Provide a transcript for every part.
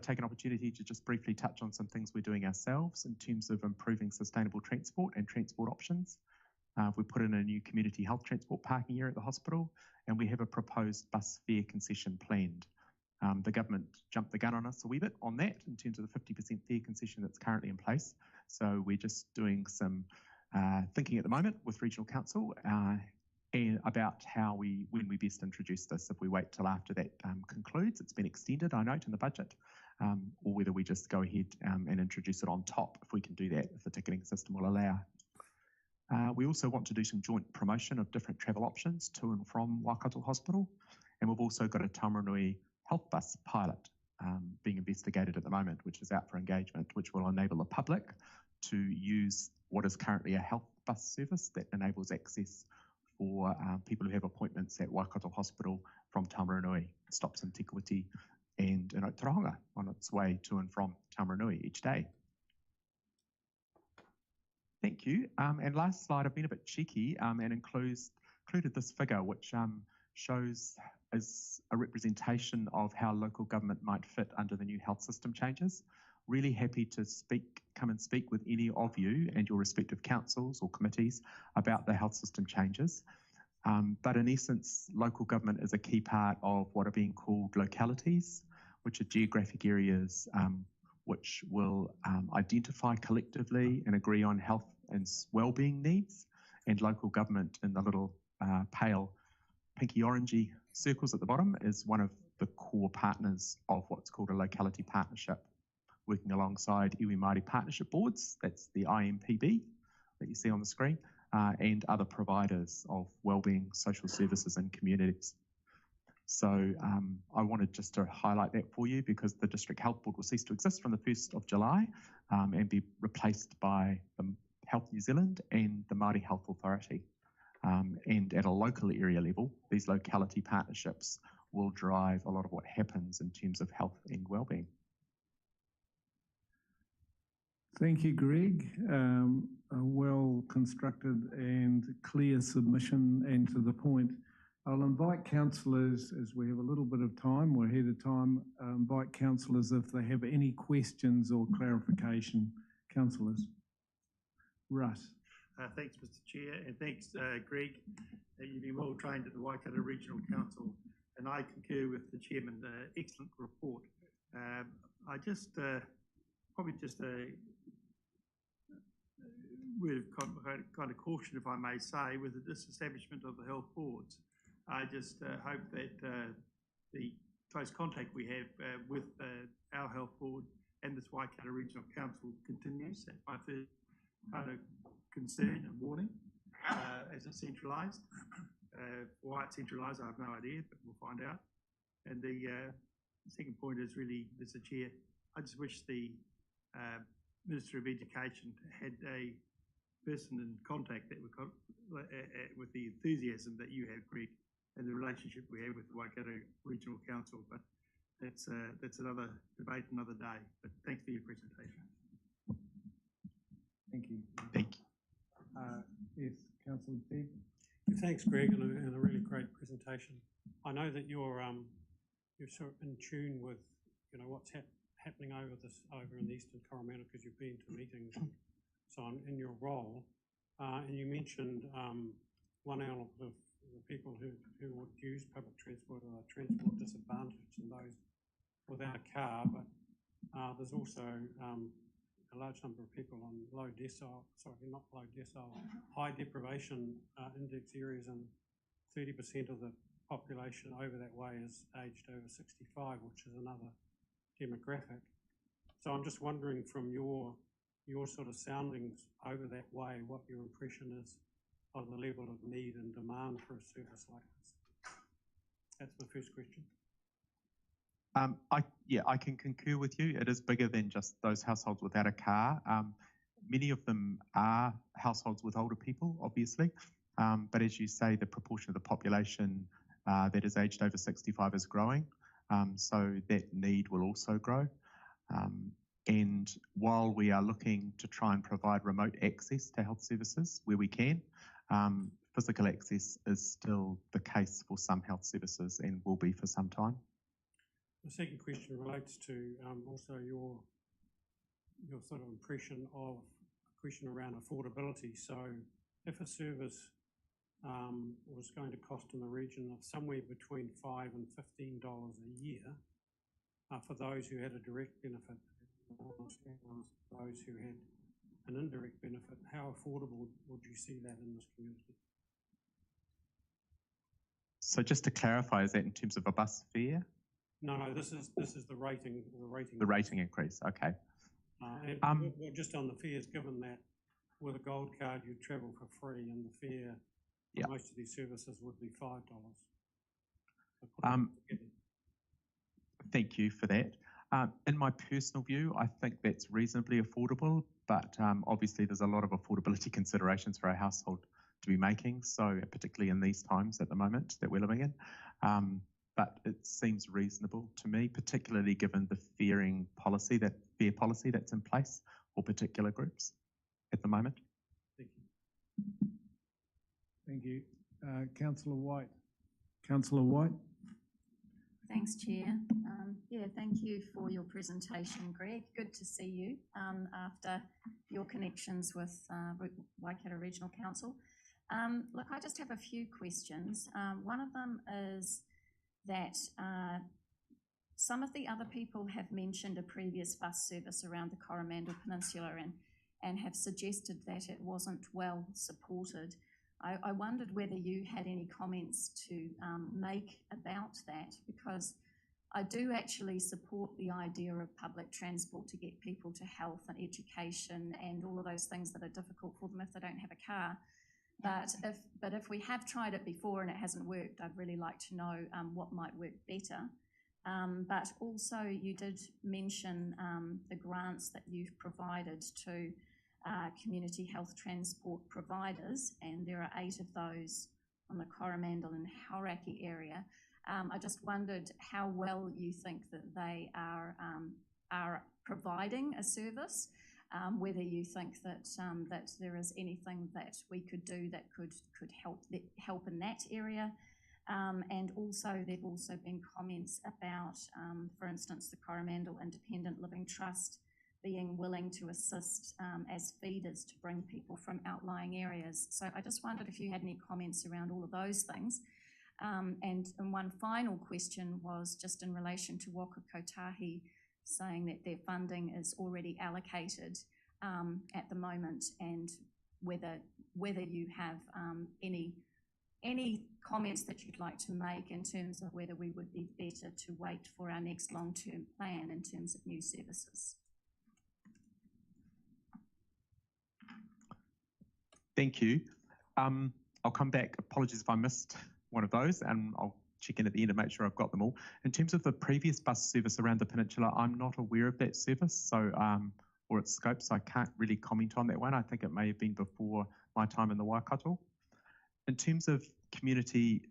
take an opportunity to just briefly touch on some things we're doing ourselves in terms of improving sustainable transport and transport options. We put in a new community health transport parking area at the hospital, and we have a proposed bus fare concession planned. The government jumped the gun on us a wee bit on that in terms of the 50% fare concession that's currently in place. So we're just doing some thinking at the moment with Regional Council and about when we best introduce this, if we wait till after that concludes. It's been extended, I note, in the budget, or whether we just go ahead and introduce it on top, if we can do that, if the ticketing system will allow. We also want to do some joint promotion of different travel options to and from Waikato Hospital, and we've also got a Taumarunui health bus pilot being investigated at the moment, which is out for engagement, which will enable the public to use what is currently a health bus service that enables access for people who have appointments at Waikato Hospital from Taumarunui. It stops in Tikawiti and in Aotearoa on its way to and from Taumarunui each day. Thank you. And last slide, I've been a bit cheeky and included this figure, which shows as a representation of how local government might fit under the new health system changes. Really happy to come and speak with any of you and your respective councils or committees about the health system changes. But in essence, local government is a key part of what are being called localities, which are geographic areas which will identify collectively and agree on health and wellbeing needs. And local government in the little pale pinky orangey circles at the bottom is one of the core partners of what's called a locality partnership, working alongside iwi Māori partnership boards, that's the IMPB that you see on the screen, and other providers of wellbeing, social services and communities. So I wanted just to highlight that for you, because the District Health Board will cease to exist from the 1st of July and be replaced by the Health New Zealand and the Māori Health Authority. And at a local area level, these locality partnerships will drive a lot of what happens in terms of health and wellbeing. Thank you, Greg. A well-constructed and clear submission and to the point. I'll invite councillors, as we have a little bit of time, we're ahead of time, invite councillors if they have any questions or clarification. Councillors. Russ. Thanks, Mr. Chair, and thanks, Greg. You've been well trained at the Waikato Regional Council, and I concur with the Chairman. Excellent report. I just, probably just a word of kind of caution, if I may say, with the disestablishment of the health boards. I just hope that the close contact we have with our health board and this Waikato Regional Council continues. That's my first kind of concern and warning as it's centralised. Why it's centralised, I have no idea, but we'll find out. And the second point is really, Mr. Chair, I just wish the Minister of Education had a person in contact that would, with the enthusiasm that you have, Greg, and the relationship we have with the Waikato Regional Council. But that's another debate, another day. But thanks for your presentation. Thank you. Thank you. Yes, Councillor Ted. Thanks, Greg, and a really great presentation. I know that you're sort of in tune with what's happening over in the Eastern Coromandel, because you've been to meetings and so on in your role, and you mentioned one element of the people who would use public transport are transport disadvantaged and those without a car, but there's also a large number of people on high deprivation index areas, and 30% of the population over that way is aged over 65, which is another demographic. So I'm just wondering, from your sort of soundings over that way, what your impression is of the level of need and demand for a service like this. That's my first question. I can concur with you. It is bigger than just those households without a car. Many of them are households with older people, obviously, but as you say, the proportion of the population that is aged over 65 is growing, so that need will also grow. And while we are looking to try and provide remote access to health services where we can, physical access is still the case for some health services and will be for some time. The second question relates to also your sort of impression of a question around affordability. So if a service was going to cost in the region of somewhere between $5 and $15 a year for those who had a direct benefit, those who had an indirect benefit, how affordable would you see that in this community? So just to clarify, is that in terms of a bus fare? No, this is the rating. The rating increase, okay. And just on the fares, given that with a gold card you travel for free, and the fare for most of these services would be $5. So thank you for that. In my personal view, I think that's reasonably affordable, but obviously there's a lot of affordability considerations for our household to be making, so particularly in these times at the moment that we're living in. But it seems reasonable to me, particularly given the fare policy that's in place for particular groups at the moment. Thank you. Thank you. Councillor White. Councillor White. Thanks, Chair. Yeah, thank you for your presentation, Greg. Good to see you after your connections with Waikato Regional Council. Look, I just have a few questions. One of them is that some of the other people have mentioned a previous bus service around the Coromandel Peninsula and have suggested that it wasn't well supported. I wondered whether you had any comments to make about that, because I do actually support the idea of public transport to get people to health and education and all of those things that are difficult for them if they don't have a car. But if we have tried it before and it hasn't worked, I'd really like to know what might work better. But also you did mention the grants that you've provided to community health transport providers, and there are 8 of those on the Coromandel and Hauraki area. I just wondered how well you think that they are providing a service, whether you think that that there is anything that we could do that could help in that area. And also there've also been comments about, for instance, the Coromandel Independent Living Trust being willing to assist as feeders to bring people from outlying areas. So I just wondered if you had any comments around all of those things. And one final question was just in relation to Waka Kotahi saying that their funding is already allocated at the moment, and whether you have any comments that you'd like to make in terms of whether we would be better to wait for our next long-term plan in terms of new services. Thank you. I'll come back. Apologies if I missed one of those, and I'll check in at the end and make sure I've got them all. In terms of the previous bus service around the peninsula, I'm not aware of that service, so or its scope, so I can't really comment on that one. I think it may have been before my time in the Waikato. In terms of community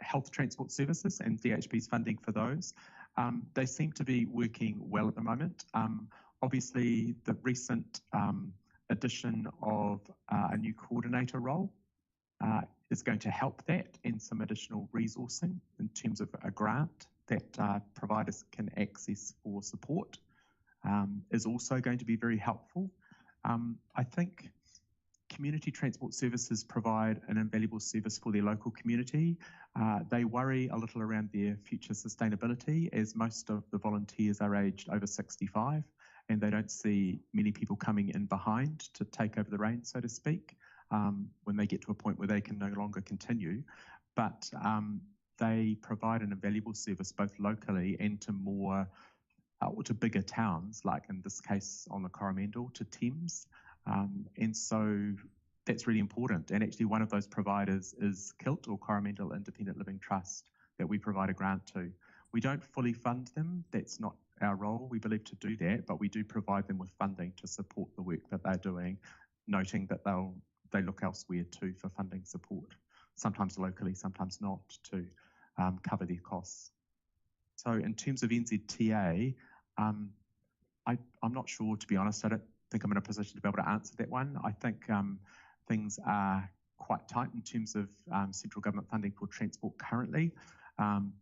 health transport services and DHB's funding for those, they seem to be working well at the moment. Obviously, the recent addition of a new coordinator role is going to help that, and some additional resourcing in terms of a grant that providers can access for support is also going to be very helpful. I think community transport services provide an invaluable service for their local community. They worry a little around their future sustainability, as most of the volunteers are aged over 65, and they don't see many people coming in behind to take over the reins, so to speak, when they get to a point where they can no longer continue. But they provide an invaluable service both locally and to more, or to bigger towns, like in this case on the Coromandel, to Thames. And so that's really important. And actually one of those providers is KILT, or Coromandel Independent Living Trust, that we provide a grant to. We don't fully fund them. That's not our role, we believe, to do that, but we do provide them with funding to support the work that they're doing, noting that they look elsewhere too for funding support, sometimes locally, sometimes not, to cover their costs. So in terms of NZTA, I'm not sure, to be honest. I don't think I'm in a position to be able to answer that one. I think things are quite tight in terms of central government funding for transport currently.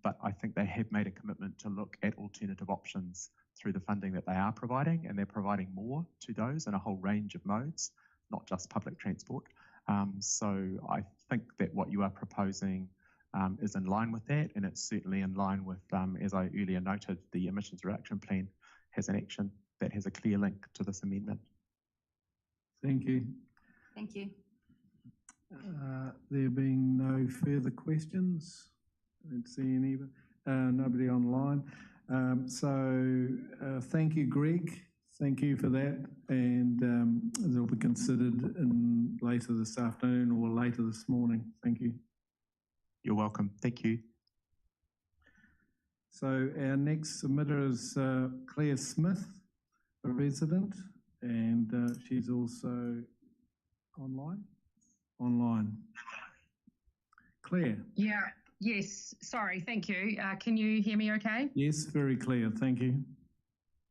but I think they have made a commitment to look at alternative options through the funding that they are providing, and they're providing more to those in a whole range of modes, not just public transport. So I think that what you are proposing is in line with that, and it's certainly in line with, as I earlier noted, the emissions reduction plan has an action that has a clear link to this amendment. Thank you. Thank you. There being no further questions, I don't see any, nobody online. Thank you, Greg. Thank you for that, and they'll be considered in later this afternoon or later this morning. Thank you. You're welcome. Thank you. So our next submitter is Claire Smith, a resident, and she's also online. Claire. Yeah, yes, sorry, thank you. Can you hear me okay? Yes, very clear, thank you.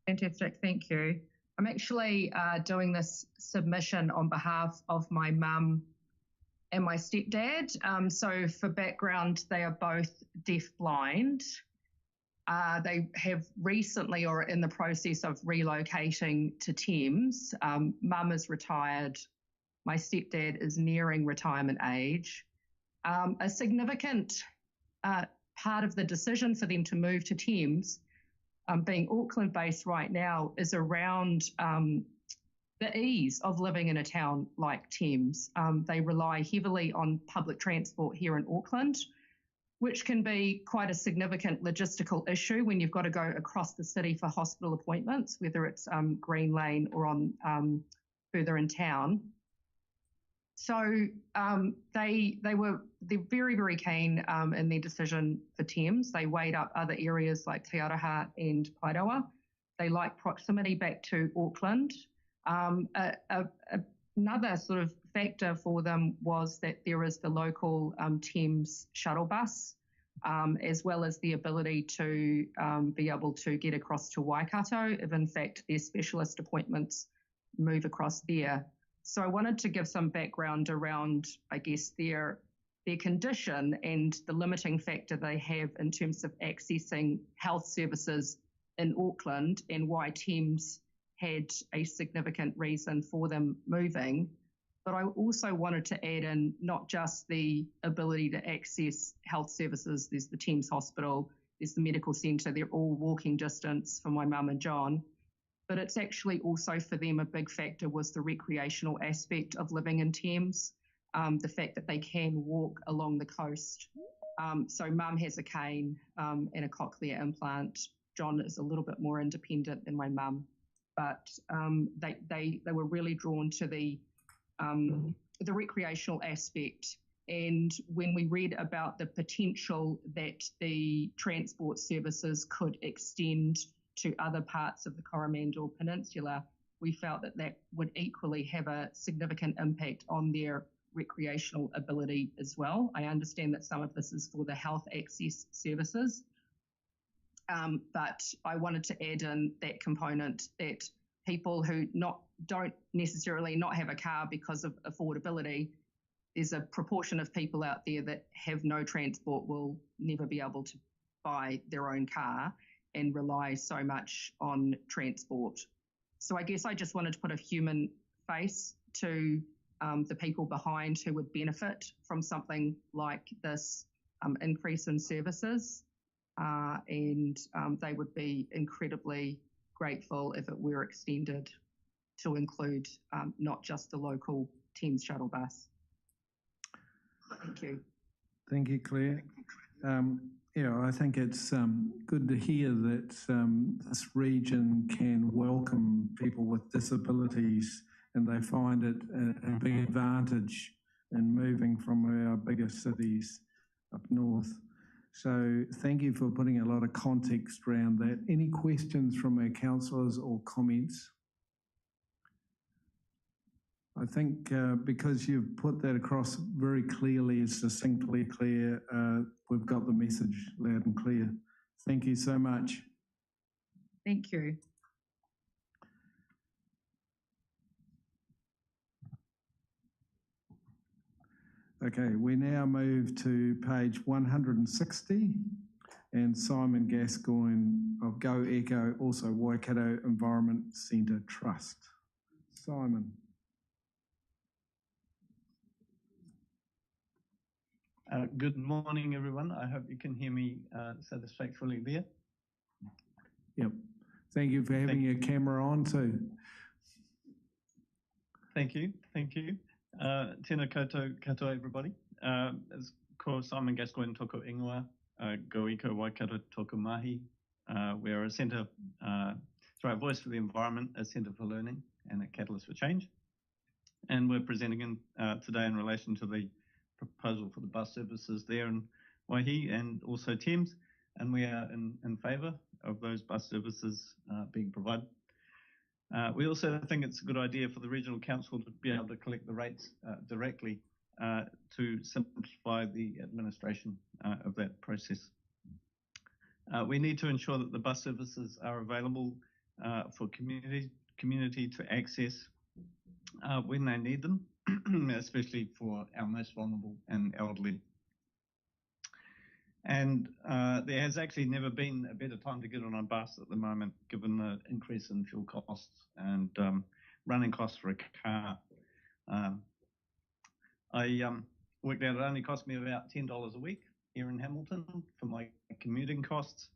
Fantastic, thank you. I'm actually doing this submission on behalf of my mum and my stepdad. So for background, they are both deaf-blind. They have recently or in the process of relocating to Thames. Mum is retired. My stepdad is nearing retirement age. A significant part of the decision for them to move to Thames, being Auckland-based right now, is around the ease of living in a town like Thames. They rely heavily on public transport here in Auckland, which can be quite a significant logistical issue when you've got to go across the city for hospital appointments, whether it's Green Lane or on further in town. So they're very, very keen in their decision for Thames. They weighed up other areas like Te Araha and Paeroa. They like proximity back to Auckland. Another sort of factor for them was that there is the local Thames shuttle bus, as well as the ability to be able to get across to Waikato if in fact their specialist appointments move across there. So I wanted to give some background around, I guess, their condition and the limiting factor they have in terms of accessing health services in Auckland, and why Thames had a significant reason for them moving. But I also wanted to add in not just the ability to access health services. There's the Thames Hospital, there's the medical centre, they're all walking distance for my mum and John. But it's actually also for them a big factor was the recreational aspect of living in Thames, the fact that they can walk along the coast. So mum has a cane and a cochlear implant. John is a little bit more independent than my mum, but they were really drawn to the recreational aspect. And when we read about the potential that the transport services could extend to other parts of the Coromandel Peninsula, we felt that that would equally have a significant impact on their recreational ability as well. I understand that some of this is for the health access services, but I wanted to add in that component that people who don't necessarily not have a car because of affordability, there's a proportion of people out there that have no transport, will never be able to buy their own car and rely so much on transport. So I guess I just wanted to put a human face to the people behind who would benefit from something like this increase in services, and they would be incredibly grateful if it were extended to include not just the local Thames shuttle bus. Thank you. Thank you, Claire. I think it's good to hear that this region can welcome people with disabilities, and they find it a big advantage in moving from our bigger cities up north. So thank you for putting a lot of context around that. Any questions from our councillors or comments? I think because you've put that across very clearly, succinctly clear, we've got the message loud and clear. Thank you so much. Thank you. Okay, we now move to page 160, and Simon Gascoigne of Go Eco, also Waikato Environment Centre Trust. Simon. Good morning, everyone. I hope you can hear me satisfactorily there. Yep. Thank you for having your camera on too. Thank you. Thank you. Tēnā koutou, everybody. As ko Simon Gascoigne toko ingoa, Go Eco Waikato toko mahi. We're a centre, sorry, a voice for the environment, a centre for learning and a catalyst for change. And we're presenting today in relation to the proposal for the bus services there in Waihi and also Thames, and we are in favour of those bus services being provided. We also think it's a good idea for the Regional Council to be able to collect the rates directly to simplify the administration of that process. We need to ensure that the bus services are available for community to access when they need them, especially for our most vulnerable and elderly. And there has actually never been a better time to get on a bus at the moment, given the increase in fuel costs and running costs for a car. I worked out it only cost me about $10 a week here in Hamilton for my commuting costs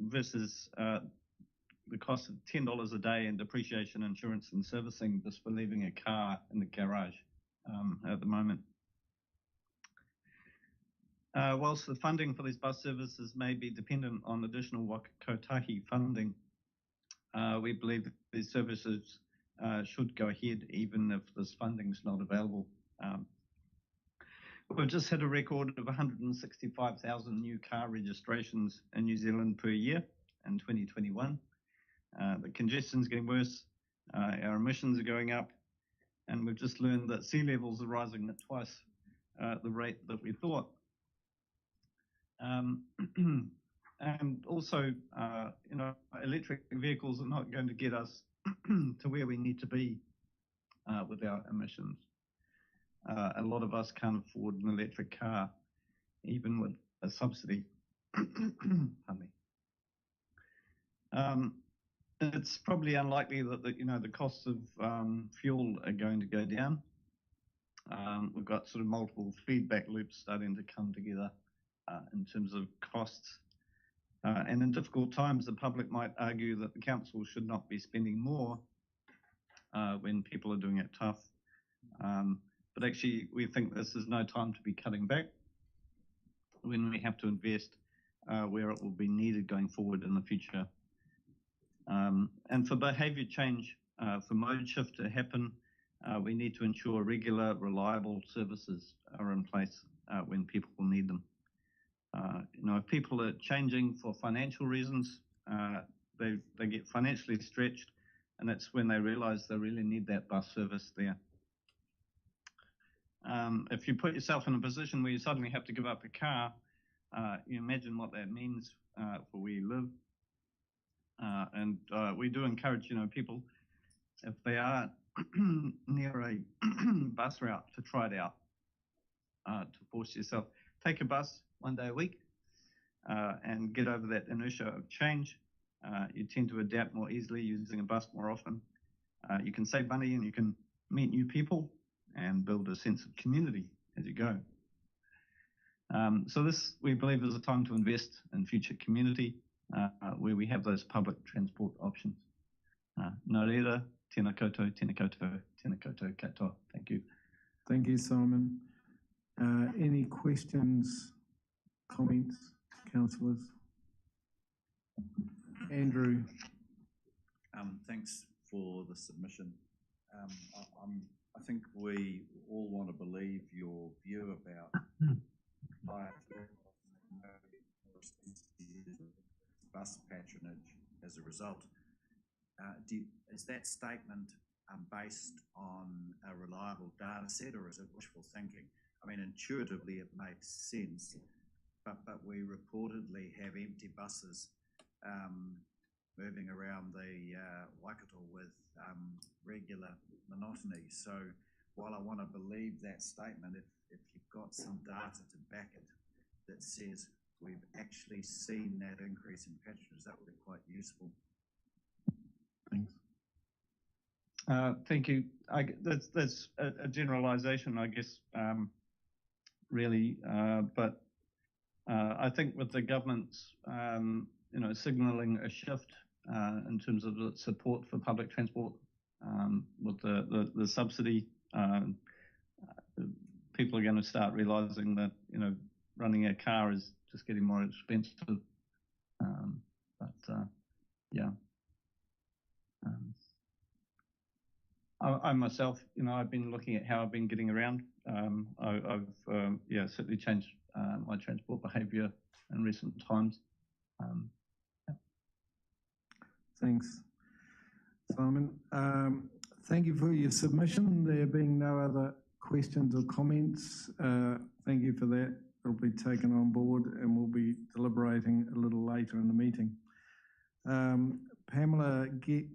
versus the cost of $10 a day in depreciation, insurance and servicing just for leaving a car in the garage at the moment. Whilst the funding for these bus services may be dependent on additional Waka Kotahi funding, we believe that these services should go ahead even if this funding is not available. We've just hit a record of 165,000 new car registrations in New Zealand per year in 2021. The congestion's getting worse, our emissions are going up, and we've just learned that sea levels are rising at twice the rate that we thought. And also, electric vehicles are not going to get us to where we need to be with our emissions. A lot of us can't afford an electric car, even with a subsidy. Pardon me. It's probably unlikely that the costs of fuel are going to go down. We've got sort of multiple feedback loops starting to come together in terms of costs. And in difficult times, the public might argue that the council should not be spending more when people are doing it tough. But actually, we think this is no time to be cutting back when we have to invest where it will be needed going forward in the future. And for behaviour change, for mode shift to happen, we need to ensure regular, reliable services are in place when people need them. If people are changing for financial reasons, they get financially stretched, and that's when they realise they really need that bus service there. If you put yourself in a position where you suddenly have to give up a car, you imagine what that means for where you live. And we do encourage, people, if they are near a bus route, to try it out, to force yourself. Take a bus one day a week and get over that inertia of change. You tend to adapt more easily using a bus more often. You can save money and you can meet new people and build a sense of community as you go. So this, we believe, is a time to invest in future community where we have those public transport options. Nō reira, tēnā koutou, tēnā koutou, tēnā koutou katoa. Thank you. Thank you, Simon. Any questions, comments, councillors? Andrew. Thanks for the submission. I think we all want to believe your view about bus patronage as a result. Is that statement based on a reliable data set, or is it wishful thinking? I mean, intuitively it makes sense, but we reportedly have empty buses moving around the Waikato with regular monotony. So while I want to believe that statement, if you've got some data to back it that says we've actually seen that increase in patronage, that would be quite useful. Thanks. Thank you. That's a generalisation, I guess, really. But I think with the government's, signalling a shift in terms of the support for public transport, with the subsidy, people are going to start realising that running a car is just getting more expensive. I myself, I've been looking at how I've been getting around. I've certainly changed my transport behaviour in recent times. Thanks, Simon. Thank you for your submission. There being no other questions or comments, thank you for that. It'll be taken on board and we'll be deliberating a little later in the meeting. Pamela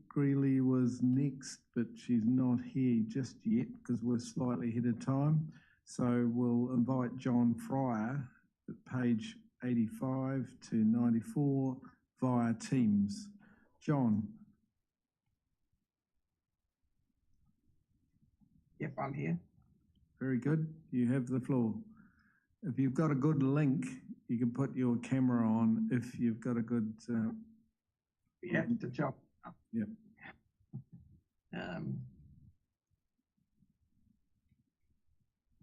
Greeley was next, but she's not here just yet because we're slightly ahead of time. So we'll invite John Fryer at page 85 to 94 via Teams. John. Yep, I'm here. Very good. You have the floor. If you've got a good link, you can put your camera on if you've got a good... Yeah, to chop. Yep.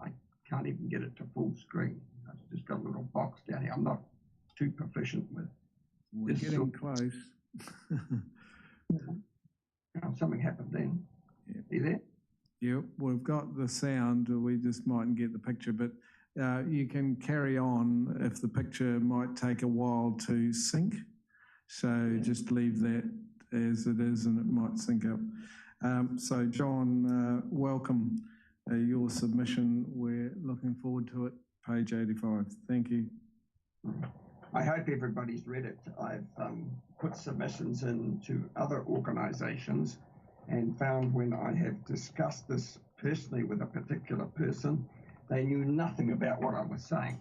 I can't even get it to full screen. I've just got a little box down here. I'm not too proficient with We're this getting close. Something happened then. Yep. Are you there? Yep, we've got the sound. We just mightn't get the picture, but you can carry on if the picture might take a while to sync. So just leave that as it is and it might sync up. So John, welcome your submission. We're looking forward to it. Page 85. Thank you. I hope everybody's read it. I've put submissions into other organisations and found when I have discussed this personally with a particular person, they knew nothing about what I was saying.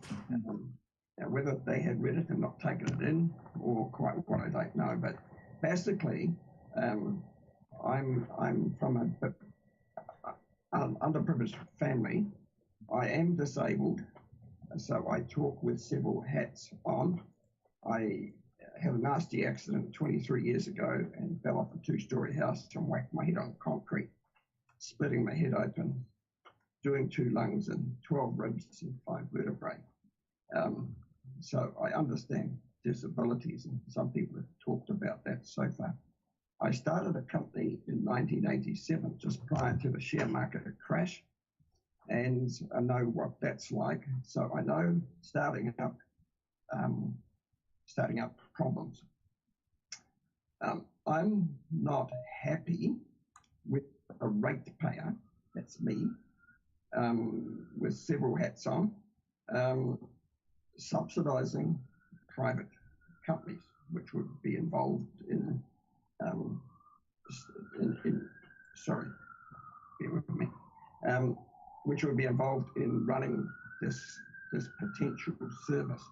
Now, whether they had read it and not taken it in or quite what I don't know, but basically I'm from an underprivileged family. I am disabled, so I talk with several hats on. I had a nasty accident 23 years ago and fell off a two-storey house and whacked my head on concrete, splitting my head open, doing 2 lungs and 12 ribs and 5 vertebrae. So I understand disabilities, and some people have talked about that so far. I started a company in 1987, just prior to the share market crash, and I know what that's like. So I know starting up problems. I'm not happy with a ratepayer, that's me, with several hats on, subsidising private companies, which would be involved in sorry, bear with me, which would be involved in running this potential service.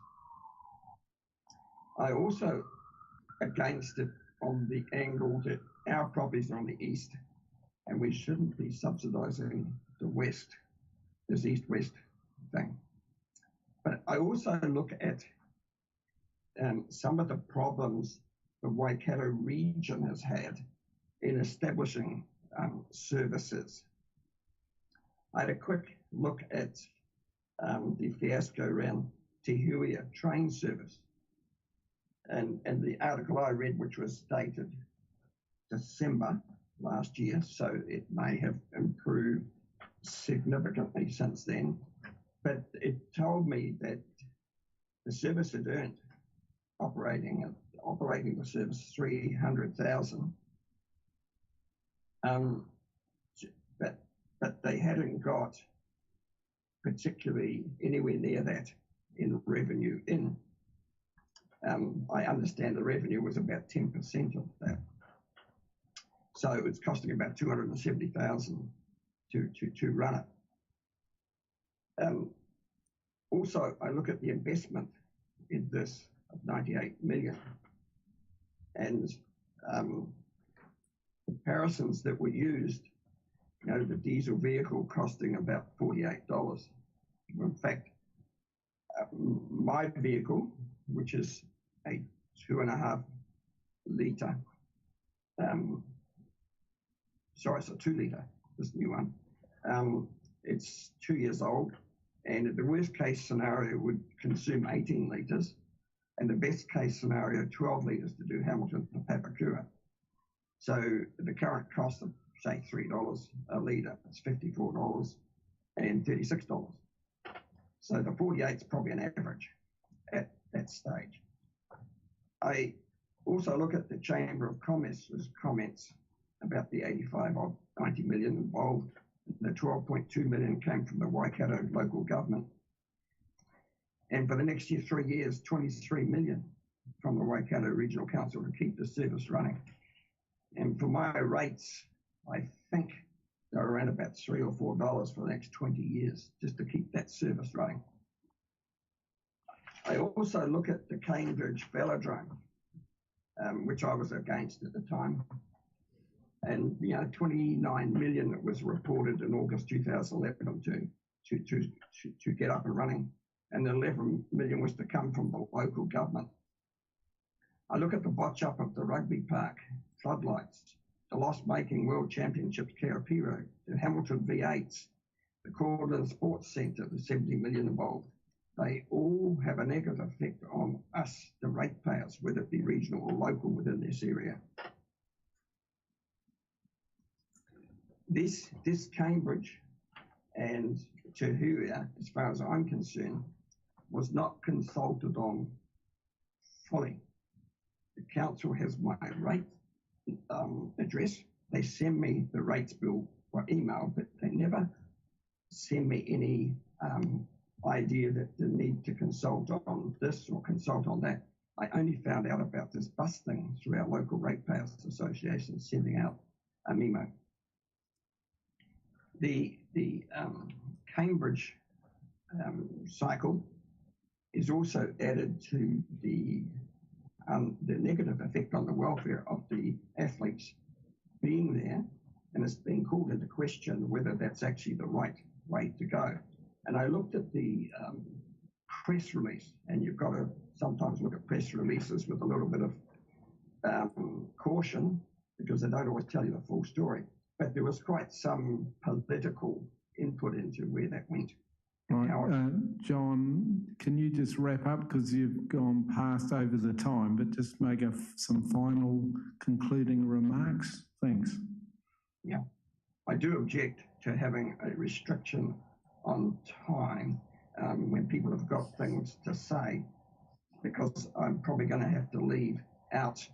I also against it on the angle that our properties are on the east, and we shouldn't be subsidising the west, this east-west thing. But I also look at some of the problems the Waikato region has had in establishing services. I had a quick look at the fiasco around Te Huia train service. And the article I read, which was dated December last year, so it may have improved significantly since then, but it told me that the service had earned operating the service $300,000, but they hadn't got particularly anywhere near that in revenue in. I understand the revenue was about 10% of that. So it's costing about $270,000 to run it. Also, I look at the investment in this of 98 million, and comparisons that were used, the diesel vehicle costing about $48. In fact, my vehicle, which is a 2.5 litre, it's a 2 litre, this new one. It's 2 years old, and the worst case scenario would consume 18 litres, and the best case scenario, 12 litres to do Hamilton to Papakura. So the current cost of, say, $3 a litre, it's $54 and $36. So the 48 is probably an average at that stage. I also look at the Chamber of Commerce's comments about the 85 or 90 million involved. The 12.2 million came from the Waikato local government. And for the next 3 years, 23 million from the Waikato Regional Council to keep the service running. And for my rates, I think they're around about $3 or $4 for the next 20 years just to keep that service running. I also look at the Cambridge velodrome, which I was against at the time. And 29 million was reported in August 2011 to get up and running, and 11 million was to come from the local government. I look at the botch up of the rugby park, floodlights, the loss-making World Championships Karapiro, the Hamilton V8s, the Cortland Sports Centre, the 70 million involved. They all have a negative effect on us, the ratepayers, whether it be regional or local within this area. This Cambridge and Te Huia, as far as I'm concerned, was not consulted on fully. The council has my rate address. They send me the rates bill by email, but they never send me any idea that they need to consult on this or consult on that. I only found out about this bus thing through our local ratepayers association sending out a memo. The Cambridge cycle is also added to the negative effect on the welfare of the athletes being there, and it's been called into question whether that's actually the right way to go. And I looked at the press release, and you've got to sometimes look at press releases with a little bit of caution because they don't always tell you the full story. But there was quite some political input into where that went. Right, John, can you just wrap up because you've gone past over the time, but just make some final concluding remarks? Thanks. Yeah, I do object to having a restriction on time when people have got things to say, because I'm probably going to have to leave out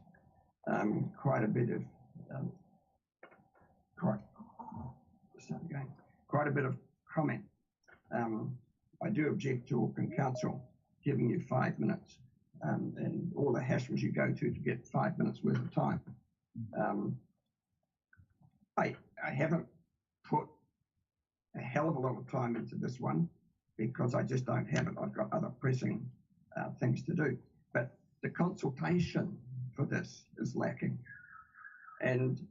quite a bit of comment. I do object to Auckland Council giving you 5 minutes and all the hassles you go to get 5 minutes worth of time. I haven't put a hell of a lot of time into this one because I just don't have it. I've got other pressing things to do. But the consultation for this is lacking. And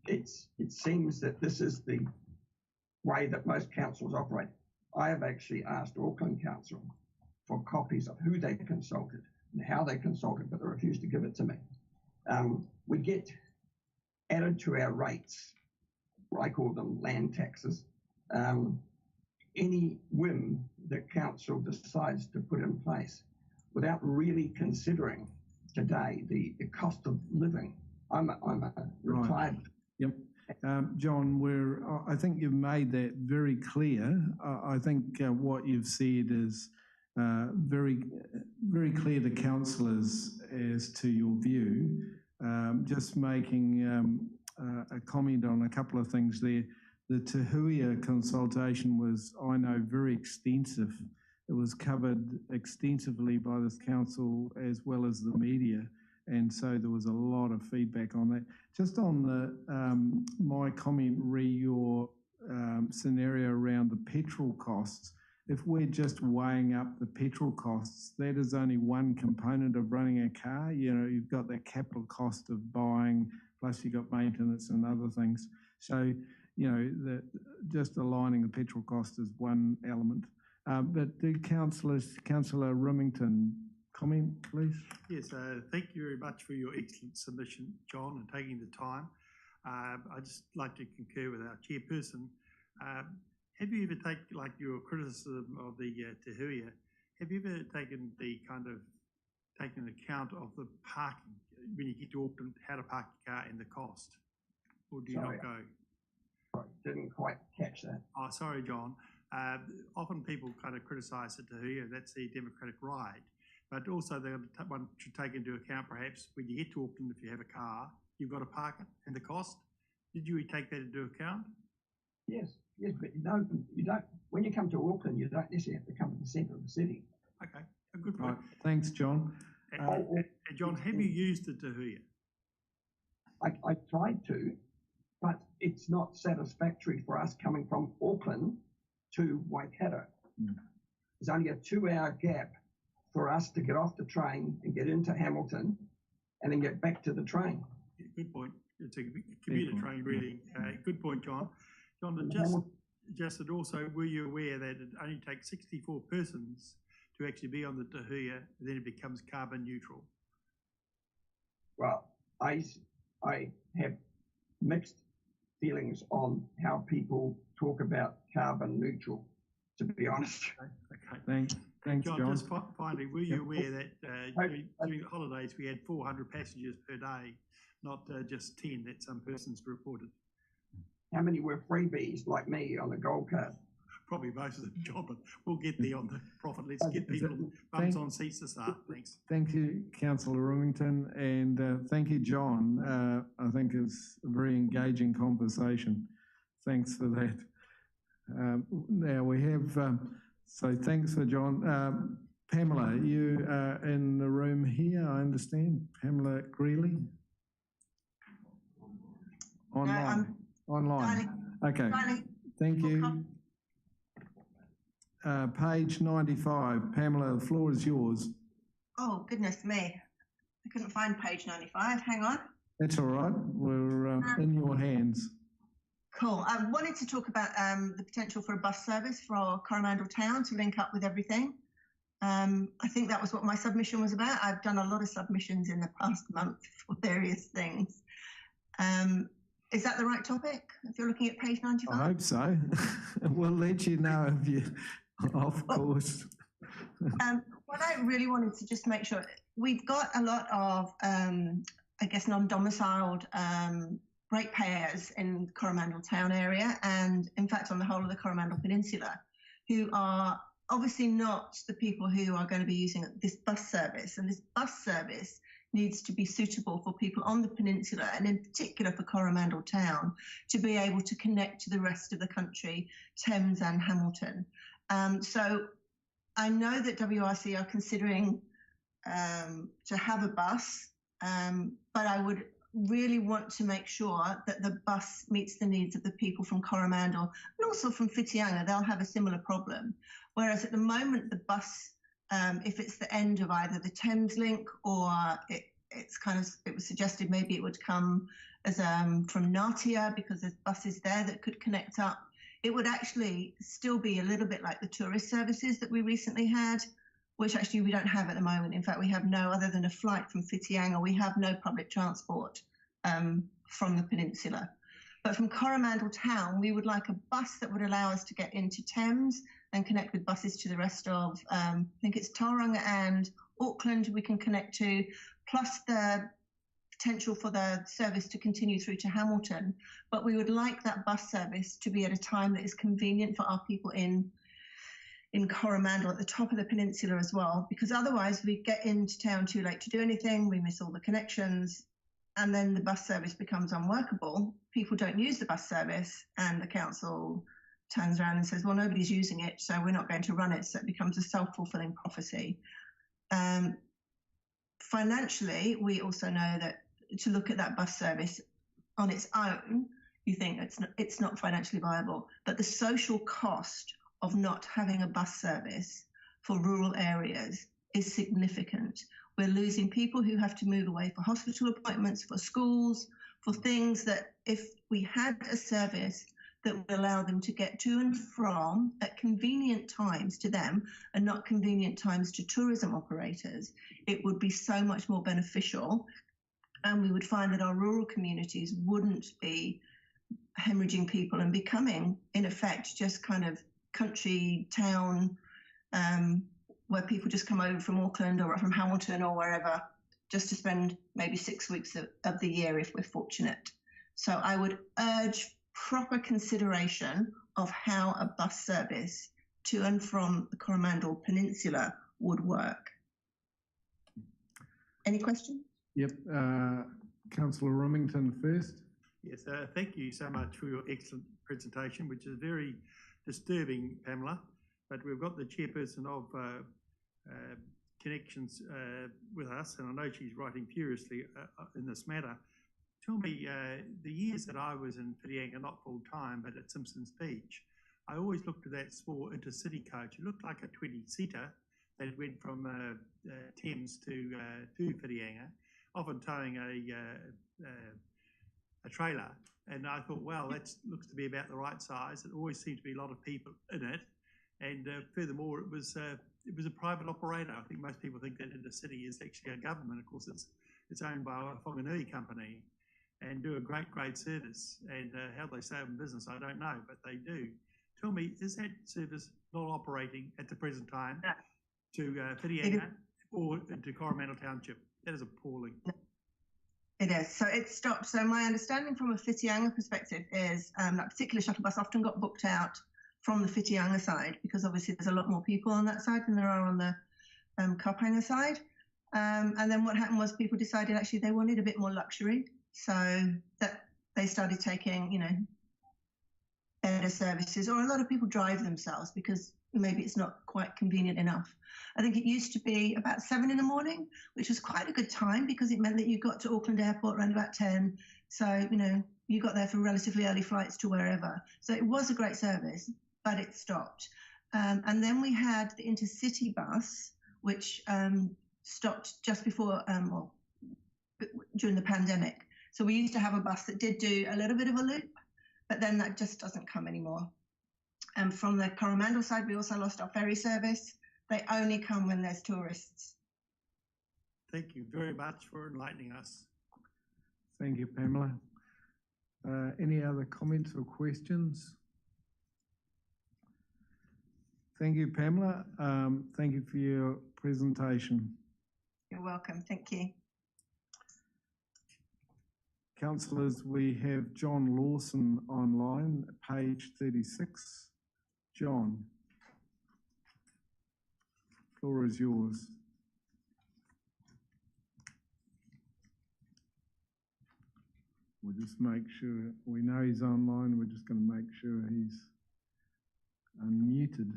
it seems that this is the way that most councils operate. I have actually asked Auckland Council for copies of who they consulted and how they consulted, but they refused to give it to me. We get added to our rates, I call them land taxes, any whim that council decides to put in place without really considering today the cost of living. I'm a retired. Right. Yep. John, I think you've made that very clear. I think what you've said is very, very clear to councillors as to your view. Just making a comment on a couple of things there. The Te Huia consultation was, I know, very extensive. It was covered extensively by this council as well as the media. And so there was a lot of feedback on that. Just on the my comment, your scenario around the petrol costs. If we're just weighing up the petrol costs, that is only one component of running a car. You know, you've got that capital cost of buying, plus you've got maintenance and other things. So, you know, just aligning the petrol cost is one element. But do Councillor Rimington comment, please? Yes, thank you very much for your excellent submission, John, and taking the time. I'd just like to concur with our chairperson. Have you ever taken, like your criticism of the Te Huia, have you ever taken account of the parking when you get to Auckland, how to park your car and the cost? Or do you not go? I didn't quite catch that. Oh, sorry, John. Often people kind of criticise the Te Huia, that's their democratic right. But also one should take into account perhaps when you get to Auckland, if you have a car, you've got to park it and the cost. Did you take that into account? Yes, but you don't. When you come to Auckland, you don't necessarily have to come to the centre of the city. Okay, a good point. Right. Thanks, John. And John, have you used the Te Huia? I tried to, but it's not satisfactory for us coming from Auckland to Waikato. There's only a 2-hour gap for us to get off the train and get into Hamilton and then get back to the train. Yeah, good point. It's a commuter train, really. Good point, John. John, just that also, were you aware that it only takes 64 persons to actually be on the Te Huia, and then it becomes carbon neutral? Well, I have mixed feelings on how people talk about carbon neutral, to be honest. Okay. Thanks, John. Just finally, were you aware that during the holidays we had 400 passengers per day, not just 10 that some persons reported? How many were freebies like me on the gold card? Probably most of them, John, but we'll get there on the profit. Let's get people bums on seats to start. Thanks. Thank you, Councillor Rimington, and thank you, John. I think it's a very engaging conversation. Thanks for that. Now we have, so thanks for John. Pamela, you are in the room here, I understand. Pamela Greeley? Online. Online. Okay. Thank you. Page 95. Pamela, the floor is yours. Oh, goodness me. I couldn't find page 95. Hang on. That's all right. We're in your hands. Cool. I wanted to talk about the potential for a bus service for Coromandel Town to link up with everything. I think that was what my submission was about. I've done a lot of submissions in the past month for various things. Is that the right topic, if you're looking at page 95? I hope so. We'll let you know if you're off course. What I really wanted to just make sure, we've got a lot of, I guess, non-domiciled ratepayers in the Coromandel Town area, and in fact on the whole of the Coromandel Peninsula, who are obviously not the people who are going to be using this bus service. And this bus service needs to be suitable for people on the peninsula, and in particular for Coromandel Town, to be able to connect to the rest of the country, Thames and Hamilton. So I know that WRC are considering to have a bus, but I would really want to make sure that the bus meets the needs of the people from Coromandel and also from Whitianga. They'll have a similar problem. Whereas at the moment, the bus, if it's the end of either the Thames link or it was suggested maybe it would come as from Ngatia, because there's buses there that could connect up. It would actually still be a little bit like the tourist services that we recently had, which actually we don't have at the moment. In fact, we have no, other than a flight from Whitianga, we have no public transport from the peninsula. But from Coromandel Town, we would like a bus that would allow us to get into Thames and connect with buses to the rest of, I think it's Tauranga and Auckland we can connect to, plus the potential for the service to continue through to Hamilton. But we would like that bus service to be at a time that is convenient for our people in Coromandel at the top of the peninsula as well, because otherwise we get into town too late to do anything, we miss all the connections, and then the bus service becomes unworkable. People don't use the bus service, and the council turns around and says, well, nobody's using it, so we're not going to run it. So it becomes a self-fulfilling prophecy. Financially, we also know that to look at that bus service on its own, you think it's not financially viable. But the social cost of not having a bus service for rural areas is significant. We're losing people who have to move away for hospital appointments, for schools, for things that if we had a service that would allow them to get to and from at convenient times to them and not convenient times to tourism operators, it would be so much more beneficial. And we would find that our rural communities wouldn't be hemorrhaging people and becoming, in effect, just kind of country town where people just come over from Auckland or from Hamilton or wherever just to spend maybe 6 weeks of the year if we're fortunate. So I would urge proper consideration of how a bus service to and from the Coromandel Peninsula would work. Any questions? Yep. Councillor Remington first. Yes, thank you so much for your excellent presentation, which is very disturbing, Pamela. But we've got the chairperson of Connections with us, and I know she's writing furiously in this matter. Tell me, the years that I was in Whitianga, not full time, but at Simpsons Beach, I always looked at that small intercity coach. It looked like a 20-seater that went from Thames to Whitianga, often towing a trailer. And I thought, well, that looks to be about the right size. It always seemed to be a lot of people in it. And furthermore, it was a private operator. I think most people think that Intercity is actually a government. Of course, it's owned by a Whanganui company and do a great service. And how they stay in business, I don't know, but they do. Tell me, is that service not operating at the present time to Whitianga or to Coromandel Township? That is appalling. It is. So it stopped. So my understanding from a Whitianga perspective is that particular shuttle bus often got booked out from the Whitianga side because obviously there's a lot more people on that side than there are on the Kapanga side. And then what happened was people decided actually they wanted a bit more luxury. So that they started taking, better services, or a lot of people drive themselves because maybe it's not quite convenient enough. I think it used to be about 7 in the morning, which was quite a good time because it meant that you got to Auckland Airport around about 10. So, you got there for relatively early flights to wherever. So it was a great service, but it stopped. And then we had the intercity bus, which stopped just before, during the pandemic. So we used to have a bus that did do a little bit of a loop, but then that just doesn't come anymore. And from the Coromandel side, we also lost our ferry service. They only come when there's tourists. Thank you very much for enlightening us. Thank you, Pamela. Any other comments or questions? Thank you, Pamela. Thank you for your presentation. You're welcome. Thank you. Councillors, we have John Lawson online, page 36. John, the floor is yours. We'll just make sure, we know he's online, we're just going to make sure he's unmuted.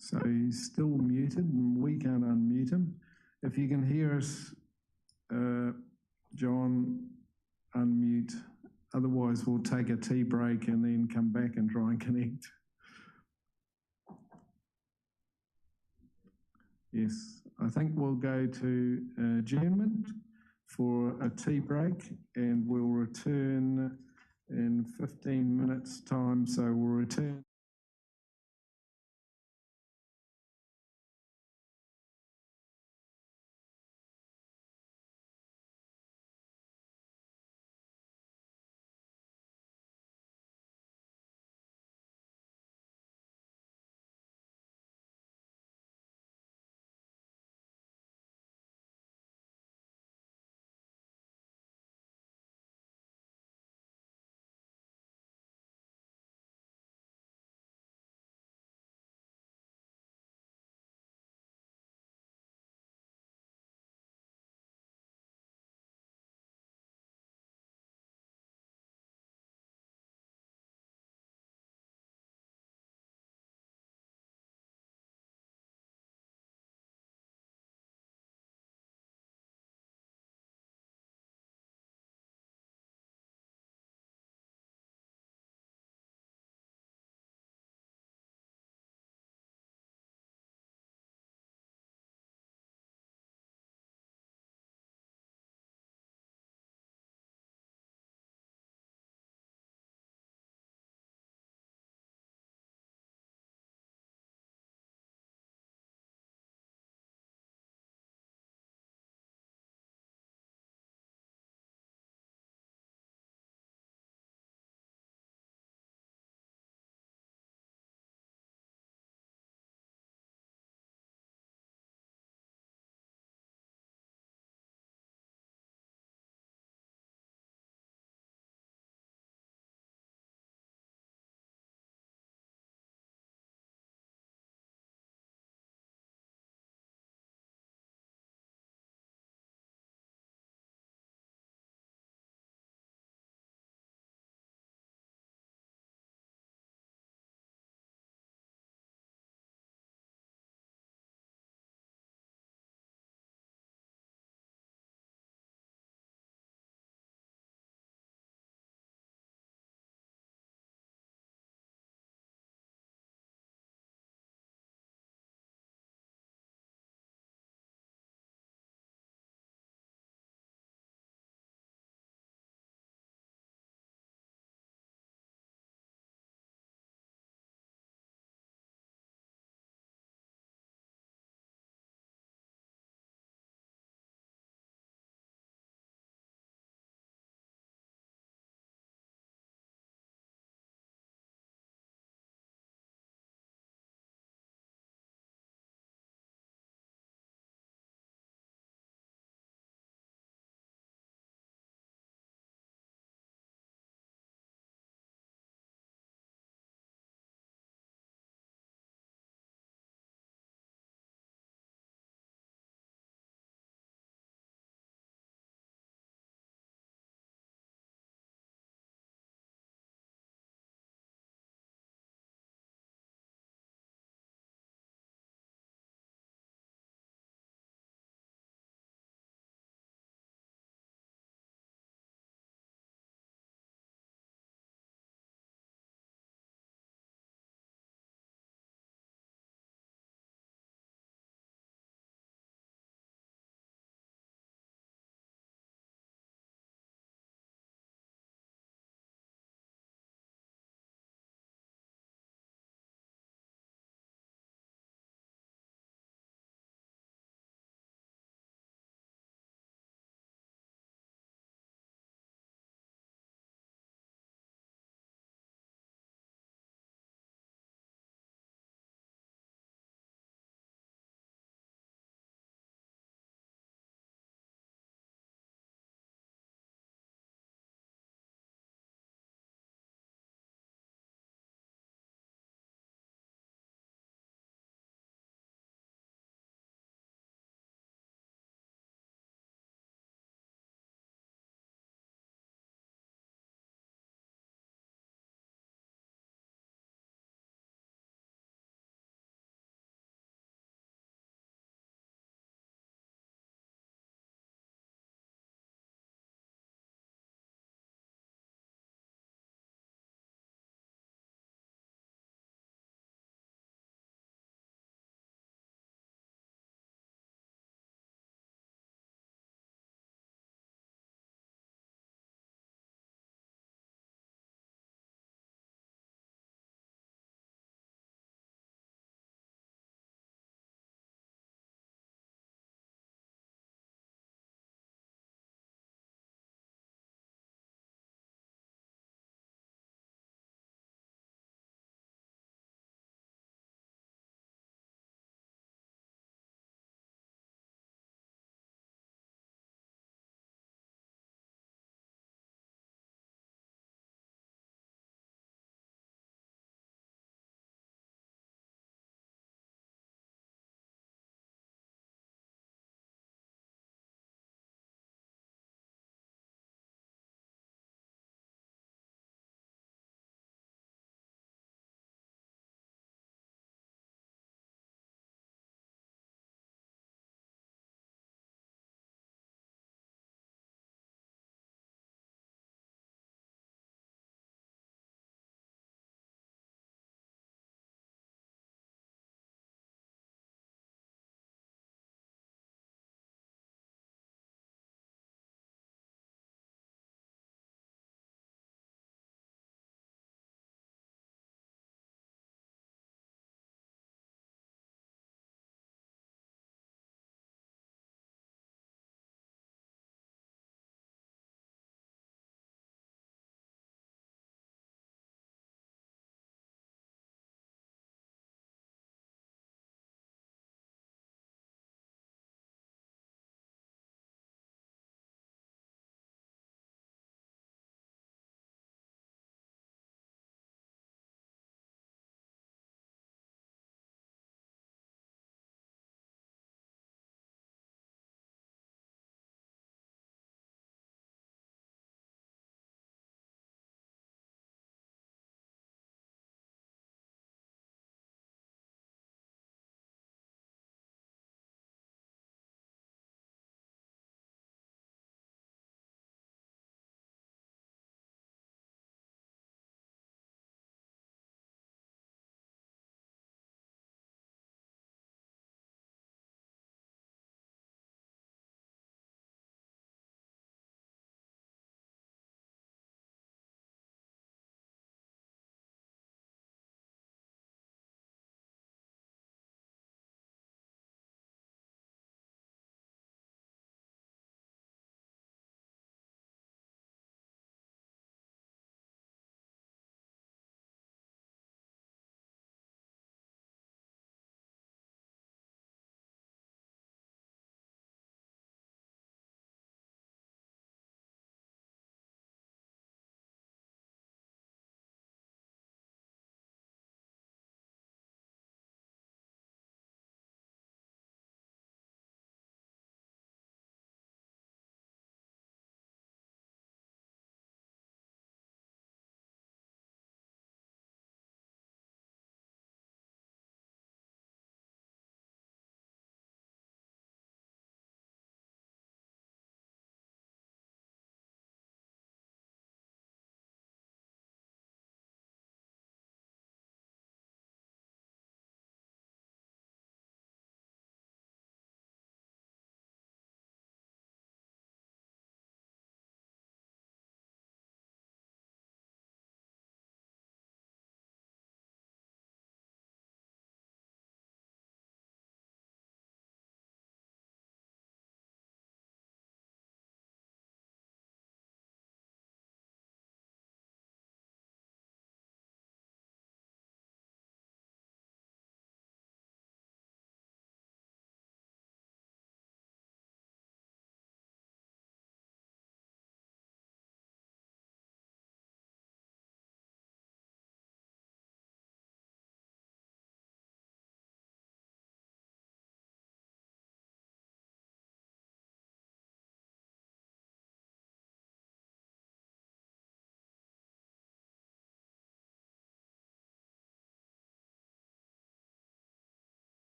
So he's still muted and we can't unmute him. If you can hear us, John, unmute. Otherwise, we'll take a tea break and then come back and try and connect. Yes, I think we'll go to adjournment for a tea break and we'll return in 15 minutes' time. So we'll return.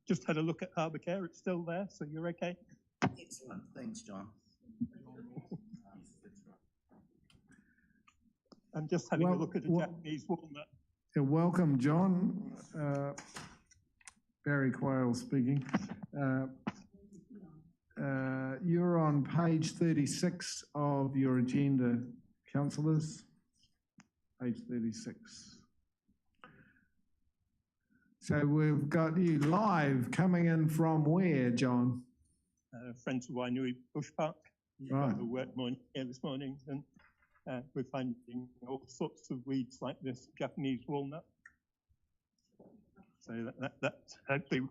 Just had a look at Harbour Care. It's still there, so you're okay. Excellent. Thanks, John. I'm just having a look at a Japanese walnut. Welcome, John. Barry Quayle speaking. You're on page 36 of your agenda, councillors. Page 36. So we've got you live coming in from where, John? Friends of Wainui Bush Park. Right. A wet morning here this morning, and we're finding all sorts of weeds like this Japanese walnut. So that's actually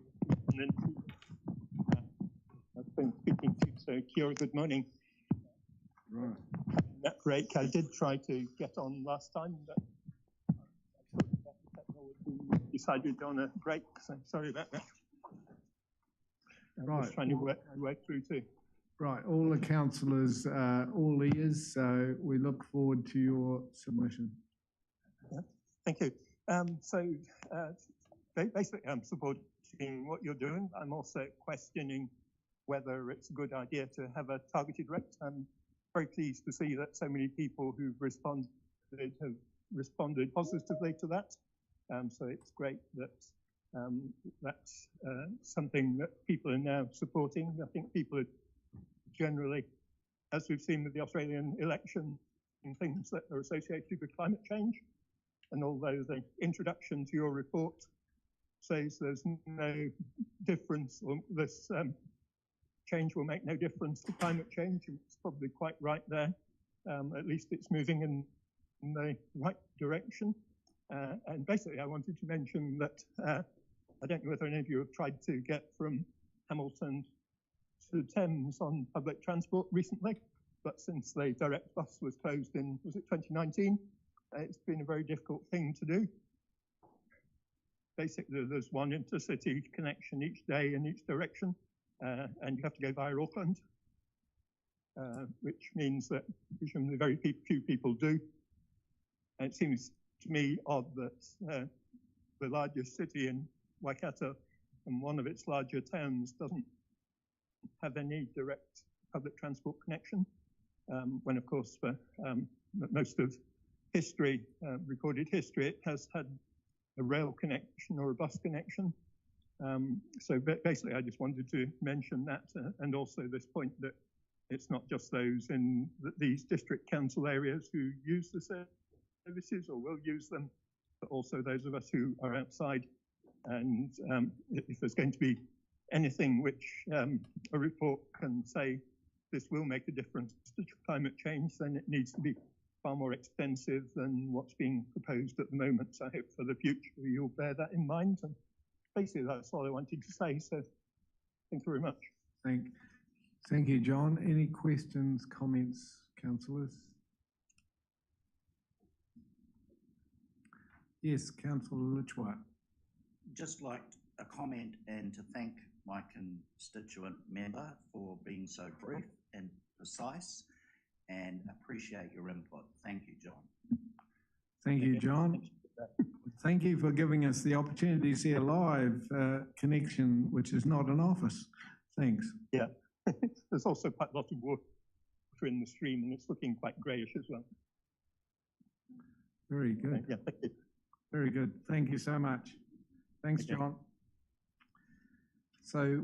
I've been speaking to, so Kia, good morning. Right. That break, I did try to get on last time, but decided on a break, so sorry about that. I'm just trying to work my way through too. Right, all the councillors are all ears, so we look forward to your submission. Yeah, thank you. Basically, I'm supporting what you're doing. I'm also questioning whether it's a good idea to have a targeted rate. I'm very pleased to see that so many people who've responded have responded positively to that. So it's great that that's something that people are now supporting. I think people are generally, as we've seen with the Australian election, in things that are associated with climate change. And although the introduction to your report says there's no difference, or this change will make no difference to climate change, and it's probably quite right there. At least it's moving in the right direction. And basically, I wanted to mention that I don't know whether any of you have tried to get from Hamilton to Thames on public transport recently, but since the direct bus was closed in, was it 2019? It's been a very difficult thing to do. Basically, there's one intercity connection each day in each direction, and you have to go via Auckland, which means that presumably very few people do. And it seems to me odd that the largest city in Waikato and one of its larger towns doesn't have any direct public transport connection, when of course for most of history, recorded history, it has had a rail connection or a bus connection. So basically I just wanted to mention that, and also this point that it's not just those in these district council areas who use the services or will use them, but also those of us who are outside. And if there's going to be anything which a report can say this will make a difference to climate change, then it needs to be far more extensive than what's being proposed at the moment. So I hope for the future you'll bear that in mind. And basically that's all I wanted to say. So thank you very much. Thank you, John. Any questions, comments, councillors? Yes, Councillor Lichwa. Just like a comment and to thank my constituent member for being so brief and precise, and appreciate your input. Thank you, John. Thank you, John. Thank you for giving us the opportunity to see a live connection, which is not an office. Thanks. Yeah, there's also quite a lot of water in the stream, and it's looking quite greyish as well. Very good. Yeah, thank you. Very good. Thank you so much. Thanks, John. So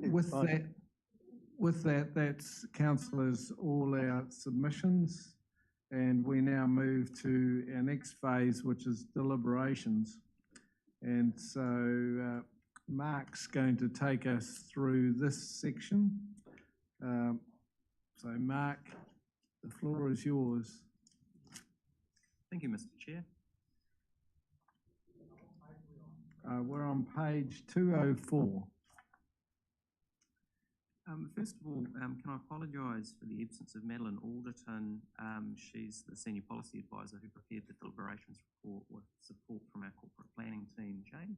with that, that's councillors all our submissions, and we now move to our next phase, which is deliberations. And so Mark's going to take us through this section. So Mark, the floor is yours. Thank you, Mr. Chair. We're on page 204. First of all, can I apologise for the absence of Madeline Alderton? She's the Senior Policy Advisor who prepared the deliberations report with support from our corporate planning team, Jane.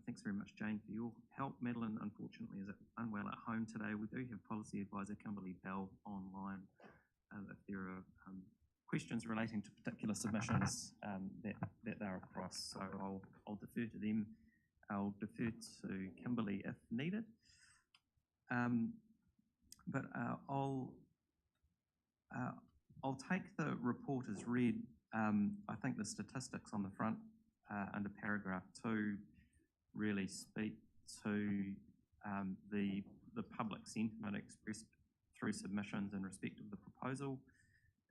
Thanks very much, Jane, for your help. Madeline, unfortunately, is unwell at home today. We do have Policy Advisor Kimberly Bell online if there are questions relating to particular submissions that they're across, so I'll defer to them I'll defer to Kimberly if needed. But I'll take the report as read. I think the statistics on the front under paragraph 2 really speak to the public sentiment expressed through submissions in respect of the proposal.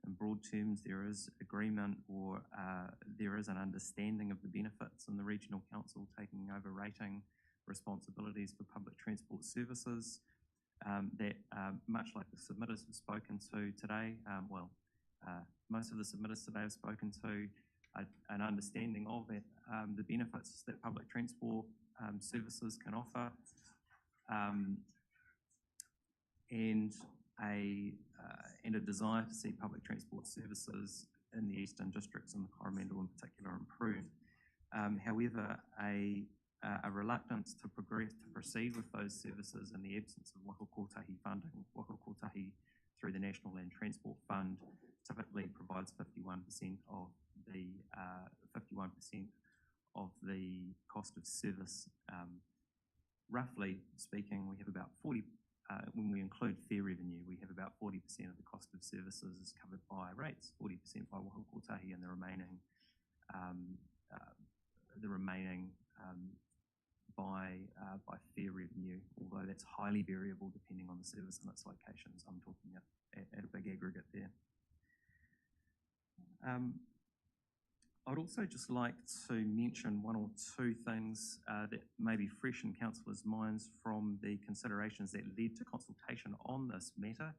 In broad terms, there is agreement or there is an understanding of the benefits in the Regional Council taking over rating responsibilities for public transport services. That much like the submitters have spoken to today, most of the submitters today have spoken to an understanding of that, the benefits that public transport services can offer, and a desire to see public transport services in the Eastern Districts and the Coromandel in particular improve. However, a reluctance to proceed with those services in the absence of Waka Kotahi funding. Waka Kotahi through the National Land Transport Fund typically provides 51% of the cost of service. Roughly speaking, we have about 40. When we include fare revenue, we have about 40% of the cost of services is covered by rates, 40% by Waka Kotahi, and the remaining by fare revenue, although that's highly variable depending on the service and its locations. I'm talking at a big aggregate there. I'd also just like to mention one or two things that may be fresh in councillors' minds from the considerations that led to consultation on this matter,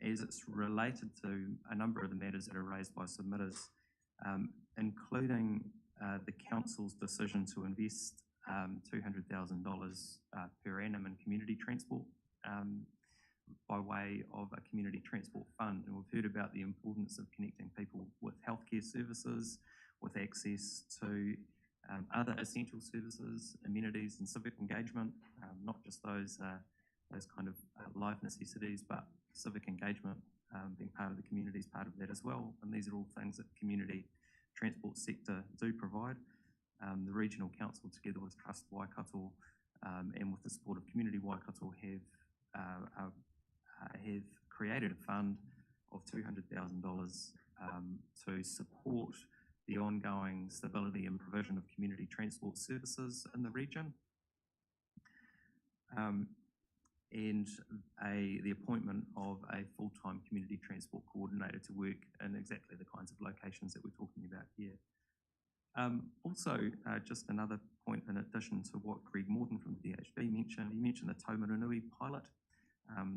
as it's related to a number of the matters that are raised by submitters, including the council's decision to invest $200,000 per annum in community transport by way of a community transport fund. And we've heard about the importance of connecting people with healthcare services, with access to other essential services, amenities and civic engagement, not just those kind of life necessities, but civic engagement being part of the community is part of that as well. And these are all things that the community transport sector do provide. The Regional Council, together with Trust Waikato and with the support of Community Waikato, have created a fund of $200,000 to support the ongoing stability and provision of community transport services in the region, and the appointment of a full-time community transport coordinator to work in exactly the kinds of locations that we're talking about here. Also, just another point in addition to what Greg Morton from the DHB mentioned, he mentioned the Taumarunui pilot,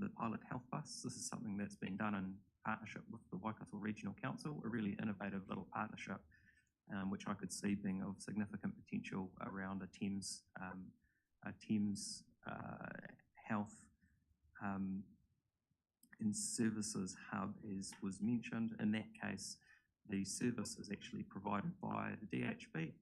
the pilot health bus. This is something that's been done in partnership with the Waikato Regional Council, a really innovative little partnership, which I could see being of significant potential around a Thames health and services hub, as was mentioned. In that case, the service is actually provided by the DHB,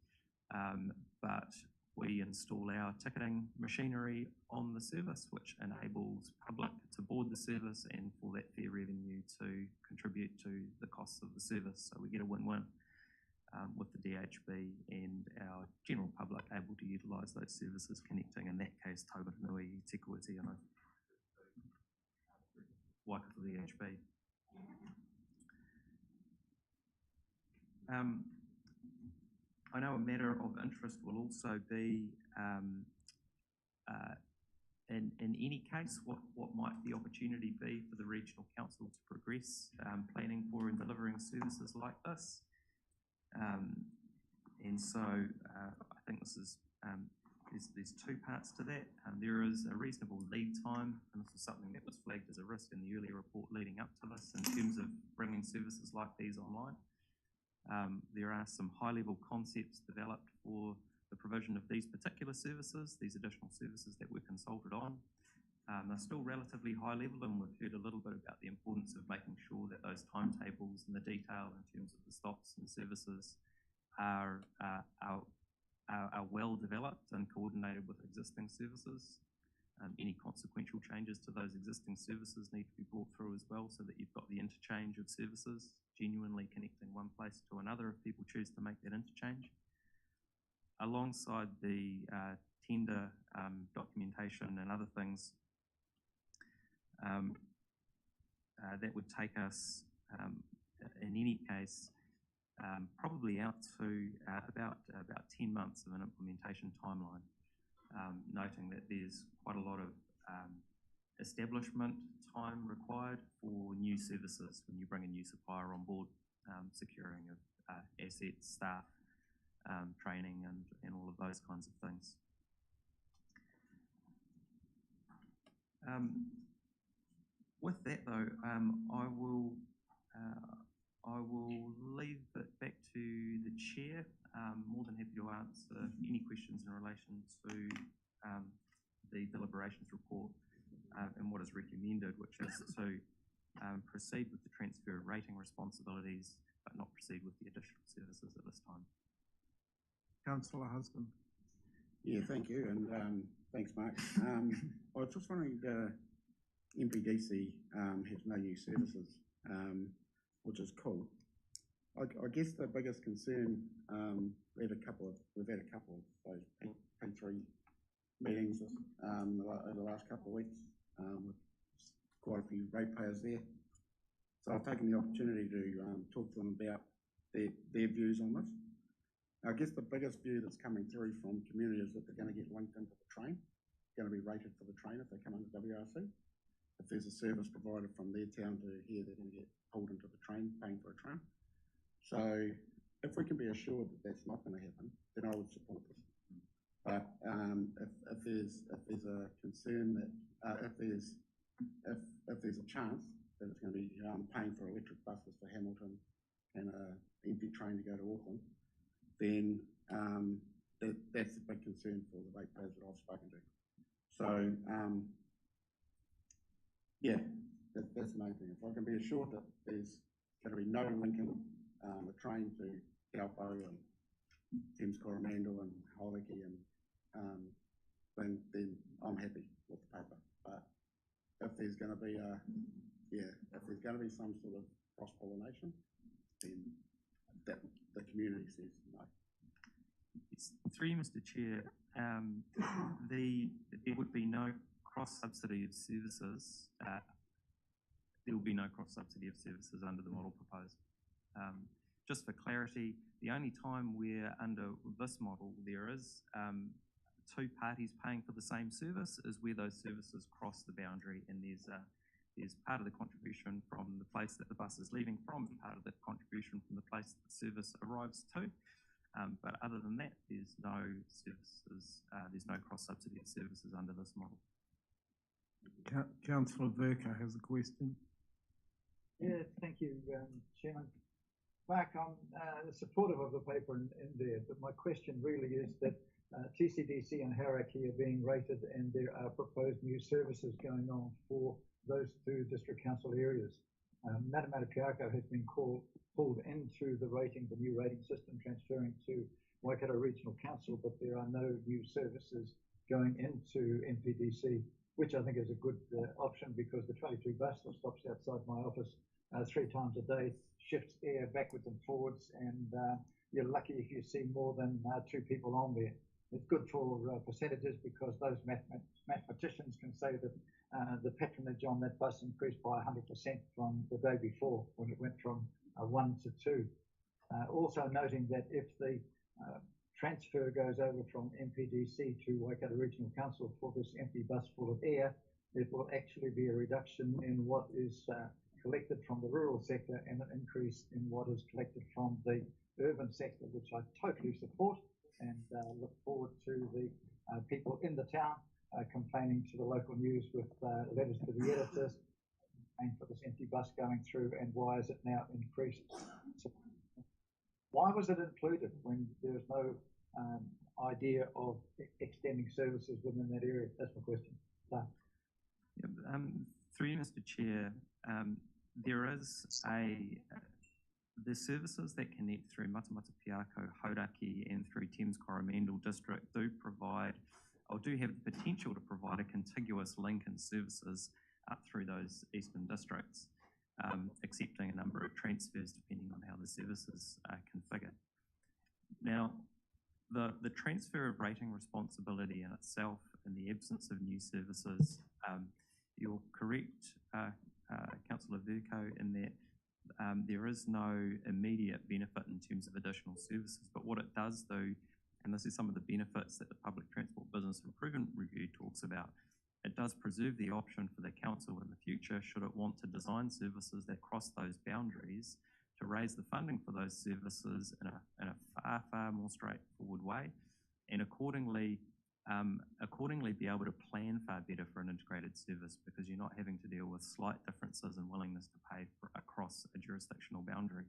but we install our ticketing machinery on the service, which enables public to board the service and for that fare revenue to contribute to the costs of the service. So we get a win-win with the DHB and our general public able to utilise those services, connecting, in that case, Taumarunui, Te Kuiti, and Waikato DHB. I know a matter of interest will also be, in any case, what might the opportunity be for the Regional Council to progress planning for and delivering services like this. And so I think this is, there's two parts to that. There is a reasonable lead time, and this is something that was flagged as a risk in the earlier report leading up to this in terms of bringing services like these online. There are some high-level concepts developed for the provision of these particular services, these additional services that we're consulted on. They're still relatively high-level, and we've heard a little bit about the importance of making sure that those timetables and the detail in terms of the stops and services are well developed and coordinated with existing services. Any consequential changes to those existing services need to be brought through as well, so that you've got the interchange of services genuinely connecting one place to another if people choose to make that interchange. alongside the tender documentation and other things, that would take us, in any case, probably out to about 10 months of an implementation timeline, noting that there's quite a lot of establishment time required for new services when you bring a new supplier on board, securing of assets, staff, training, and all of those kinds of things. With that though, I will leave it back to the chair. More than happy to answer any questions in relation to the deliberations report and what is recommended, which is to proceed with the transfer of rating responsibilities, but not proceed with the additional services at this time. Councillor Husband. Yeah, thank you, and thanks, Mark. I was just wondering, MPDC has no new services, which is cool. I guess the biggest concern, we've had a couple of those P3 meetings over the last couple of weeks, with quite a few ratepayers there. So I've taken the opportunity to talk to them about their views on this. I guess the biggest view that's coming through from community is that they're going to get linked into the train, going to be rated for the train if they come under WRC. If there's a service provider from their town to here, they're going to get pulled into the train, paying for a train. So if we can be assured that that's not going to happen, then I would support this. But if there's a concern that if there's a chance that it's going to be paying for electric buses for Hamilton and an empty train to go to Auckland, then that's a big concern for the ratepayers that I've spoken to. So yeah, that's the main thing. If I can be assured that there's going to be no linking the train to Taupo and Thames Coromandel and Hauraki and then I'm happy with the paper. But if there's going to be some sort of cross-pollination, then that the community says no. Through you, Mr. Chair, there would be no cross-subsidy of services. There will be no cross-subsidy of services under the model proposed. Just for clarity, the only time where under this model there is two parties paying for the same service is where those services cross the boundary, and there's part of the contribution from the place that the bus is leaving from and part of the contribution from the place that the service arrives to. But other than that, there's no services, there's no cross-subsidy of services under this model. Councillor Verka has a question. Yeah, thank you, Chairman. Mark, I'm supportive of the paper in there, but my question really is that TCDC and Hauraki are being rated and there are proposed new services going on for those two district council areas. Matamata has been pulled into the rating, the new rating system transferring to Waikato Regional Council, but there are no new services going into MPDC, which I think is a good option because the 23 bus that stops outside my office 3 times a day shifts air backwards and forwards, and you're lucky if you see more than 2 people on there. It's good for percentages because those mathematicians can say that the patronage on that bus increased by 100% from the day before when it went from 1 to 2. Also noting that if the transfer goes over from MPDC to Waikato Regional Council for this empty bus full of air, it will actually be a reduction in what is collected from the rural sector and an increase in what is collected from the urban sector, which I totally support, and look forward to the people in the town complaining to the local news with letters to the editors and for this empty bus going through, and why is it now increased? So why was it included when there was no idea of extending services within that area? That's my question. Through you, Mr. Chair, there is the services that connect through Matamata Piako, Hauraki and through Thames Coromandel District do provide, or do have the potential to provide a contiguous link in services up through those eastern districts, accepting a number of transfers depending on how the services are configured. Now, The transfer of rating responsibility in itself, in the absence of new services, you're correct, Councillor Virco, in that there is no immediate benefit in terms of additional services, but what it does do, and this is some of the benefits that the Public Transport Business Improvement Review talks about, it does preserve the option for the council in the future, should it want to design services that cross those boundaries, to raise the funding for those services in a far, far more straightforward way, and accordingly be able to plan far better for an integrated service, because you're not having to deal with slight differences in willingness to pay across a jurisdictional boundary.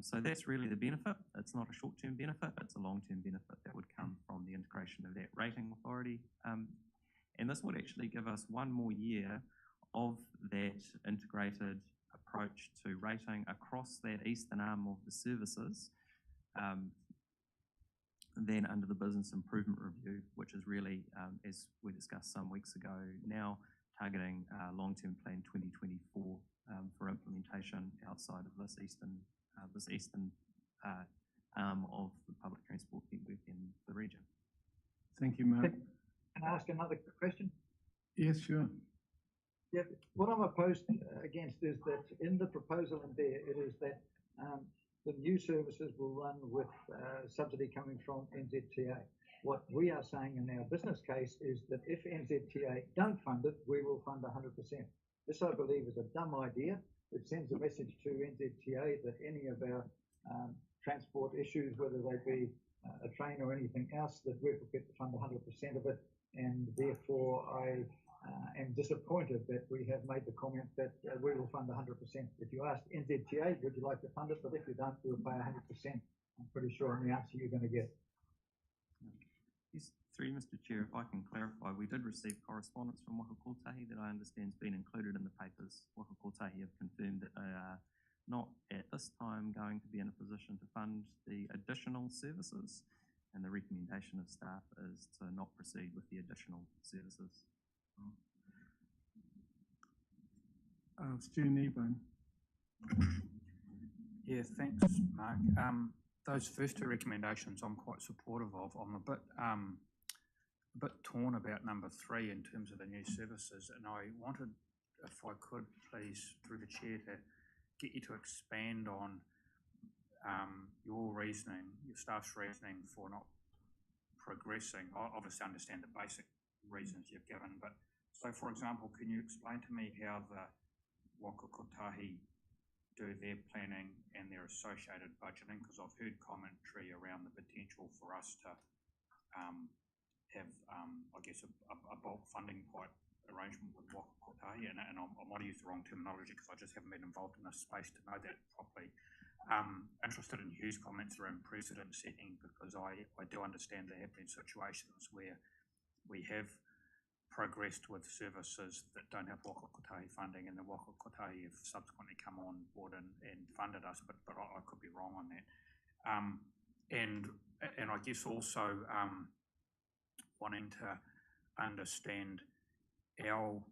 So that's really the benefit. It's not a short-term benefit, it's a long-term benefit that would come from the integration of that rating authority. And this would actually give us one more year of that integrated approach to rating across that eastern arm of the services, than under the Business Improvement Review, which is really, as we discussed some weeks ago, now targeting long-term plan 2024 for implementation outside of this eastern arm of the public transport network in the region. Thank you, Mark. Can I ask another question? Yes, sure. Yeah, what I'm opposed against is that in the proposal in there, it is that the new services will run with subsidy coming from NZTA. What we are saying in our business case is that if NZTA don't fund it, we will fund 100%. This, I believe, is a dumb idea. It sends a message to NZTA that any of our transport issues, whether they be a train or anything else, that we're prepared to fund 100% of it. And therefore, I am disappointed that we have made the comment that we will fund 100%. If you ask NZTA, would you like to fund it? But if you don't, we'll pay 100%. I'm pretty sure on the answer you're going to get. Yes, through Mr. Chair, if I can clarify, we did receive correspondence from Waikato that I understand has been included in the papers. Waikato have confirmed that they are not at this time going to be in a position to fund the additional services, and the recommendation of staff is to not proceed with the additional services. Stu Kneebone. Yeah, thanks, Mark. Those first two recommendations I'm quite supportive of. I'm a bit torn about number 3 in terms of the new services, and I wanted, if I could please, through the chair, to get you to expand on your reasoning, your staff's reasoning for not progressing. I obviously understand the basic reasons you've given, but so, for example, can you explain to me how the Waikato do their planning and their associated budgeting? Because I've heard commentary around the potential for us to have, I guess, a bulk funding type arrangement with Waikato, and I might use the wrong terminology because I just haven't been involved in this space to know that properly. Interested in Hugh's comments around precedent setting, because I do understand there have been situations where we have progressed with services that don't have Waikato funding, and the Waikato have subsequently come on board and funded us, but I could be wrong on that. And I guess also wanting to understand our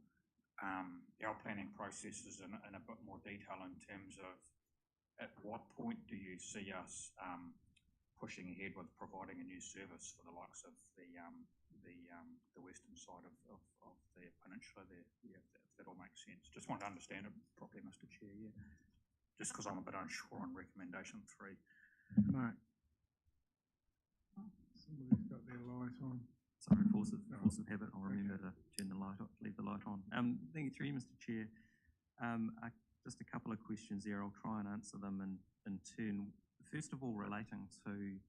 planning processes in a bit more detail in terms of at what point do you see us pushing ahead with providing a new service for the likes of the western side of the peninsula there, if that all makes sense. Just want to understand it properly, Mr. Chair, yeah. Just because I'm a bit unsure on recommendation 3. Mark. Somebody's got their light on. Sorry, force of habit, I'll remember to turn the light off, leave the light on. Thank you, through you, Mr. Chair. Just a couple of questions there. I'll try and answer them in turn. First of all, relating to,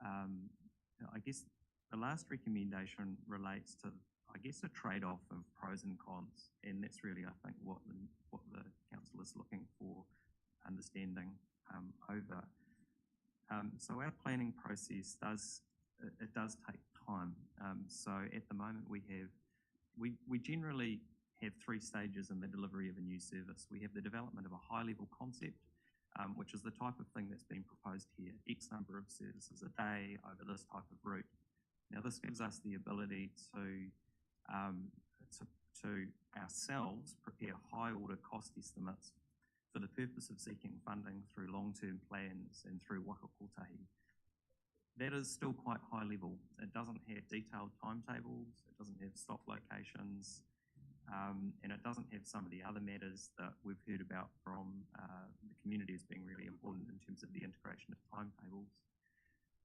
I guess, the last recommendation relates to, I guess, a trade-off of pros and cons, and that's really, I think, what the council is looking for understanding over. So our planning process does take time. So at the moment we generally have 3 stages in the delivery of a new service. We have the development of a high-level concept, which is the type of thing that's been proposed here, X number of services a day over this type of route. Now, this gives us the ability to ourselves prepare high-order cost estimates for the purpose of seeking funding through long-term plans and through Waikato. that is still quite high level. It doesn't have detailed timetables, it doesn't have stop locations, and it doesn't have some of the other matters that we've heard about from the community as being really important in terms of the integration of timetables.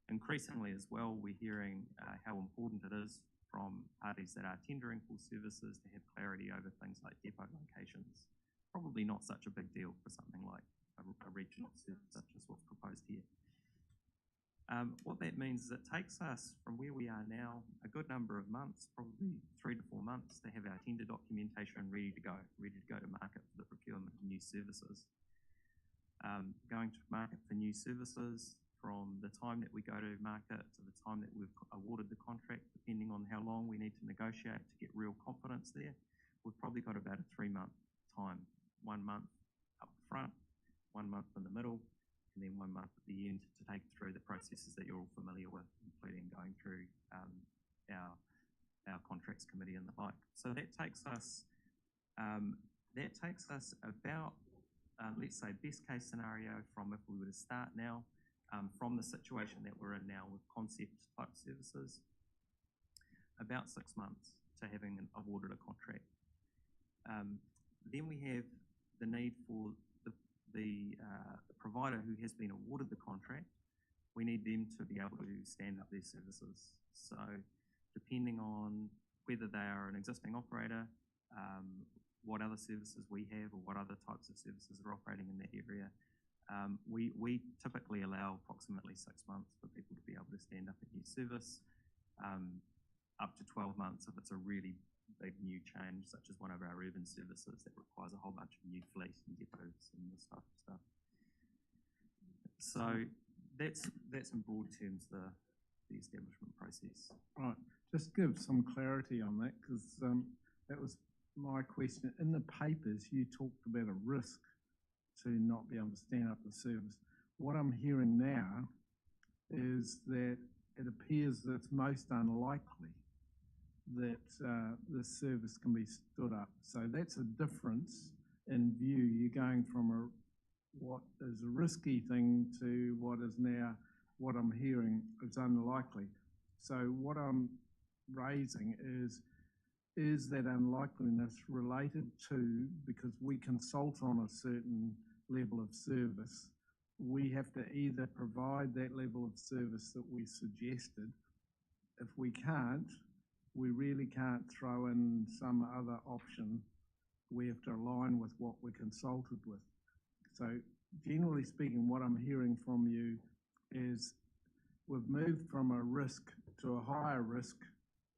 Increasingly as well, we're hearing how important it is from parties that are tendering for services to have clarity over things like depot locations. Probably not such a big deal for something like a regional service such as what's proposed here. What that means is it takes us from where we are now a good number of months, probably 3 to 4 months, to have our tender documentation ready to go to market for the procurement of new services. Going to market for new services, from the time that we go to market to the time that we've awarded the contract, depending on how long we need to negotiate to get real confidence there, we've probably got about a 3-month time. 1 month up front, 1 month in the middle, and then 1 month at the end to take through the processes that you're all familiar with, including going through our contracts committee and the like. So that takes us about, let's say, best case scenario from if we were to start now, from the situation that we're in now with concept type services, about 6 months to having awarded a contract. Then we have the need for the provider who has been awarded the contract. We need them to be able to stand up their services. So depending on whether they are an existing operator, what other services we have or what other types of services are operating in that area, we typically allow approximately 6 months for people to be able to stand up a new service, up to 12 months if it's a really big new change, such as one of our urban services that requires a whole bunch of new fleet and depots and this type of stuff. So that's in broad terms the establishment process. Right, just give some clarity on that, because that was my question. In the papers, you talked about a risk to not be able to stand up the service. What I'm hearing now is that it appears that it's most unlikely that the service can be stood up. So that's a difference in view. You're going from what is a risky thing to what is now, what I'm hearing is unlikely. So what I'm raising is that unlikeliness related to, because we consult on a certain level of service, we have to either provide that level of service that we suggested. If we can't, we really can't throw in some other option. We have to align with what we're consulted with. So generally speaking, what I'm hearing from you is we've moved from a risk to a higher risk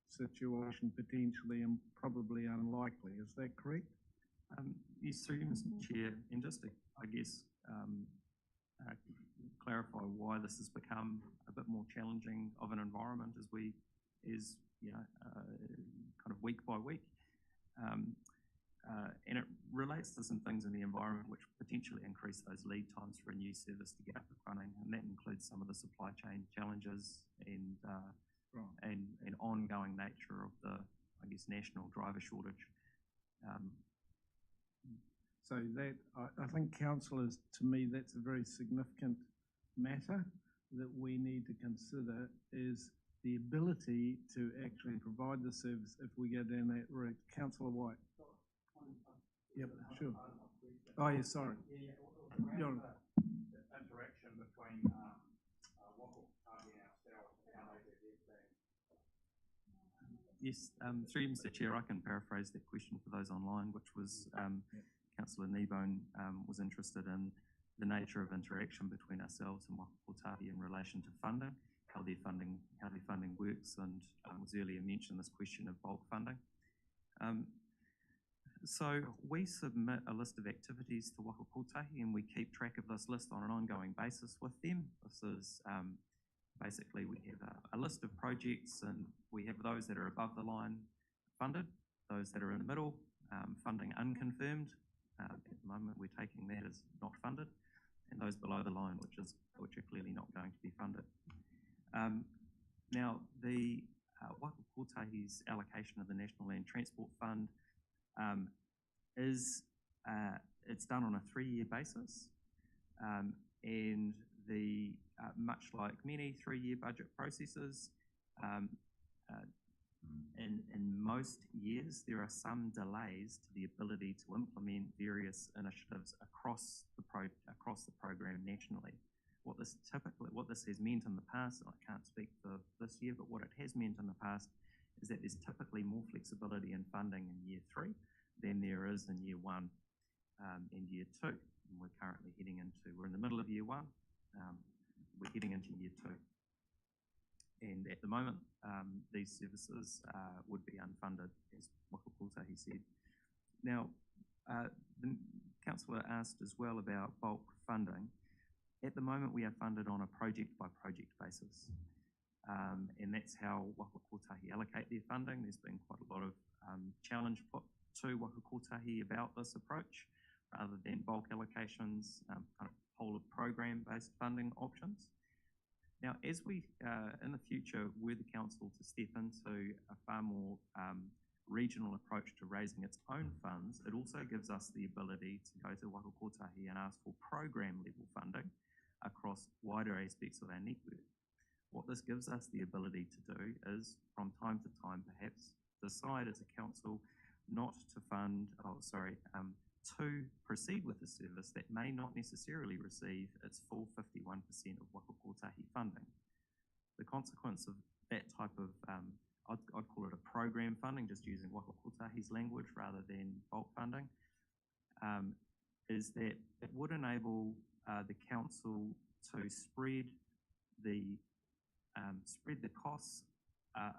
situation potentially and probably unlikely. Is that correct? Yes, through you, Mr. Chair, and just to, I guess, clarify why this has become a bit more challenging of an environment as kind of week by week. And it relates to some things in the environment which potentially increase those lead times for a new service to get up and running, and that includes some of the supply chain challenges and ongoing nature of the, I guess, national driver shortage. So that, I think, councillors, to me, that's a very significant matter that we need to consider, is the ability to actually provide the service if we go down that route. Councillor White. Yep, sure. Oh, yeah, sorry. Interaction between Waikato and ourselves and how they do their thing. Yes, through you, Mr. Chair, I can paraphrase that question for those online, which was Councillor Kneebone was interested in the nature of interaction between ourselves and Waikato in relation to funding, how their funding works, and was earlier mentioned this question of bulk funding. So we submit a list of activities to Waikato and we keep track of this list on an ongoing basis with them. This is basically, we have a list of projects, and we have those that are above the line funded, those that are in the middle, funding unconfirmed. At the moment, we're taking that as not funded, and those below the line, which are clearly not going to be funded. Now, the Waikato's allocation of the National Land Transport Fund it's done on a 3-year basis, and much like many 3-year budget processes, in most years, there are some delays to the ability to implement various initiatives across the program nationally. What this has meant in the past, and I can't speak for this year, but what it has meant in the past is that there's typically more flexibility in funding in year 3 than there is in year 1 and year 2. And we're in the middle of year 1, we're heading into year 2. And at the moment, these services would be unfunded, as Waka Kotahi said. Now, the councillor asked as well about bulk funding. At the moment, we are funded on a project-by-project basis. And that's how Waka Kotahi allocate their funding. There's been quite a lot of challenge put to Waka Kotahi about this approach, rather than bulk allocations, kind of whole of program-based funding options. Now, as we, in the future, were the council to step into a far more regional approach to raising its own funds, it also gives us the ability to go to Waka Kotahi and ask for program-level funding across wider aspects of our network. What this gives us the ability to do is, from time to time, perhaps decide as a council not to fund, to proceed with a service that may not necessarily receive its full 51% of Waka Kotahi funding. The consequence of that type of, I'd call it a program funding, just using Waka Kotahi's language rather than bulk funding, is that it would enable the council to spread the costs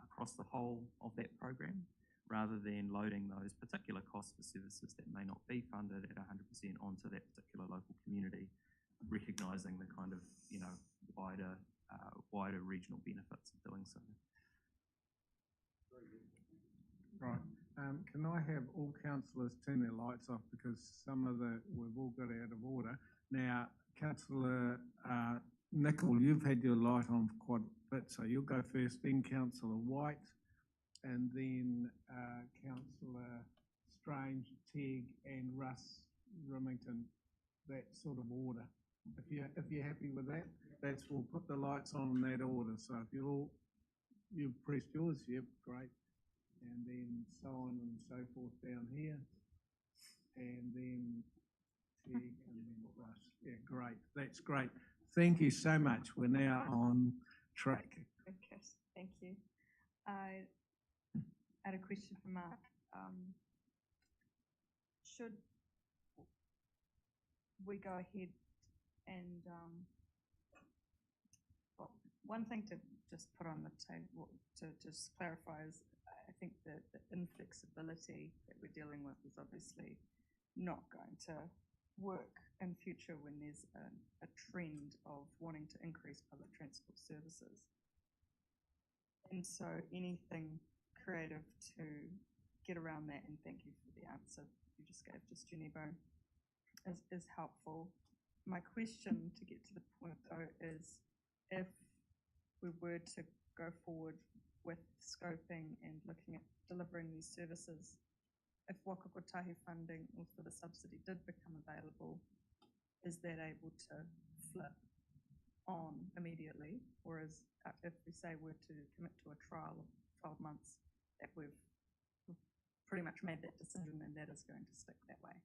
across the whole of that program, rather than loading those particular costs for services that may not be funded at 100% onto that particular local community, recognising the kind of, wider regional benefits of doing so. Right. Can I have all councillors turn their lights off, because we've all got out of order. Now, Councillor Nicol, you've had your light on for quite a bit, so you'll go first, then Councillor White, and then Councillor Strange, Tegg, and Russ Remington, that sort of order. If you're happy with that, we'll put the lights on in that order. So if you've pressed yours, yep, great. And then so on and so forth down here. And then Tegg, and then Russ. Yeah, great. That's great. Thank you so much. We're now on track. Okay, thank you. I had a question for Mark. Should we go ahead and, well, one thing to just put on the table, to just clarify, is I think that the inflexibility that we're dealing with is obviously not going to work in future when there's a trend of wanting to increase public transport services. And so anything creative to get around that, and thank you for the answer you just gave to Genebo, is helpful. My question, to get to the point though, is if we were to go forward with scoping and looking at delivering these services, if Waka Kotahi funding or for the subsidy did become available, is that able to flip on immediately? Or is, if we say we're to commit to a trial of 12 months, that we've pretty much made that decision and that is going to stick that way?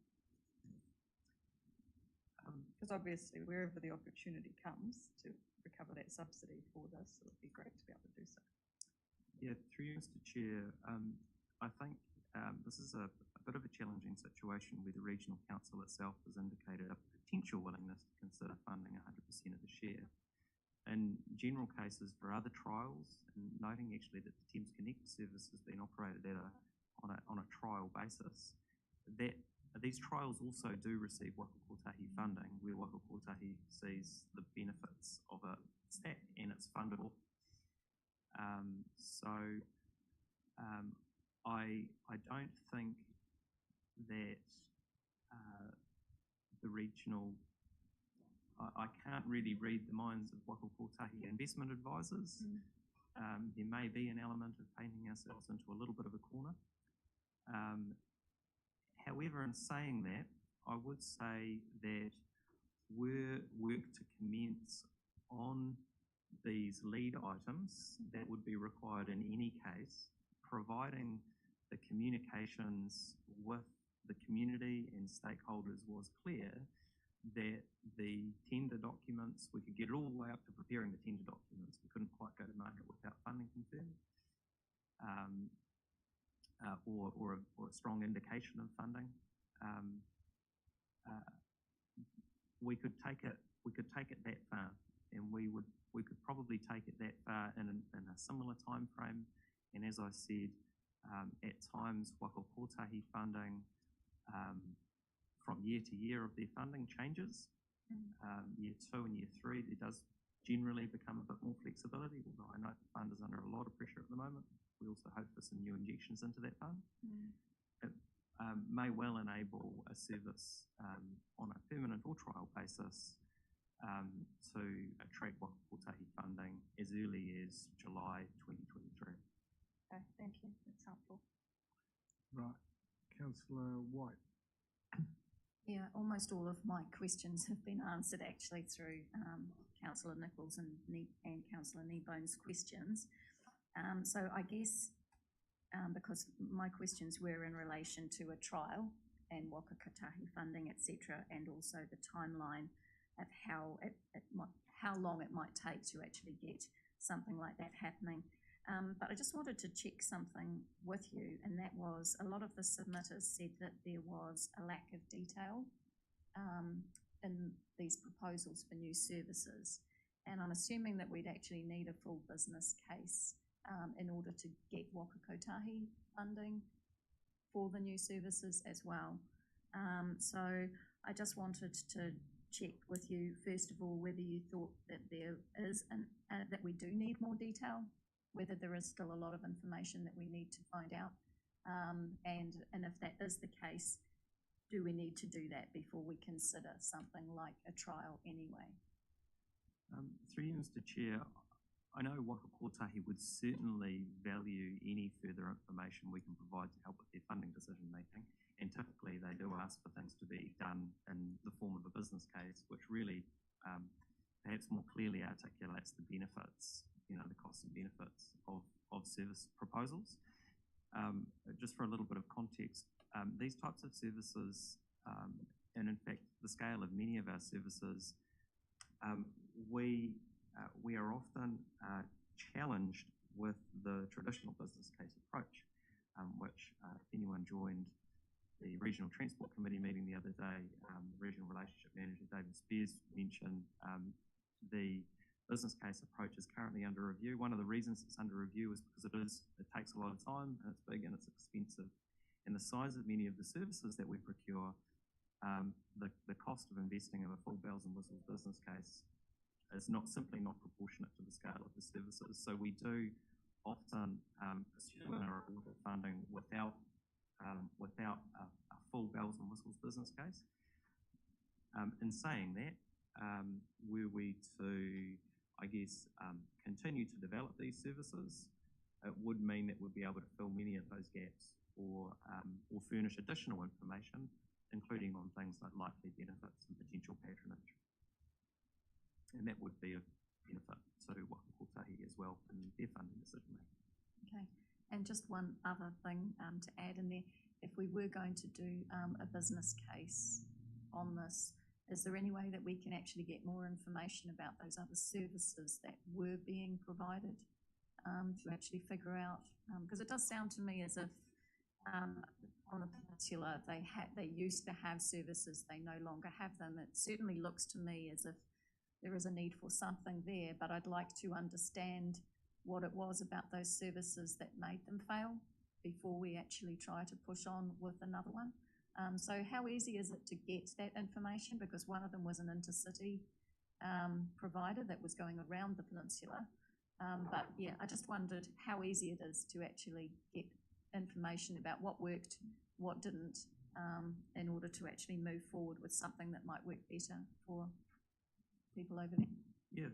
Because obviously wherever the opportunity comes to recover that subsidy for this, it would be great to be able to do so. Yeah, through you, Mr. Chair, I think this is a bit of a challenging situation where the Regional Council itself has indicated a potential willingness to consider funding 100% of the share. In general cases for other trials, and noting actually that the Thames Connect service has been operated on a trial basis, that these trials also do receive Waka Kotahi funding, where Waka Kotahi sees the benefits of a stack and it's fundable. I don't think that the regional, I can't really read the minds of Waka Kotahi investment advisors. There may be an element of painting ourselves into a little bit of a corner. However, in saying that, I would say that were work to commence on these lead items that would be required in any case, providing the communications with the community and stakeholders was clear that the tender documents, we could get it all the way up to preparing the tender documents. We couldn't quite go to market without funding confirmed, or a strong indication of funding. We could take it that far, and we could probably take it that far in a similar time frame. And as I said, at times waka kotahi funding from year to year of their funding changes. Year 2 and year 3, there does generally become a bit more flexibility, although I know the fund is under a lot of pressure at the moment. We also hope for some new injections into that fund. It may well enable a service on a permanent or trial basis to attract waka kotahi funding as early as July 2023. Okay, thank you. That's helpful. Right. Councillor White. Yeah, almost all of my questions have been answered actually through Councillor Nichols and Councillor Kneebone's questions. So I guess because my questions were in relation to a trial and waka kotahi funding, etc., and also the timeline of how long it might take to actually get something like that happening. But I just wanted to check something with you, and that was a lot of the submitters said that there was a lack of detail in these proposals for new services. And I'm assuming that we'd actually need a full business case in order to get waka kotahi funding for the new services as well. So I just wanted to check with you, first of all, whether you thought that there is, that we do need more detail, whether there is still a lot of information that we need to find out, and if that is the case, do we need to do that before we consider something like a trial anyway? Through you, Mr. Chair, I know waka kotahi would certainly value any further information we can provide to help with their funding decision making, and typically they do ask for things to be done in the form of a business case, which really perhaps more clearly articulates the benefits, the costs and benefits of service proposals. Just for a little bit of context, these types of services, and in fact the scale of many of our services, we are often challenged with the traditional business case approach, which if anyone joined the Regional Transport Committee meeting the other day, the Regional Relationship Manager David Spears mentioned the business case approach is currently under review. One of the reasons it's under review is because it takes a lot of time, and it's big and it's expensive. And the size of many of the services that we procure, the cost of investing in a full bells and whistles business case is simply not proportionate to the scale of the services. So we do often pursue our funding without a full bells and whistles business case. In saying that, were we to, I guess, continue to develop these services, it would mean that we'd be able to fill many of those gaps or furnish additional information, including on things like likely benefits and potential patronage. And that would be a benefit to waka kotahi as well in their funding decision making. Okay, and just one other thing to add in there, if we were going to do a business case on this, is there any way that we can actually get more information about those other services that were being provided to actually figure out, because it does sound to me as if on the peninsula they used to have services, they no longer have them. It certainly looks to me as if there is a need for something there, but I'd like to understand what it was about those services that made them fail before we actually try to push on with another one. So how easy is it to get that information? Because one of them was an intercity provider that was going around the peninsula. But yeah, I just wondered how easy it is to actually get information about what worked, what didn't, in order to actually move forward with something that might work better for people over there. Yeah,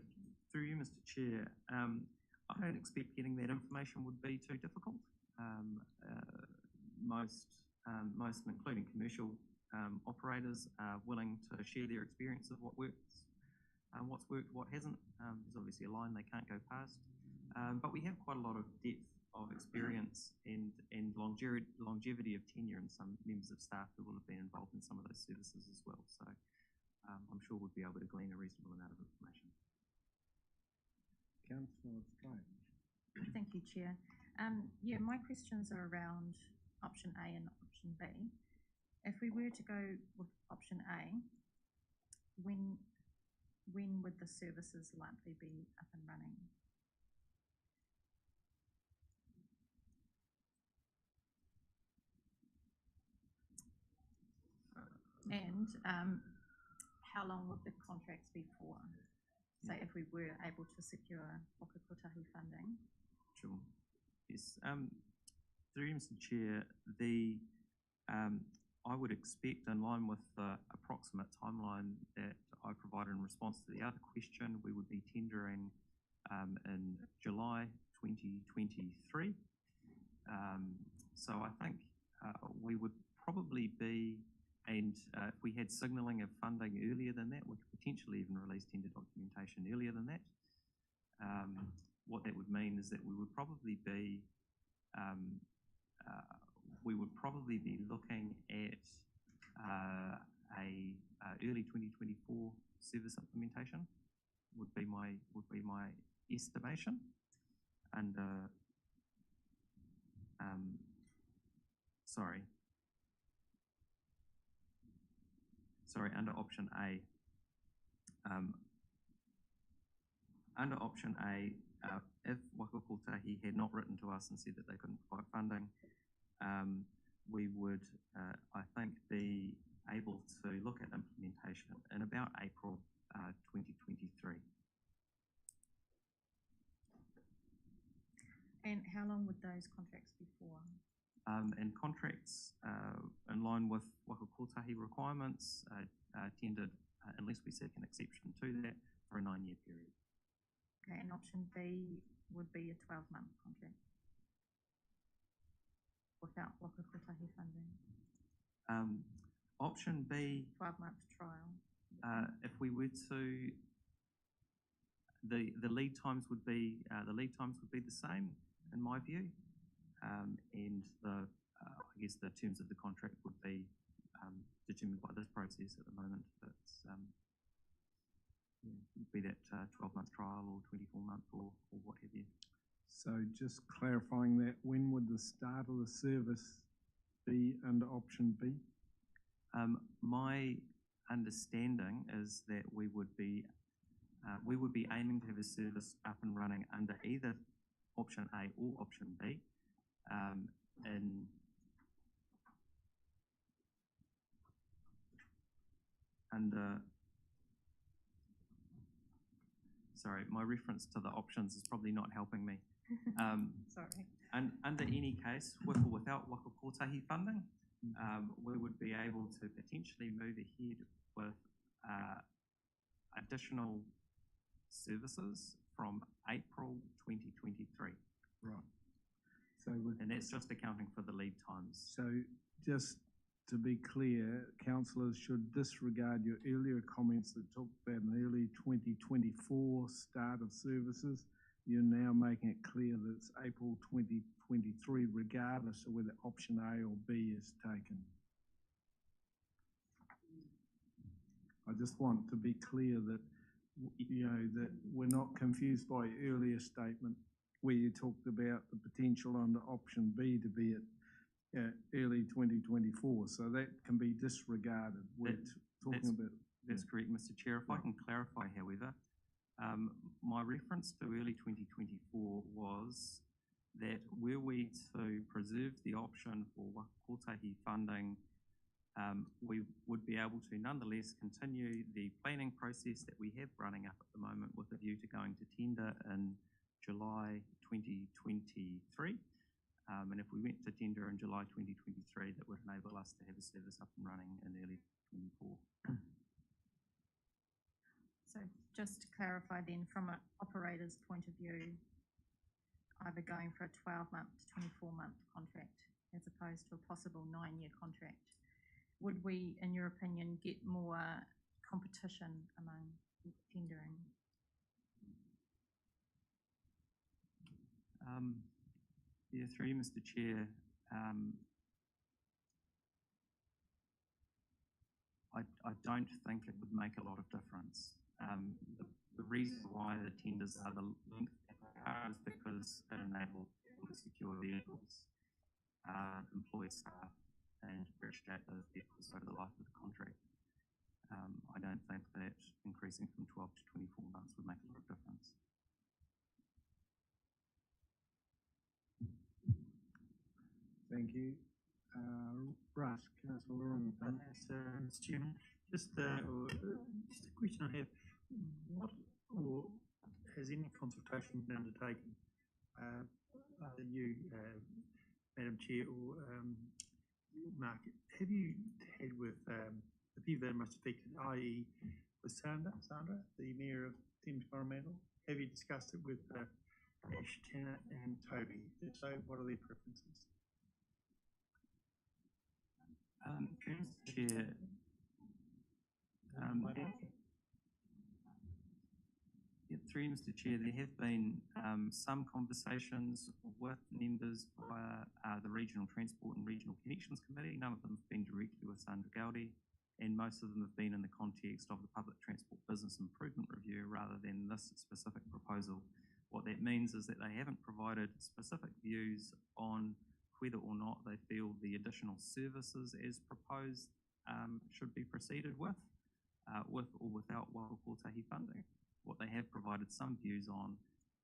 through you, Mr. Chair, I don't expect getting that information would be too difficult. Most, including commercial operators are willing to share their experience of what works, what's worked, what hasn't. There's obviously a line they can't go past, but we have quite a lot of depth of experience and longevity of tenure in some members of staff who will have been involved in some of those services as well. So I'm sure we'll be able to glean a reasonable amount of information. Councillor Strange. Thank you, Chair. Yeah, my questions are around option A and option B. If we were to go with option A, when would the services likely be up and running? And how long would the contracts be for? Say if we were able to secure whakakotahi funding. Sure. Yes. Through Mr. Chair, I would expect, in line with the approximate timeline that I provided in response to the other question, we would be tendering in July 2023. So I think we would probably be, and if we had signalling of funding earlier than that, we could potentially even release tender documentation earlier than that. What that would mean is that we would probably be looking at a early 2024 service implementation. Would be my estimation, and under option A. Under option A, if Waikato had not written to us and said that they couldn't provide funding, we would, I think, be able to look at implementation in about April 2023. And how long would those contracts be for? And contracts in line with Waikato requirements tendered, unless we seek an exception to that, for a 9-year period. Okay, and option B would be a 12-month contract without Waikato funding. Option B, 12-month trial. if we were to, the lead times would be the same in my view, and I guess the terms of the contract would be determined by this process at the moment. But would be that 12-month trial or 24-month or what have you. So just clarifying that, when would the start of the service be under option B? My understanding is that we would be aiming to have a service up and running under either option A or option B sorry, my reference to the options is probably not helping me. Sorry. And under any case, with or without Waikato funding, we would be able to potentially move ahead with additional services from April 2023. Right. So and that's just accounting for the lead times. So just to be clear, councillors should disregard your earlier comments that talked about an early 2024 start of services. You're now making it clear that it's April 2023, regardless of whether option A or B is taken. I just want to be clear that, you know, that we're not confused by your earlier statement where you talked about the potential under option B to be at early 2024. So that can be disregarded. We're talking about... That's correct, Mr. Chair. If I can clarify, however, my reference to early 2024 was that were we to preserve the option for Waikato funding, we would be able to nonetheless continue the planning process that we have running up at the moment with a view to going to tender in July 2023. And if we went to tender in July 2023, that would enable us to have a service up and running in early 2024. So just to clarify then, from an operator's point of view, either going for a 12-month to 24-month contract as opposed to a possible 9-year contract. would we, in your opinion, get more competition among tendering? Yeah, through you, Mr. Chair, I don't think it would make a lot of difference. The reason why the tenders are the length that they are is because it enables people to secure vehicles, employ staff, and depreciate those vehicles over the life of the contract. I don't think that increasing from 12 to 24 months would make a lot of difference. Thank you. Russ, Councillor Ron. Thanks, Mr. Chairman. Just a question I have. What or has any consultation been undertaken, either you, Madam Chair, or Mark, have you had with the people that are most affected, i.e. with Sandra, the Mayor of Thames Coromandel? Have you discussed it with Ash, Tanner and Toby? If so, what are their preferences? Chair, through you, Mr. Chair, there have been some conversations with members via the Regional Transport and Regional Connections Committee. None of them have been directly with Sandra Gowdy, and most of them have been in the context of the Public Transport Business Improvement Review rather than this specific proposal. What that means is that they haven't provided specific views on whether or not they feel the additional services as proposed should be proceeded with or without Waikato funding. What they have provided some views on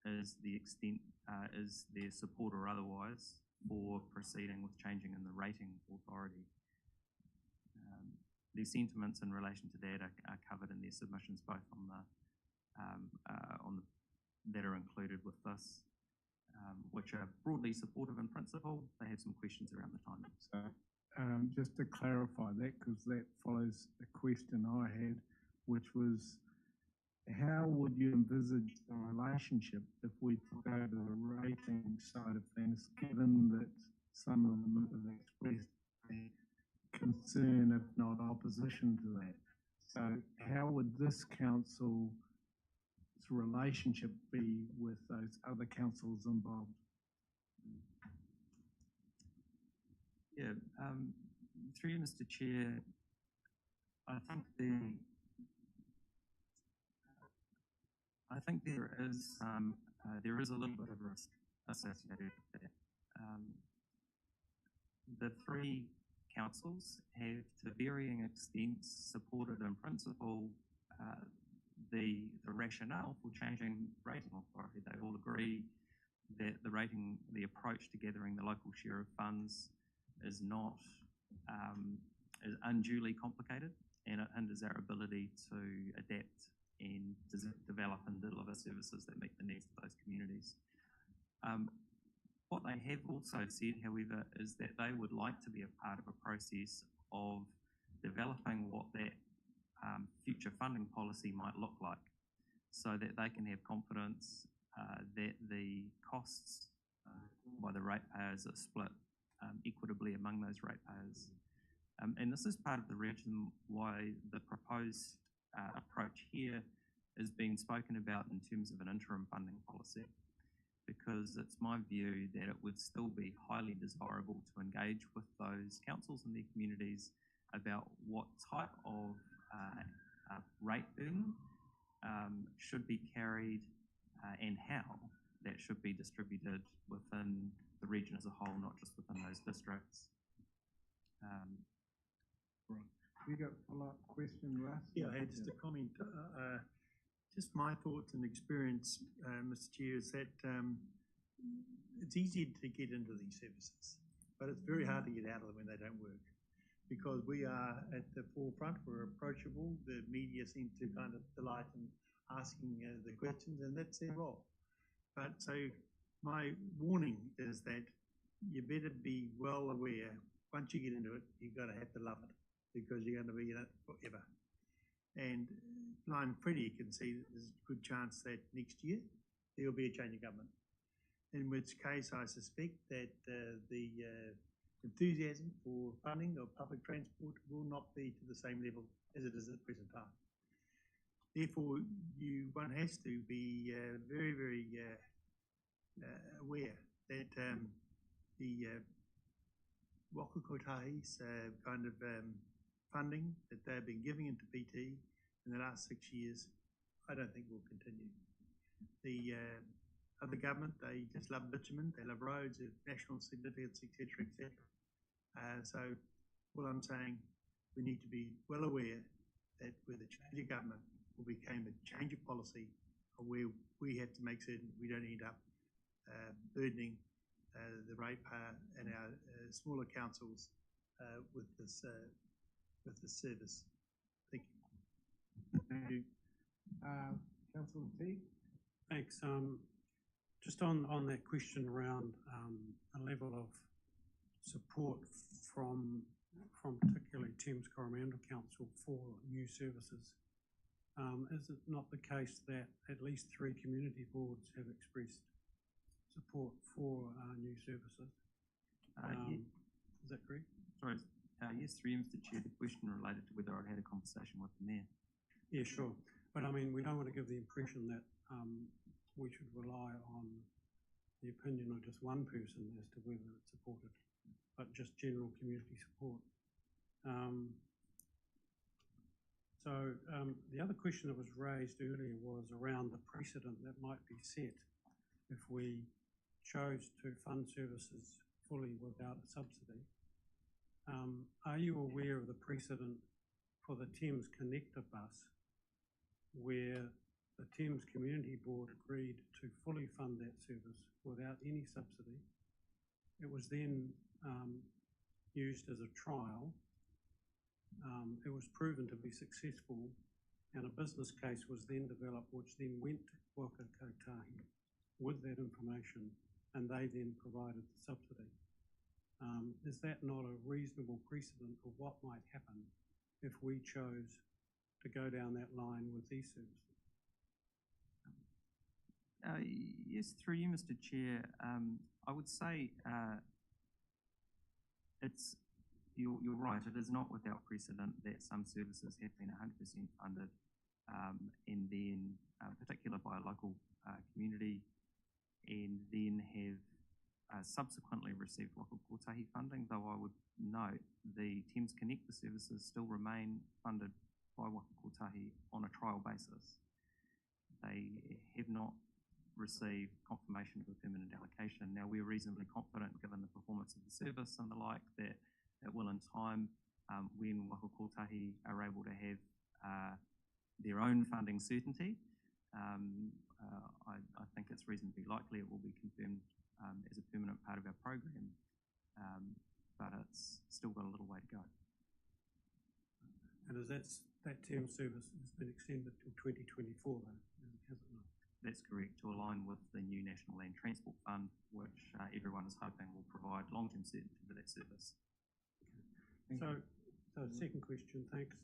is the extent, is their support or otherwise for proceeding with changing in the rating authority. Their sentiments in relation to that are covered in their submissions, both on the that are included with this, which are broadly supportive in principle. They have some questions around the timing. So just to clarify that, because that follows a question I had, which was, how would you envisage the relationship if we took over the rating side of things, given that some of them have expressed a concern, if not opposition to that? So how would this council's relationship be with those other councils involved? Yeah, through you, Mr. Chair, I think there is a little bit of risk associated with that. The three councils have, to varying extents, supported in principle the rationale for changing rating authority. They all agree that the approach to gathering the local share of funds is not is unduly complicated, and it hinders our ability to adapt and develop and deliver services that meet the needs of those communities. What they have also said, however, is that they would like to be a part of a process of developing what that future funding policy might look like, so that they can have confidence that the costs by the ratepayers are split equitably among those ratepayers. And this is part of the reason why the proposed approach here is being spoken about in terms of an interim funding policy, because it's my view that it would still be highly desirable to engage with those councils and their communities about what type of rate burden should be carried and how that should be distributed within the region as a whole, not just within those districts. Right. Have you got a follow-up question, Russ? Yeah, I had just a comment. Just my thoughts and experience, Mr. Chair, is that it's easy to get into these services, but it's very hard to get out of them when they don't work, because we are at the forefront, we're approachable, the media seem to kind of delight in asking the questions, and that's their role. But so my warning is that you better be well aware, once you get into it, you've got to have to love it, because you're going to be in it forever. And Blind Freddie can see that there's a good chance that next year there will be a change of government, in which case I suspect that the enthusiasm for funding of public transport will not be to the same level as it is at the present time. Therefore, one has to be very, very aware that the waka kotahi's kind of funding that they've been giving into PT in the last 6 years, I don't think will continue. The other government, they just love bitumen, they love roads of national significance, etc., etc. So all I'm saying, we need to be well aware that with a change of government will become a change of policy, where we have to make certain we don't end up burdening the ratepayer and our smaller councils with this service. Thank you. Thank you. Councillor Teague? Thanks. Just on that question around a level of support from particularly Thames Coromandel Council for new services, is it not the case that at least 3 community boards have expressed support for new services? Is that correct? Sorry, yes, through you, Mr. Chair. The question related to whether I'd had a conversation with the Mayor. Yeah, sure. But I mean, we don't want to give the impression that we should rely on the opinion of just one person as to whether it's supported, but just general community support. The other question that was raised earlier was around the precedent that might be set if we chose to fund services fully without a subsidy. Are you aware of the precedent for the Thames Connector bus, where the Thames Community Board agreed to fully fund that service without any subsidy? It was then used as a trial. It was proven to be successful, and a business case was then developed, which then went to Waka Kotahi with that information, and they then provided the subsidy. Is that not a reasonable precedent of what might happen if we chose to go down that line with these services? Yes, through you, Mr. Chair. I would say you're right. It is not without precedent that some services have been 100% funded, and then particular by a local community, and then have subsequently received Waka Kotahi funding, though I would note the Thames Connector services still remain funded by Waka Kotahi on a trial basis. They have not received confirmation of a permanent allocation. Now, we're reasonably confident, given the performance of the service and the like, that it will in time, when Waka Kotahi are able to have their own funding certainty, I think it's reasonably likely it will be confirmed as a permanent part of our program, but it's still got a little way to go. And is that term service has been extended till 2024 though, has it not? That's correct, to align with the new National Land Transport Fund, which everyone is hoping will provide long-term certainty for that service. Okay. So second question, thanks.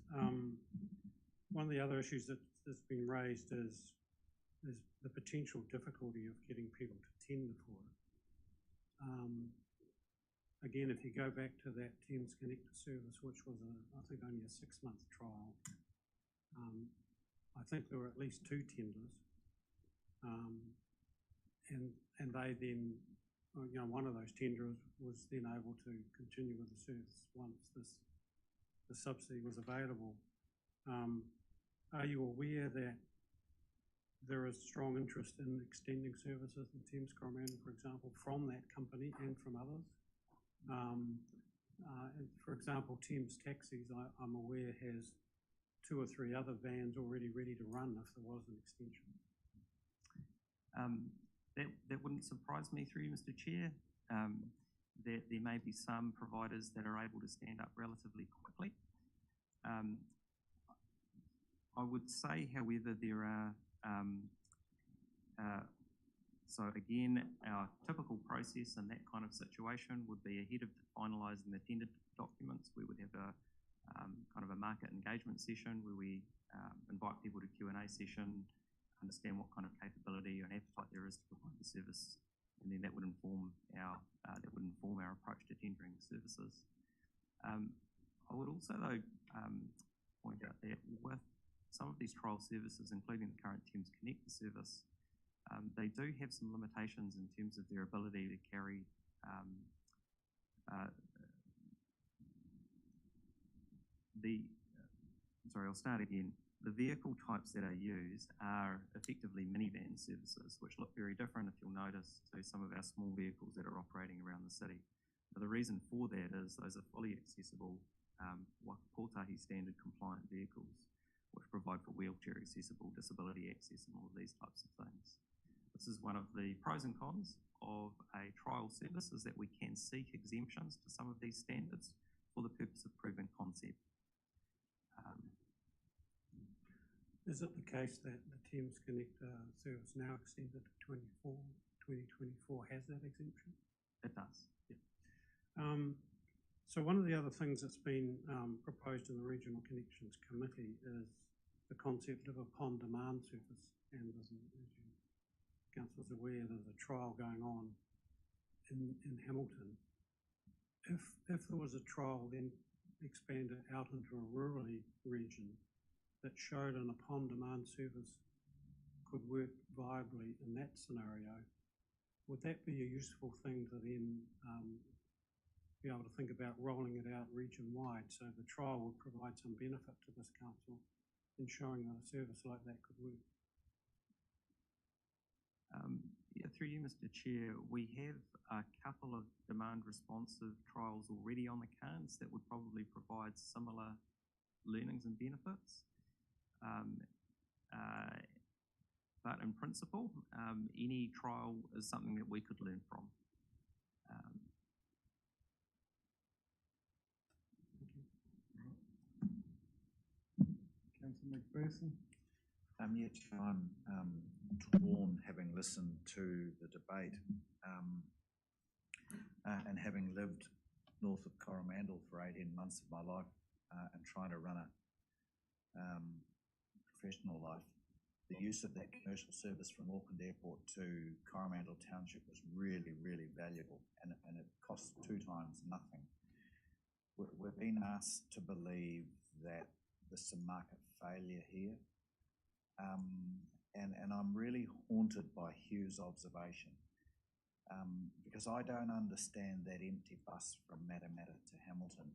One of the other issues that's been raised is the potential difficulty of getting people to tender for it. Again, if you go back to that Thames Connector service, which was I think only a 6-month trial, I think there were at least 2 tenders, and they then, one of those tenders was then able to continue with the service once the subsidy was available. Are you aware that there is strong interest in extending services in Thames Coromandel, for example, from that company and from others? For example, Thames Taxis, I'm aware, has 2 or 3 other vans already ready to run if there was an extension. That wouldn't surprise me, through you, Mr. Chair, that there may be some providers that are able to stand up relatively quickly. I would say, however, there are, so again, our typical process in that kind of situation would be ahead of finalising the tender documents. We would have a kind of a market engagement session where we invite people to Q&A session, understand what kind of capability and appetite there is to provide the service and then that would inform our approach to tendering services. I would also, though, point out that with some of these trial services, including the current Thames Connect service, they do have some limitations in terms of their ability to carry I'll start again. The vehicle types that are used are effectively minivan services, which look very different, if you'll notice, to some of our small vehicles that are operating around the city. Now, the reason for that is those are fully accessible Kotahi standard compliant vehicles, which provide for wheelchair accessible, disability access, and all of these types of things. This is one of the pros and cons of a trial service, is that we can seek exemptions to some of these standards for the purpose of proving concept. Is it the case that the Thames Connect service now extended to 2024 has that exemption? It does, yeah. So one of the other things that's been proposed in the Regional Connections Committee is the concept of a upon-demand service, and as you Councillor's aware, there's a trial going on in Hamilton. If there was a trial then expanded out into a rural region that showed an upon-demand service could work viably in that scenario, would that be a useful thing to then be able to think about rolling it out region-wide? So the trial would provide some benefit to this council in showing that a service like that could work. Yeah, through you, Mr. Chair, we have a couple of demand responsive trials already on the cards that would probably provide similar learnings and benefits. But in principle, any trial is something that we could learn from. Councillor McPherson. Yet I'm torn, having listened to the debate and having lived north of Coromandel for 18 months of my life and trying to run a professional life. The use of that commercial service from Auckland Airport to Coromandel Township was really, really valuable, and it cost 2 times nothing. We're being asked to believe that there's some market failure here. And I'm really haunted by Hugh's observation because I don't understand that empty bus from Matamata to Hamilton.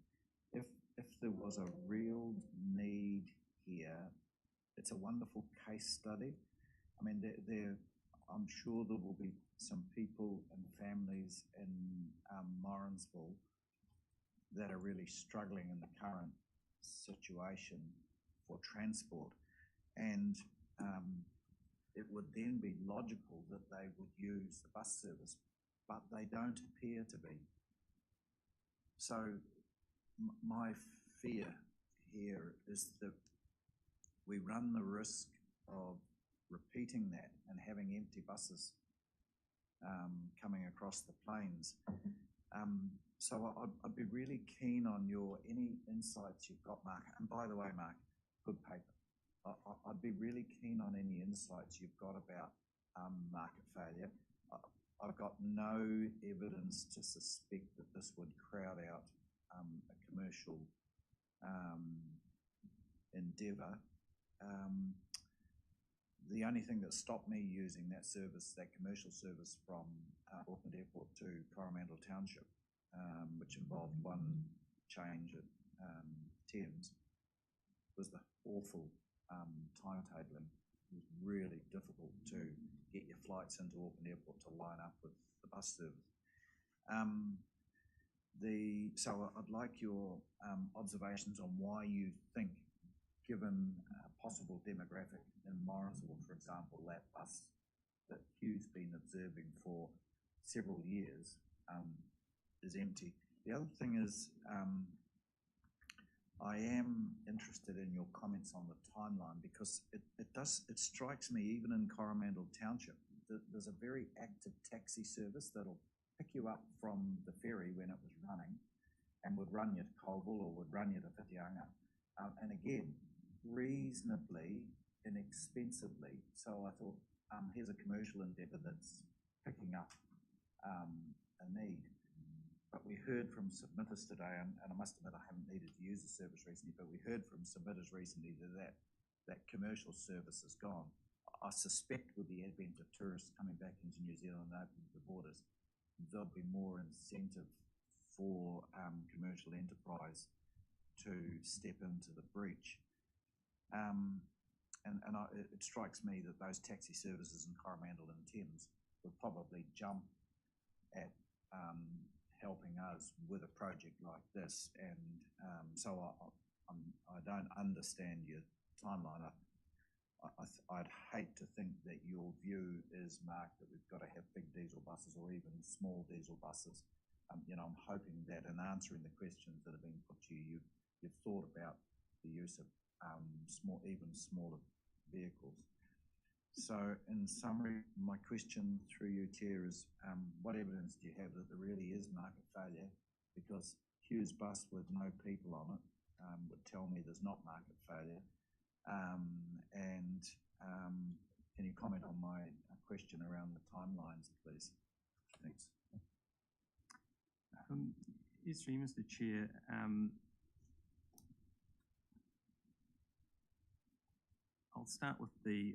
If there was a real need here, it's a wonderful case study. I mean, I'm sure there will be some people and families in Morrinsville that are really struggling in the current situation for transport. And it would then be logical that they would use the bus service, but they don't appear to be. So my fear here is that we run the risk of repeating that and having empty buses coming across the plains. So I'd be really keen on any insights you've got, Mark. And by the way, Mark, good paper. I'd be really keen on any insights you've got about market failure. I've got no evidence to suspect that this would crowd out a commercial endeavour. The only thing that stopped me using that service, that commercial service from Auckland Airport to Coromandel Township, which involved one change at Thames, was the awful timetabling. It was really difficult to get your flights into Auckland Airport to line up with the bus service. So I'd like your observations on why you think, given a possible demographic in Morrinsville, for example, that bus that Hugh's been observing for several years is empty. The other thing is, I am interested in your comments on the timeline because it strikes me, even in Coromandel Township, that there's a very active taxi service that'll pick you up from the ferry when it was running and would run you to Colville or would run you to Whitianga. And again, reasonably inexpensively. So I thought, here's a commercial endeavour that's picking up a need. But we heard from submitters today, and I must admit I haven't needed to use the service recently, but we heard from submitters recently that commercial service is gone. I suspect with the advent of tourists coming back into New Zealand and opening the borders, there'll be more incentive for commercial enterprise to step into the breach. It strikes me that those taxi services in Coromandel and Thames would probably jump at helping us with a project like this, and so I don't understand your timeline. I'd hate to think that your view is, Mark, that we've got to have big diesel buses or even small diesel buses. I'm hoping that in answering the questions that have been put to you, you've thought about the use of even smaller vehicles. So in summary, my question through you, Chair, is what evidence do you have that there really is market failure? Because Hugh's bus with no people on it would tell me there's not market failure. Can you comment on my question around the timelines, please? Thanks. Yes, through you, Mr. Chair. I'll start with the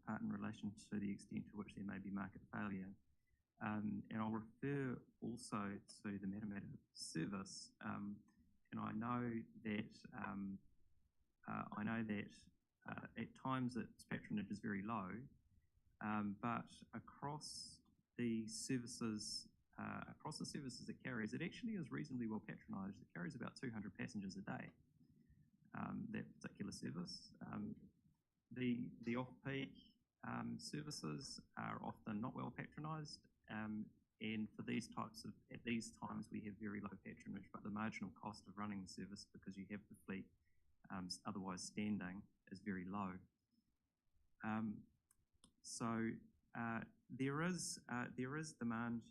part in relation to the extent to which there may be market failure, and I'll refer also to the Matamata service. And I know that at times its patronage is very low, but across the services it carries, it actually is reasonably well patronised. It carries about 200 passengers a day. That particular service. The off-peak services are often not well patronised, and for at these times we have very low patronage, but the marginal cost of running the service, because you have the fleet otherwise standing, is very low. There is demand,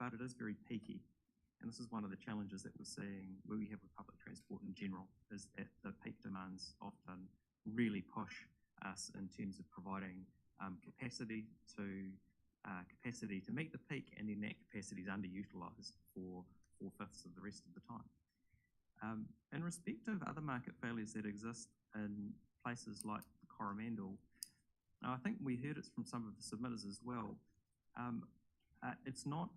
but it is very peaky. And this is one of the challenges that we're seeing where we have with public transport in general, is that the peak demands often really push us in terms of providing capacity to meet the peak, and then that capacity is underutilised for 4/5 of the rest of the time. In respect of other market failures that exist in places like Coromandel, I think we heard it from some of the submitters as well. It's not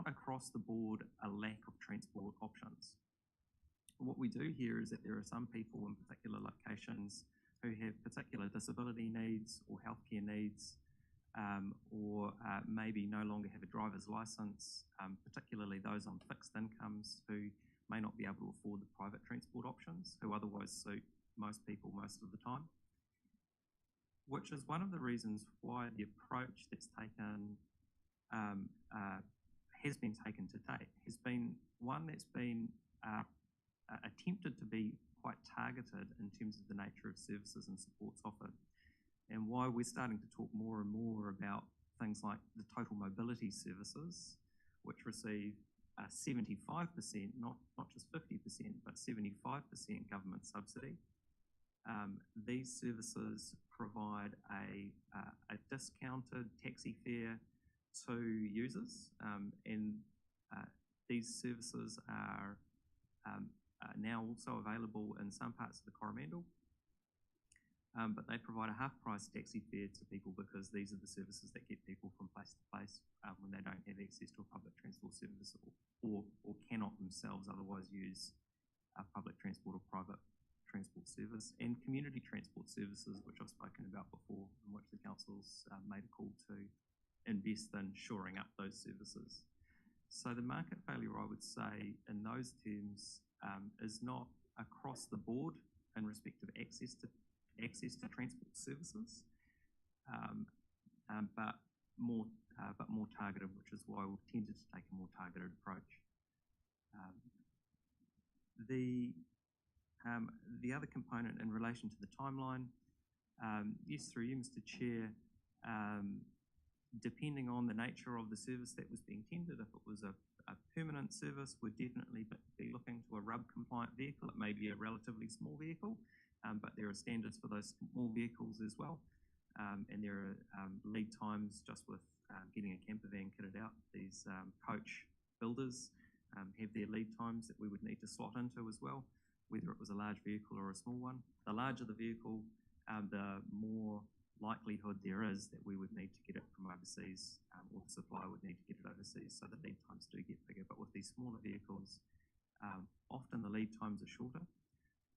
across the board a lack of transport options. What we do hear is that there are some people in particular locations who have particular disability needs or healthcare needs, or maybe no longer have a driver's licence, particularly those on fixed incomes who may not be able to afford the private transport options, who otherwise suit most people most of the time. Which is one of the reasons why the approach that's taken has been taken to date, has been one that's been attempted to be quite targeted in terms of the nature of services and supports offered, and why we're starting to talk more and more about things like the total mobility services, which receive 75%, not just 50%, but 75% government subsidy. These services provide a discounted taxi fare to users, and these services are now also available in some parts of the Coromandel, but they provide a half-price taxi fare to people because these are the services that get people from place to place when they don't have access to a public transport service or cannot themselves otherwise use public transport or private transport service, and community transport services, which I've spoken about before, in which the council's made a call to invest in shoring up those services. So the market failure, I would say, in those terms, is not across the board in respect of access to transport services, but more targeted, which is why we've tended to take a more targeted approach. The other component in relation to the timeline, yes, through you, Mr. Chair, depending on the nature of the service that was being tendered, if it was a permanent service, we'd definitely be looking to a RUB-compliant vehicle. It may be a relatively small vehicle, but there are standards for those small vehicles as well. and there are lead times just with getting a camper van kitted out. These coach builders have their lead times that we would need to slot into as well, whether it was a large vehicle or a small one. The larger the vehicle, the more likelihood there is that we would need to get it from overseas, or the supplier would need to get it overseas, so the lead times do get bigger. But with these smaller vehicles, often the lead times are shorter.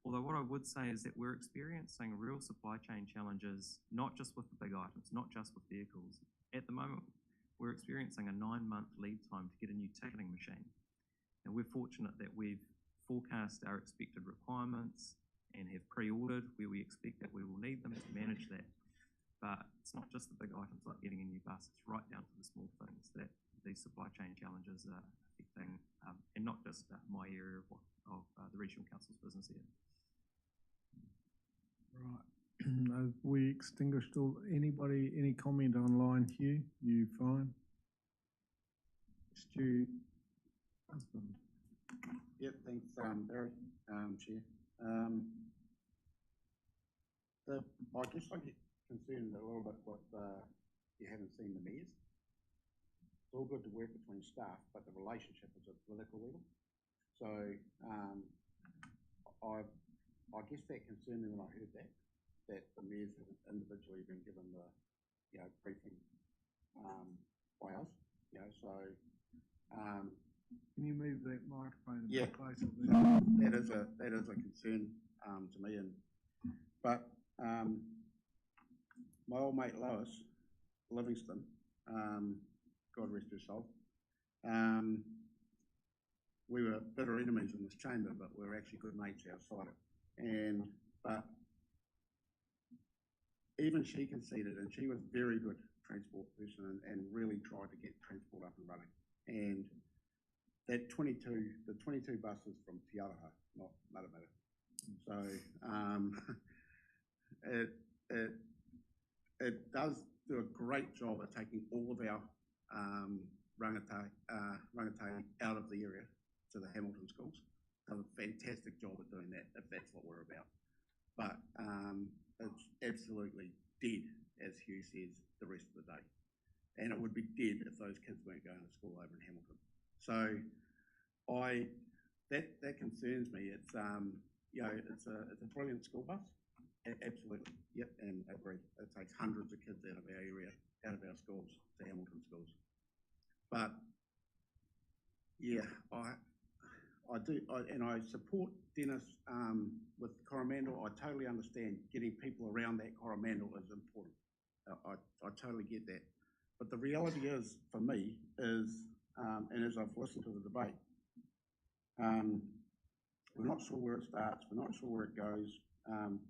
Although what I would say is that we're experiencing real supply chain challenges, not just with the big items, not just with vehicles. At the moment, we're experiencing a 9-month lead time to get a new ticketing machine. And we're fortunate that we've forecast our expected requirements and have pre-ordered where we expect that we will need them to manage that. But it's not just the big items like getting a new bus, it's right down to the small things that these supply chain challenges are affecting, and not just my area of the Regional Council's business area. Right. Have we extinguished all, any comment online, Hugh? You fine? Stu, husband. Yeah, thanks, Barry, Chair. I guess I get concerned a little bit with you haven't seen the mayors. It's all good to work between staff, but the relationship is at political level. So I guess that concerned me when I heard that the mayors have individually been given the briefing by us. So can you move that microphone a yeah, bit closer? That is a concern to me. But my old mate Lois Livingston, God rest her soul, we were bitter enemies in this chamber, but we were actually good mates outside it. But even she conceded, and she was a very good transport person and really tried to get transport up and running. And that 22 buses from Te Araha, not Matamata. So it does do a great job at taking all of our rangatahi out of the area to the Hamilton schools. Does a fantastic job at doing that, if that's what we're about. But it's absolutely dead, as Hugh says, the rest of the day. And it would be dead if those kids weren't going to school over in Hamilton. So that concerns me. It's it's a brilliant school bus. Absolutely, yep, and agree. It takes hundreds of kids out of our area, out of our schools, to Hamilton schools. But yeah, I do, and I support Dennis with Coromandel. I totally understand getting people around that Coromandel is important. I totally get that. But the reality is, for me, is, and as I've listened to the debate, we're not sure where it starts, we're not sure where it goes,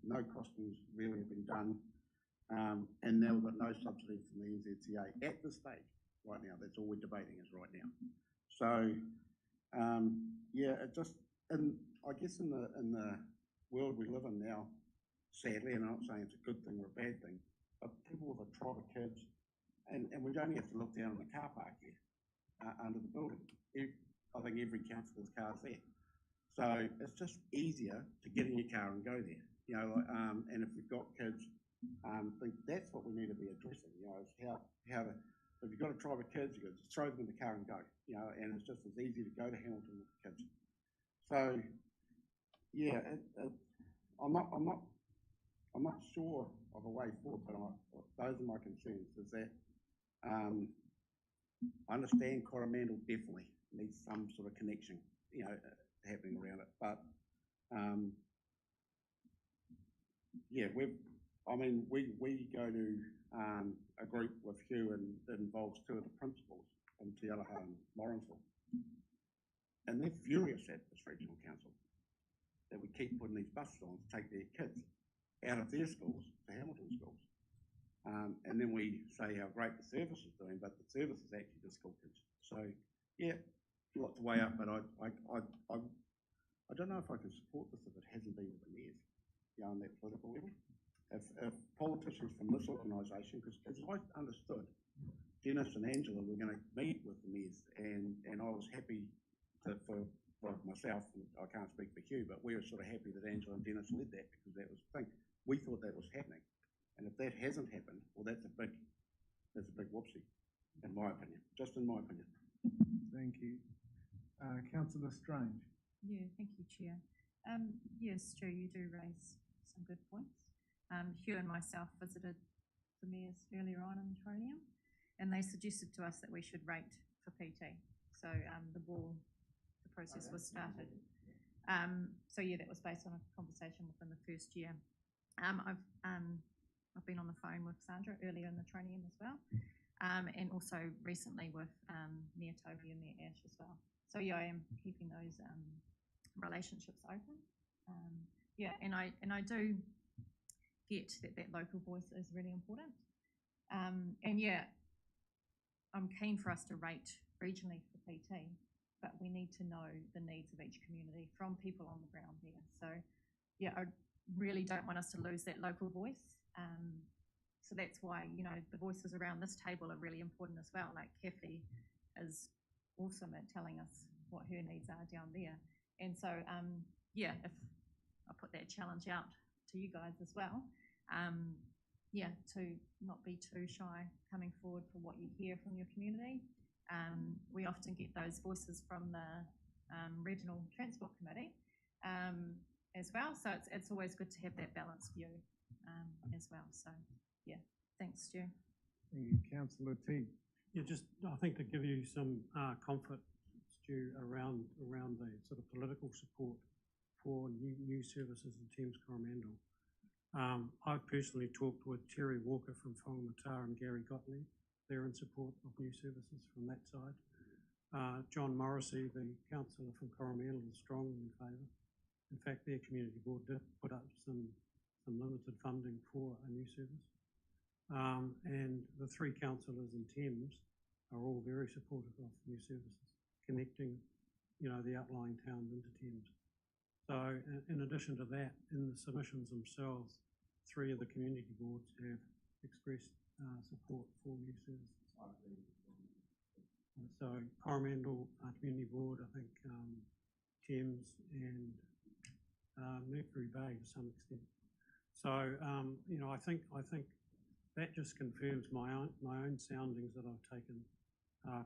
no costings really have been done, and now we've got no subsidy from the NZCA at this stage, right now. That's all we're debating is right now. So, yeah, it just, and I guess in the world we live in now, sadly, and I'm not saying it's a good thing or a bad thing, but people with a tribe of kids, and we don't have to look down in the car park here, under the building. I think every councillor's car's there. So it's just easier to get in your car and go there, and if you've got kids, I think that's what we need to be addressing, is how to, if you've got a tribe of kids, you can just throw them in the car and go, and it's just as easy to go to Hamilton with the kids. So, yeah, I'm not sure of a way forward, but those are my concerns, is that I understand Coromandel definitely needs some sort of connection, happening around it, but yeah, we go to a group with Hugh, and it involves two of the principals in Te Araha and Lawrenceville, and they're furious at this regional council that we keep putting these buses on to take their kids out of their schools to Hamilton schools. And then we say how great the service is doing, but the service is actually the school kids. So yeah, a lot to weigh up, but I don't know if I can support this if it hasn't been with the mayors, on that political level. If politicians from this organisation, because as I understood, Dennis and Angela were going to meet with the mayors, and I was happy for myself, and I can't speak for Hugh, but we were sort of happy that Angela and Dennis led that, because that was the thing. We thought that was happening. And if that hasn't happened, well, that's a big whoopsie, in my opinion, just in my opinion. Thank you. Councillor Strange. Yeah, thank you, Chair. Yes, Stu, you do raise some good points. Hugh and myself visited the mayors earlier on in Tronium, and they suggested to us that we should rate for PT. So the process was started. So yeah, that was based on a conversation within the first year. I've been on the phone with Sandra earlier in the Tronium as well, and also recently with Mayor Toby and Mayor Ash as well. So yeah, I am keeping those relationships open. Yeah, and I do get that local voice is really important. And yeah, I'm keen for us to rate regionally for PT, but we need to know the needs of each community from people on the ground there. So yeah, I really don't want us to lose that local voice. So that's why, you know, the voices around this table are really important as well. Like Kathy is awesome at telling us what her needs are down there. And so, yeah, if I put that challenge out to you guys as well, yeah, to not be too shy coming forward for what you hear from your community. We often get those voices from the Regional Transport Committee as well. So it's always good to have that balanced view as well. So yeah, thanks, Stu. Thank you, Councillor Teague. Yeah, just I think to give you some comfort, Stu, around the sort of political support for new services in Thames Coromandel. I've personally talked with Terry Walker from Whangamata and Gary Gottlieb. They're in support of new services from that side. John Morrissey, the councillor from Coromandel, is strongly in favour. In fact, their community board did put up some limited funding for a new service. And the three councillors in Thames are all very supportive of new services, connecting, you know, the outlying towns into Thames. So in addition to that, in the submissions themselves, 3 of the community boards have expressed support for new services. So Coromandel Community Board, I think Thames and Mercury Bay to some extent. So you know, I think that just confirms my own soundings that I've taken,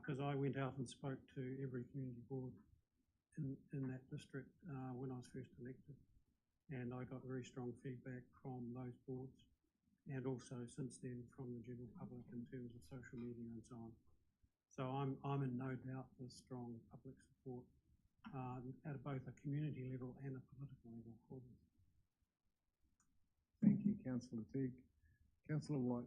because I went out and spoke to every community board in that district when I was first elected, and I got very strong feedback from those boards, and also since then from the general public in terms of social media and so on. So I'm in no doubt there's strong public support at both a community level and a political level for this. Thank you, Councillor Teague. Councillor White.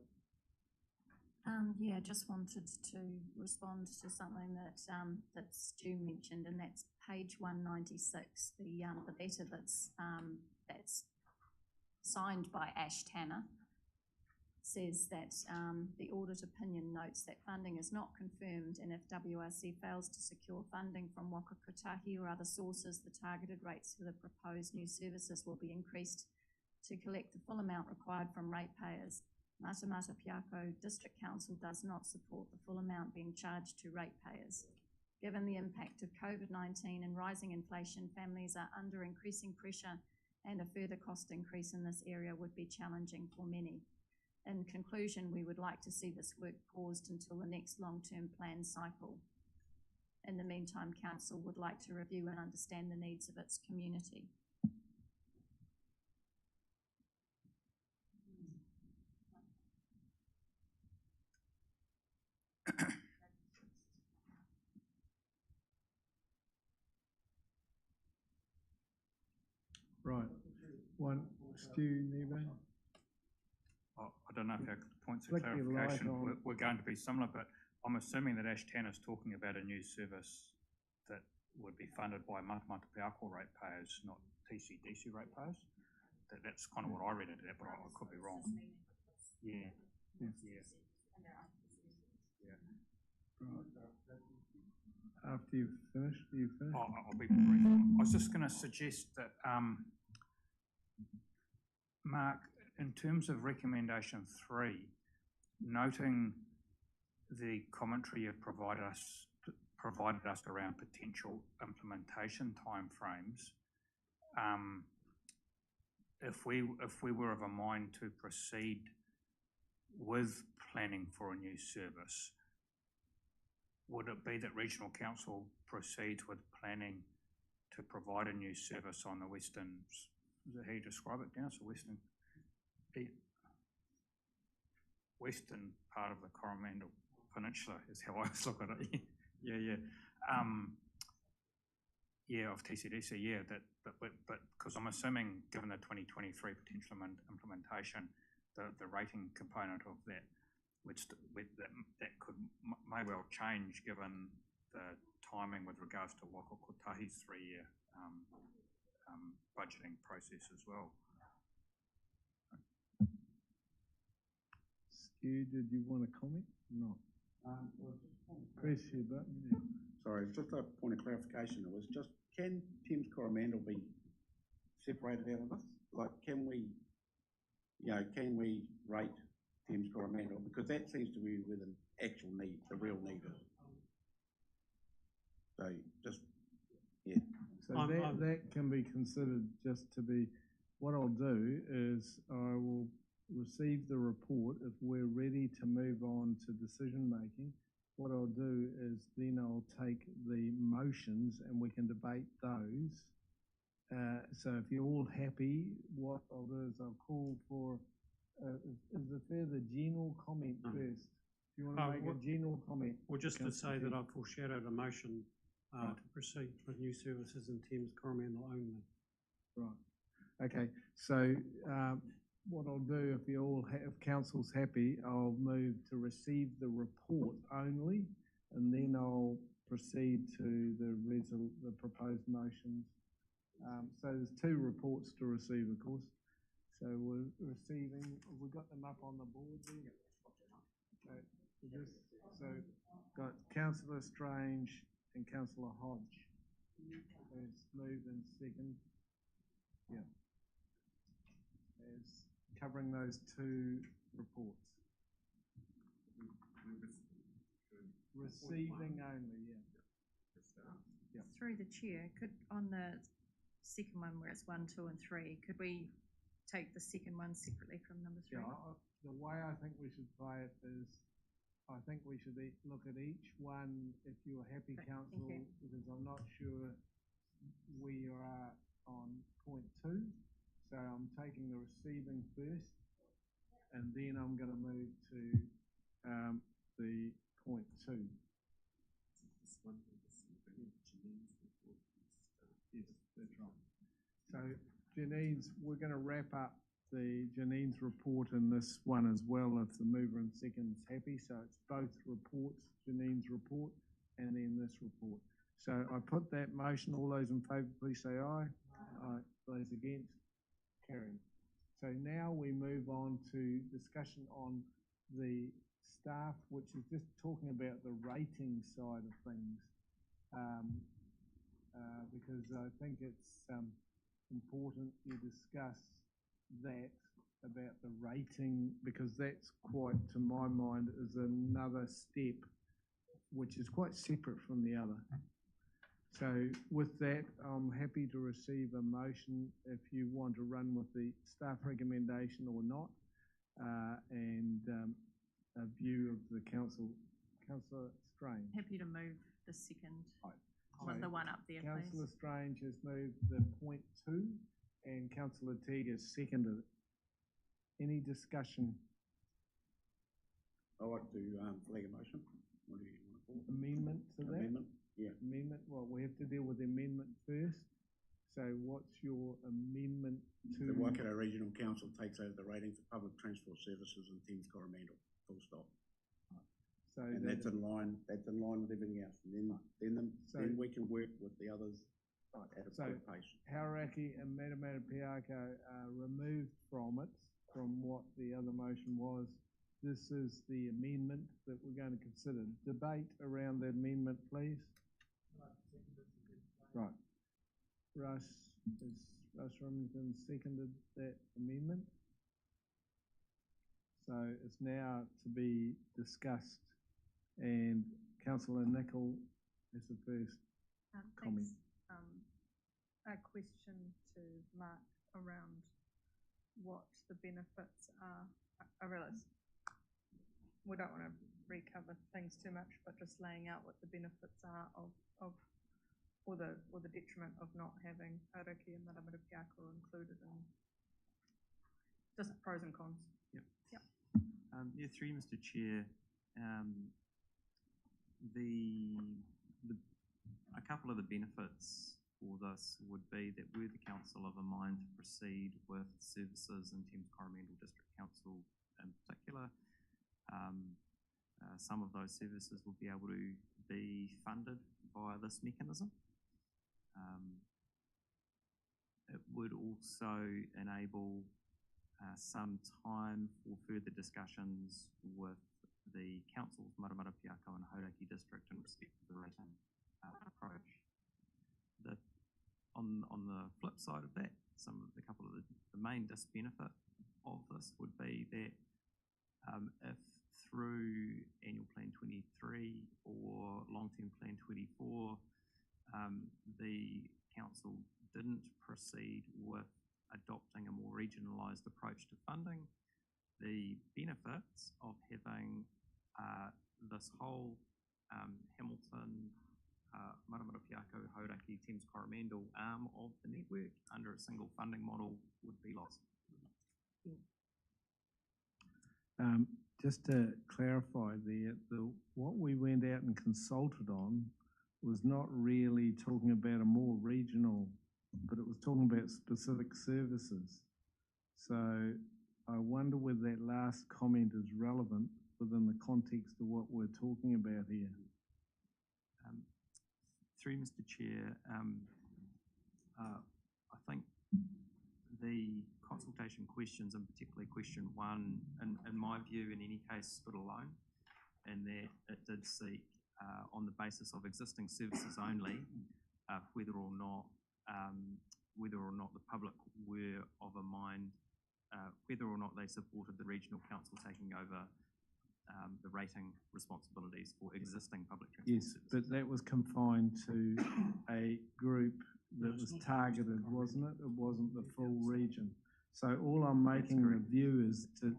Yeah, just wanted to respond to something that Stu mentioned, and that's page 196. The letter that's signed by Ash Tanner says that the audit opinion notes that funding is not confirmed, and if WRC fails to secure funding from Waka Kotahi or other sources, the targeted rates for the proposed new services will be increased to collect the full amount required from ratepayers. Matamata Piako District Council does not support the full amount being charged to ratepayers. Given the impact of COVID-19 and rising inflation, families are under increasing pressure, and a further cost increase in this area would be challenging for many. In conclusion, we would like to see this work paused until the next long-term plan cycle. In the meantime, Council would like to review and understand the needs of its community. Right. One, Stu Neva. I don't know if our points of clarification were going to be similar, but I'm assuming that Ash Tanner's talking about a new service that would be funded by Matamata Piako ratepayers, not TCDC ratepayers. That's kind of what I read into that, but I could be wrong. Yeah. Yeah. After you've finished, I'll be brief. I was just going to suggest that, Mark, in terms of recommendation 3, noting the commentary you've provided us around potential implementation timeframes, if we were of a mind to proceed with planning for a new service, would it be that Regional Council proceeds with planning to provide a new service on the western, is that how you describe it, Dennis, the western part of the Coromandel Peninsula is how I look at it. Of TCDC, but because I'm assuming, given the 2023 potential implementation, the rating component of that that could may well change given the timing with regards to Waka Kotahi's 3-year budgeting process as well. Stu, did you want to comment? No. Press your button. Yeah. Sorry, just a point of clarification. It was just, can Thames Coromandel be separated out of this? Like, can we rate Thames Coromandel? Because that seems to be where the actual need, the real need is. So just, yeah. So that can be considered just to be, what I'll do is I will receive the report. If we're ready to move on to decision making, what I'll do is then I'll take the motions and we can debate those. So if you're all happy, what I'll do is I'll call for, is it fair, the general comment first? Do you want to make a general comment? Well, just to say that I've foreshadowed a motion to proceed with new services in Thames Coromandel only. Right. Okay. So what I'll do, if council's happy, I'll move to receive the report only, and then I'll proceed to the proposed motions. So there's 2 reports to receive, of course. So we're receiving, have we got them up on the board there? So got Councillor Strange and Councillor Hodge. As moved and second. Yeah. As covering those 2 reports. Receiving only, yeah. Through the chair, on the second one where it's 1, 2 and 3, could we take the second one separately from number 3? Yeah, the way I think we should play it is, I think we should look at each one, if you're happy, council, because I'm not sure we are on point 2. So I'm taking the receiving first, and then I'm going to move to the point 2. This one is Janine's report. Yes, that's right. So Janine's, we're going to wrap up Janine's report in this one as well, if the mover and second is happy. So it's both reports, Janine's report and then this report. So I put that motion. All those in favour, please say aye. Aye. Those against, carried. So now we move on to discussion on the staff, which is just talking about the rating side of things, because I think it's important you discuss that about the rating, because that's quite, to my mind, is another step which is quite separate from the other. So with that, I'm happy to receive a motion if you want to run with the staff recommendation or not, and a view of the council. Councillor Strange. Happy to move the second, with the one up there, please. Councillor Strange has moved the point 2, and Councillor Teague has seconded it. Any discussion? I'd like to flag a motion. What do you want to call it? Amendment to that? Amendment, yeah. Amendment, well, we have to deal with the amendment first. So what's your amendment to? The Waikato Regional Council takes over the rating for public transport services in Thames Coromandel, full stop. So and that's in line with everything else. And then we can work with the others at a good pace. Hauraki and Matamata Piako are removed from it, from what the other motion was. This is the amendment that we're going to consider. Debate around the amendment, please. Right. Russ Remington seconded that amendment. So it's now to be discussed, and Councillor Nicol is the first comment. A question to Mark around what the benefits are. I realise we don't want to recover things too much, but just laying out what the benefits are of or the detriment of not having Hauraki and Maramara Piako included in just pros and cons. Yep. Yep. Yeah, through you, Mr. Chair. A couple of the benefits for this would be that were the council of a mind to proceed with services in Thames Coromandel District Council in particular, some of those services will be able to be funded via this mechanism. It would also enable some time for further discussions with the councils, Maramara Piako and Hauraki District, in respect of the rating approach. On the flip side of that, a couple of the main disbenefit of this would be that if through Annual Plan 23 or Long-Term Plan 24, the council didn't proceed with adopting a more regionalised approach to funding, the benefits of having this whole Hamilton, Maramara Piako, Hauraki, Thames Coromandel arm of the network under a single funding model would be lost. Just to clarify there, what we went out and consulted on was not really talking about a more regional, but it was talking about specific services. So I wonder whether that last comment is relevant within the context of what we're talking about here. Through Mr. Chair, I think the consultation questions, and particularly question 1, in my view, in any case, stood alone, and that it did seek, on the basis of existing services only, whether or not the public were of a mind, whether or not they supported the regional council taking over the rating responsibilities for existing public transport services. Yes, but that was confined to a group that was targeted, wasn't it? It wasn't the full region. So all I'm making a view is to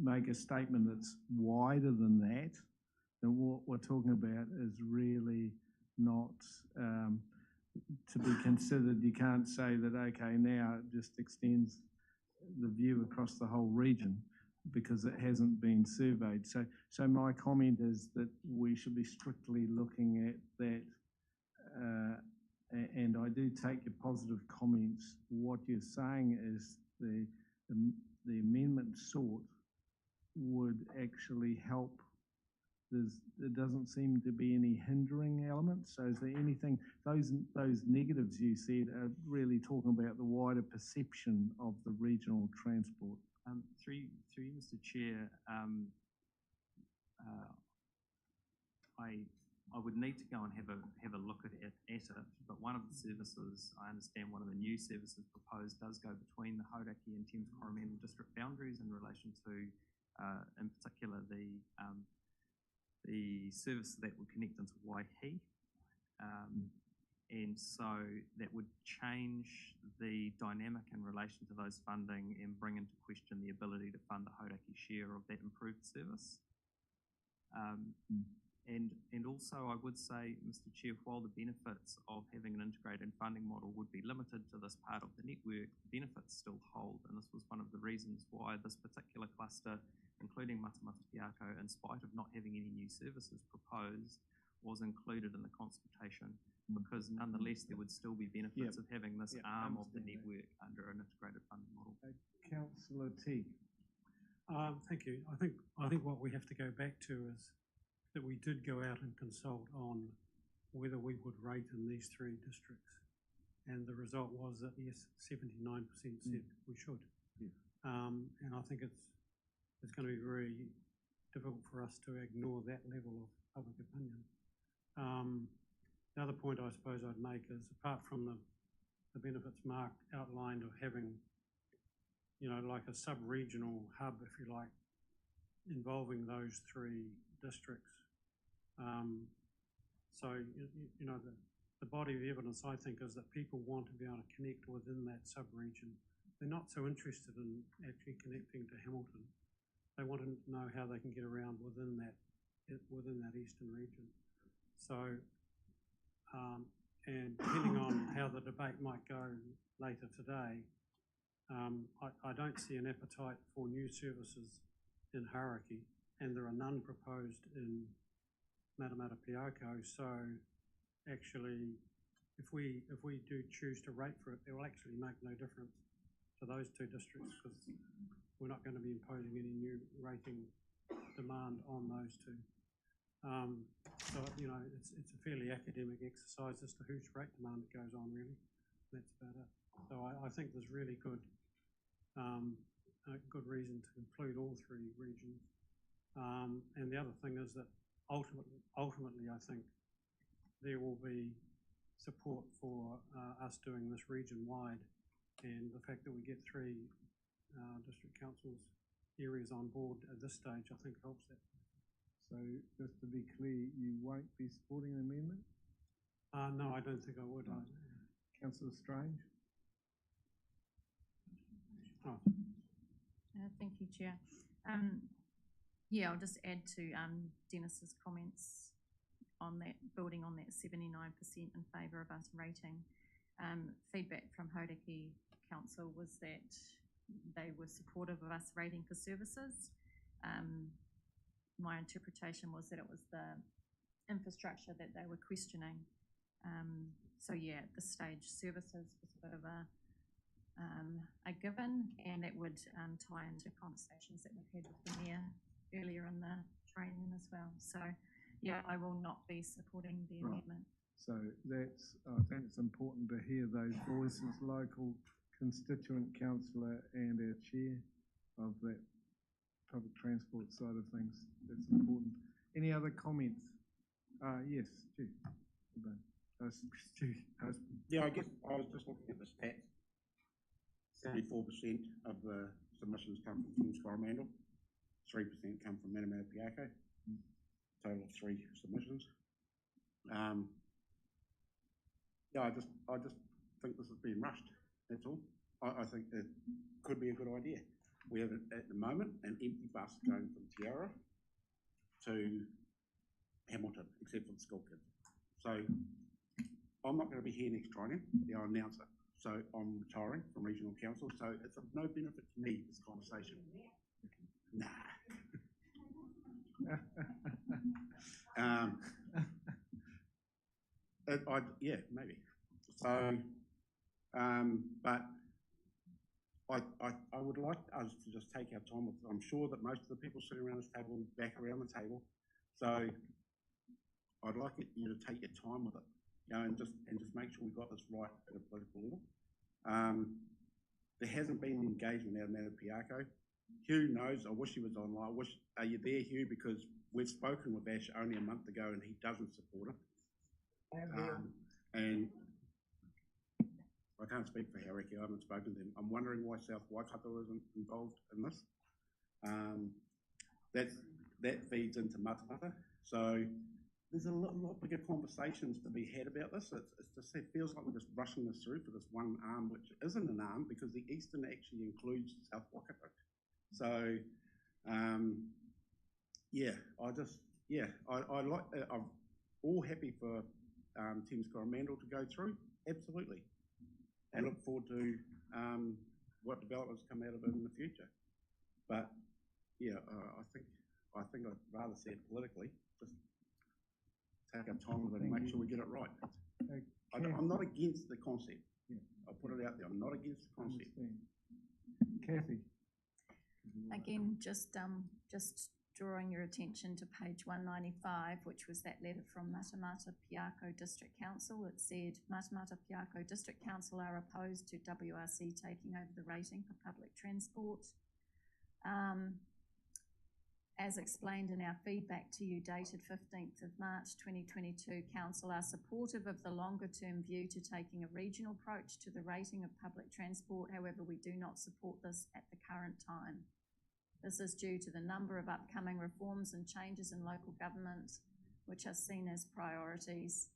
make a statement that's wider than that. And what we're talking about is really not to be considered. You can't say that, okay, now it just extends the view across the whole region because it hasn't been surveyed. So my comment is that we should be strictly looking at that, and I do take your positive comments. What you're saying is the amendment sought would actually help. There doesn't seem to be any hindering elements. So is there anything, those negatives you said are really talking about the wider perception of the regional transport? Through you, Mr. Chair, I would need to go and have a look at it, but one of the services, I understand one of the new services proposed does go between the Hauraki and Thames Coromandel district boundaries in relation to, in particular, the service that would connect into Waihi. And so that would change the dynamic in relation to those funding and bring into question the ability to fund the Hauraki share of that improved service. And also I would say, Mr. Chair, while the benefits of having an integrated funding model would be limited to this part of the network, the benefits still hold. And this was one of the reasons why this particular cluster, including Matamata Piako, in spite of not having any new services proposed, was included in the consultation, because nonetheless there would still be benefits of having this arm of the network under an integrated funding model. Councillor Teague. Thank you. I think what we have to go back to is that we did go out and consult on whether we would rate in these 3 districts, and the result was that yes, 79% said we should. And I think it's going to be very difficult for us to ignore that level of public opinion. The other point I suppose I'd make is, apart from the benefits Mark outlined of having, you know, like a sub-regional hub, if you like, involving those 3 districts. So, you know, the body of evidence, I think, is that people want to be able to connect within that sub-region. They're not so interested in actually connecting to Hamilton. they want to know how they can get around within that eastern region. So, and depending on how the debate might go later today, I don't see an appetite for new services in Hauraki, and there are none proposed in Matamata Piako. So actually, if we do choose to rate for it, it will actually make no difference to those two districts, because we're not going to be imposing any new rating demand on those two. So, you know, it's a fairly academic exercise as to whose rate demand it goes on, really. That's about it. So I think there's really good reason to include all three regions. And the other thing is that ultimately, I think there will be support for us doing this region-wide, and the fact that we get three district councils areas on board at this stage, I think helps that. So just to be clear, you won't be supporting the amendment? No, I don't think I would. No. Councillor Strange? Oh. Thank you, Chair. Yeah, I'll just add to Dennis's comments on that, building on that 79% in favour of us rating. Feedback from Hauraki Council was that they were supportive of us rating for services. My interpretation was that it was the infrastructure that they were questioning. So yeah, at this stage, services was a bit of a given, and it would tie into conversations that we've had with the Mayor earlier in the training as well. So yeah, I will not be supporting the amendment. So that's, I think it's important to hear those voices, local constituent councillor and our chair of that public transport side of things. That's important. Any other comments? Yes, Stu. Yeah, I guess I was just looking at the stats. 74% of the submissions come from Kings Coromandel, 3% come from Matamata Piako, total of 3 submissions. Yeah, I just think this has been rushed, that's all. I think it could be a good idea. We have, at the moment, an empty bus going from Tiara to Hamilton, except for the school kids. So I'm not going to be here next training, I'll announce it. So I'm retiring from Regional Council, so it's of no benefit to me, this conversation. Nah. Yeah, maybe. So, but I would like us to just take our time with it. I'm sure that most of the people sitting around this table will be back around the table. So I'd like you to take your time with it, you know, and just make sure we got this right at a political level. There hasn't been engagement out of Matamata Piako. Hugh knows. I wish he was online. Are you there, Hugh? Because we've spoken with Ash only a month ago, and he doesn't support it. And I can't speak for Hauraki. I haven't spoken to them. I'm wondering why South Waikato isn't involved in this. That feeds into Matamata. So there's a lot bigger conversations to be had about this. It feels like we're just rushing this through for this one arm, which isn't an arm because the Eastern actually includes South Waikato. So, yeah, I'm all happy for Thames Coromandel to go through, absolutely. And look forward to what developments come out of it in the future. But yeah, I think I'd rather see it politically. Just take our time with it and make sure we get it right. I'm not against the concept. Yeah. I'll put it out there. I'm not against the concept. Kathy. Again, just drawing your attention to page 195, which was that letter from Matamata Piako District Council. It said, Matamata Piako District Council are opposed to WRC taking over the rating for public transport. As explained in our feedback to you dated 15th of March 2022, Council are supportive of the longer term view to taking a regional approach to the rating of public transport. However, we do not support this at the current time. This is due to the number of upcoming reforms and changes in local government, which are seen as priorities.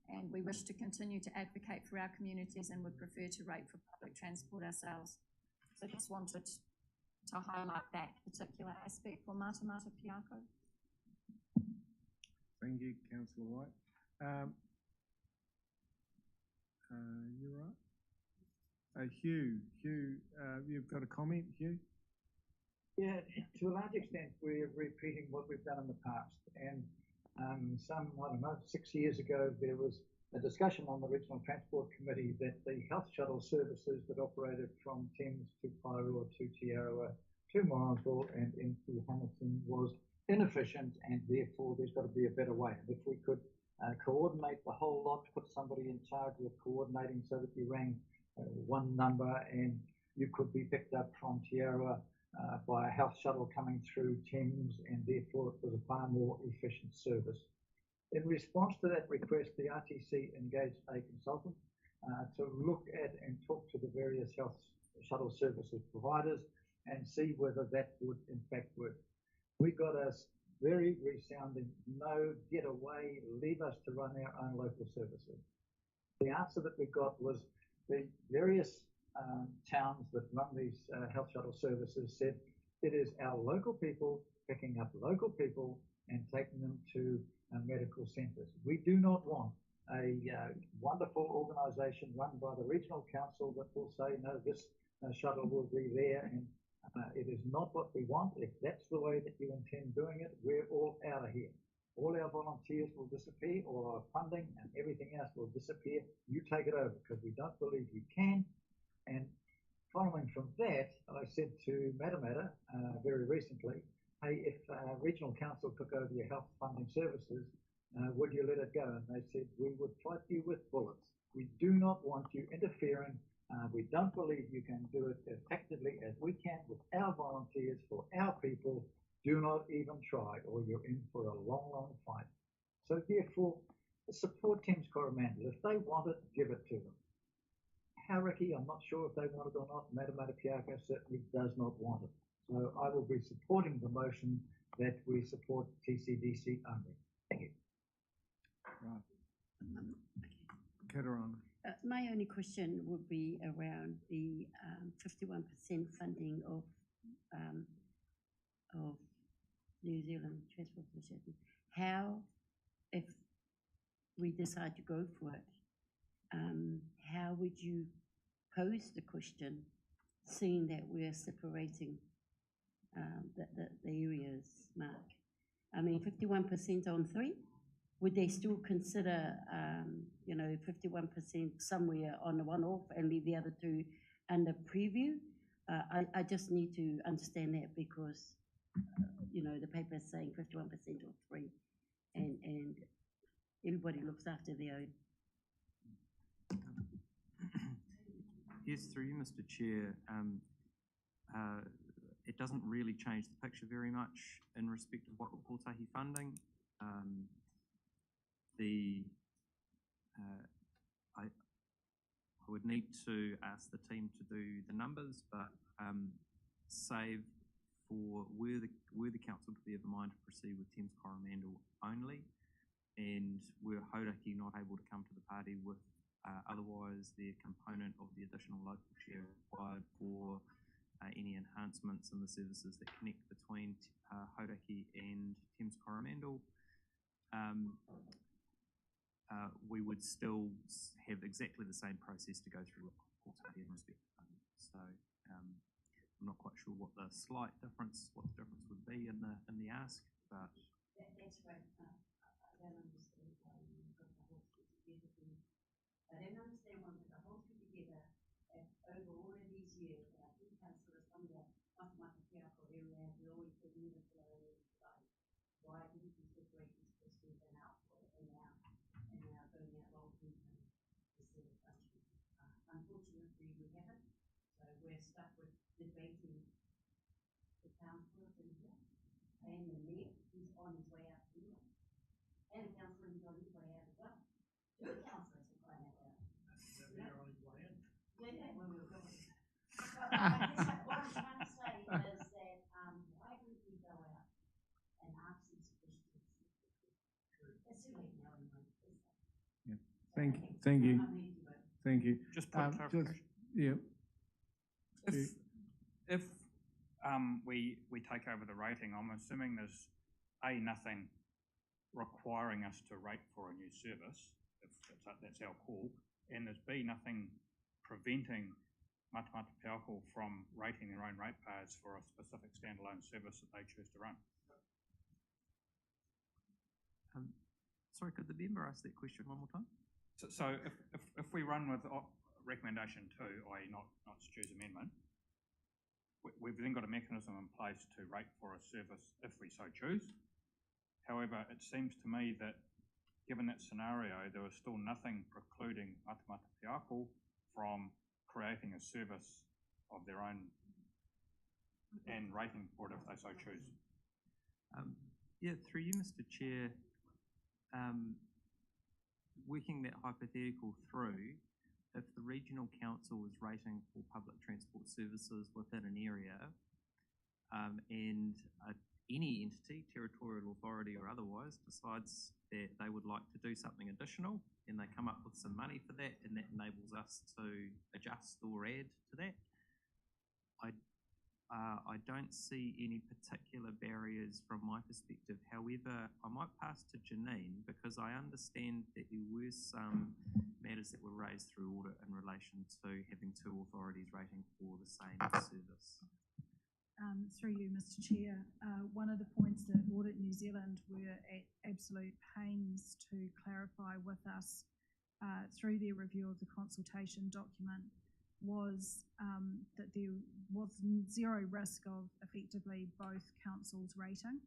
And we wish to continue to advocate for our communities and would prefer to rate for public transport ourselves. So just wanted to highlight that particular aspect for Matamata Piako. Thank you, Councillor White. You right? Hugh, you've got a comment, Hugh? Yeah, to a large extent, we're repeating what we've done in the past. And I don't know, 6 years ago, there was a discussion on the Regional Transport Committee that the health shuttle services that operated from Thames to Pairua to Te Arawa to Morrinsville and into Hamilton was inefficient, and therefore there's got to be a better way. And if we could coordinate the whole lot, put somebody in charge of coordinating so that you rang one number and you could be picked up from Te Arawa by a health shuttle coming through Thames, and therefore it was a far more efficient service. In response to that request, the RTC engaged a consultant to look at and talk to the various health shuttle services providers and see whether that would in fact work. We got a very resounding no, get away, leave us to run our own local services. The answer that we got was the various towns that run these health shuttle services said it is our local people picking up local people and taking them to medical centres. We do not want a wonderful organisation run by the Regional Council that will say, no, this shuttle will be there, and it is not what we want. If that's the way that you intend doing it, we're all out of here. All our volunteers will disappear, all our funding and everything else will disappear. You take it over, because we don't believe you can. And following from that, I said to Matamata very recently, hey, if Regional Council took over your health funding services, would you let it go? And they said, we would fight you with bullets. We do not want you interfering. We don't believe you can do it as effectively as we can with our volunteers for our people. Do not even try, or you're in for a long, long fight. So therefore, support Thames Coromandel. If they want it, give it to them. Hauraki, I'm not sure if they want it or not. Matamata Piako certainly does not want it. So I will be supporting the motion that we support TCDC only. Thank you. Right. Kataron. My only question would be around the 51% funding of New Zealand Transport Association. How, if we decide to go for it, how would you pose the question, seeing that we're separating the areas, Mark? I mean, 51% on 3? Would they still consider, 51% somewhere on the one-off and leave the other 2 under preview? I just need to understand that because, the paper is saying 51% or 3, and everybody looks after their own. Yes, through you, Mr. Chair. It doesn't really change the picture very much in respect of Waka Kotahi funding. I would need to ask the team to do the numbers, but save for were the council to be of the mind to proceed with Thames Coromandel only, and were Hauraki not able to come to the party with otherwise the component of the additional local share required for any enhancements in the services that connect between Hauraki and Thames Coromandel, we would still have exactly the same process to go through in respect to funding. So I'm not quite sure what the difference would be in the ask, but that's right. I don't understand why you got the whole two together. I don't understand why you got the whole two together over all of these years. And I think councillors from the Matamata Piako area have always been uniformly like, why didn't you separate these questions and now going out long term instead of function? Unfortunately, we haven't. So we're stuck with debating the councillors in here and the mayor who's on his way out anyway, and a councillor who's on his way out as well. 2 councillors are going out. They're on his way in. Yeah, when we were going. So I guess what I'm trying to say is that why didn't we go out and ask these questions? It's too late now anyway. Yeah. Thank you. Just put yeah. if we take over the rating, I'm assuming there's A, nothing requiring us to rate for a new service, if that's our call, and there's B, nothing preventing Matamata Piako from rating their own ratepayers for a specific standalone service that they choose to run. Sorry, could the member ask that question one more time? So if we run with recommendation 2, i.e. not Stu's amendment, we've then got a mechanism in place to rate for a service if we so choose. However, it seems to me that given that scenario, there was still nothing precluding Matamata Piako from creating a service of their own and rating for it if they so choose. Yeah, through you, Mr. Chair, working that hypothetical through, if the Regional Council is rating for public transport services within an area, and any entity, territorial authority or otherwise, decides that they would like to do something additional and they come up with some money for that and that enables us to adjust or add to that, I don't see any particular barriers from my perspective. However, I might pass to Janine because I understand that there were some matters that were raised through audit in relation to having 2 authorities rating for the same service. Through you, Mr. Chair, one of the points that Audit New Zealand were at absolute pains to clarify with us through their review of the consultation document was that there was zero risk of effectively both councils rating.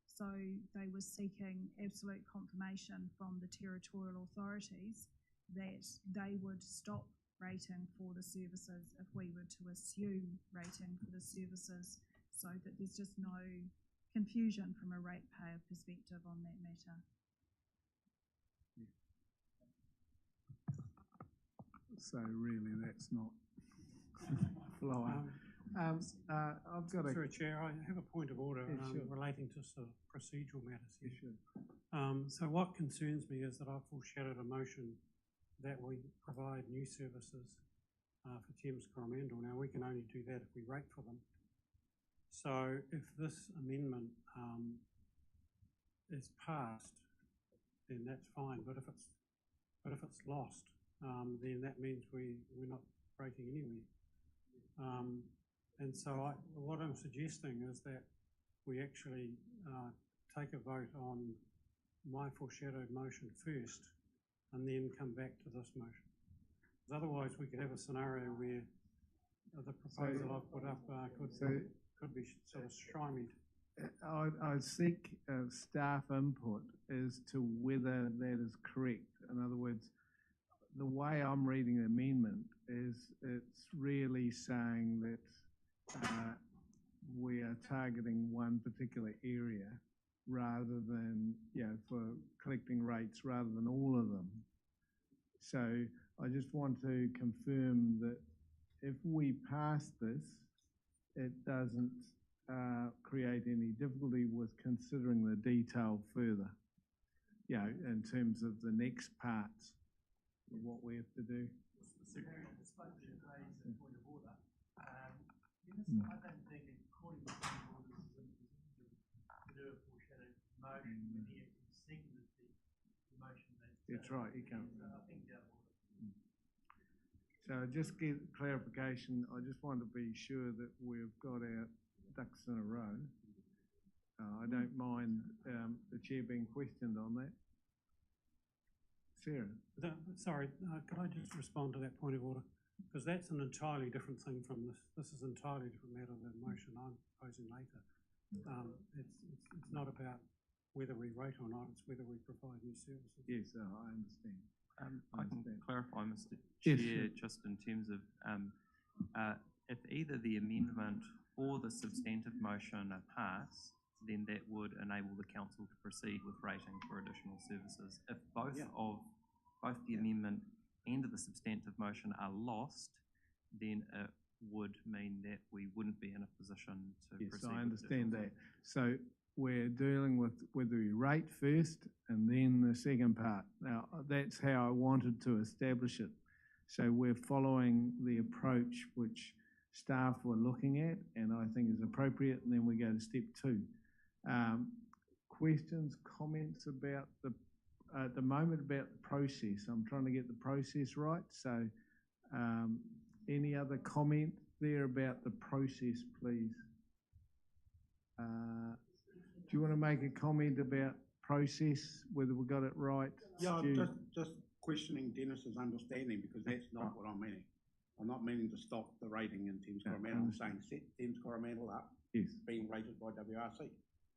So they were seeking absolute confirmation from the territorial authorities that they would stop rating for the services if we were to assume rating for the services, so that there's just no confusion from a ratepayer perspective on that matter. So really that's not flow. I've got Sorry, Chair, I have a point of order sure. relating to sort of procedural matters here. Sure. So what concerns me is that I've foreshadowed a motion that we provide new services for Thames Coromandel. Now, we can only do that if we rate for them. So if this amendment is passed, then that's fine. But if it's lost, then that means we're not rating anywhere. And so what I'm suggesting is that we actually take a vote on my foreshadowed motion first and then come back to this motion. Because otherwise we could have a scenario where the proposal I've put up could be sort of stymied. I seek staff input as to whether that is correct. In other words, the way I'm reading the amendment is it's really saying that we are targeting one particular area rather than, for collecting rates rather than all of them. So I just want to confirm that if we pass this, it doesn't create any difficulty with considering the detail further, in terms of the next parts of what we have to do. I don't think, according to the law, this is in a position to do a foreshadowed motion when he actually seconded the motion. That's right, you can't. I think that will. So just get clarification. I just want to be sure that we've got our ducks in a row. I don't mind the chair being questioned on that. Sarah. Sorry, could I just respond to that point of order? Because that's an entirely different thing from this. This is an entirely different matter than the motion I'm proposing later. It's not about whether we rate or not, it's whether we provide new services. Yes, I understand. I can clarify, Mr. Chair, just in terms of if either the amendment or the substantive motion are passed, then that would enable the council to proceed with rating for additional services. If both the amendment and the substantive motion are lost, then it would mean that we wouldn't be in a position to proceed. Yes, I understand that. So we're dealing with whether we rate first and then the second part. Now, that's how I wanted to establish it. So we're following the approach which staff were looking at and I think is appropriate, and then we go to step 2. Questions, comments about at the moment about the process. I'm trying to get the process right. So any other comment there about the process, please? Do you want to make a comment about process, whether we got it right? Yeah, Stu? just questioning Dennis's understanding, because that's not what I'm meaning. I'm not meaning to stop the rating in Thames Coromandel. I'm saying set Thames Coromandel up, yes, being rated by WRC,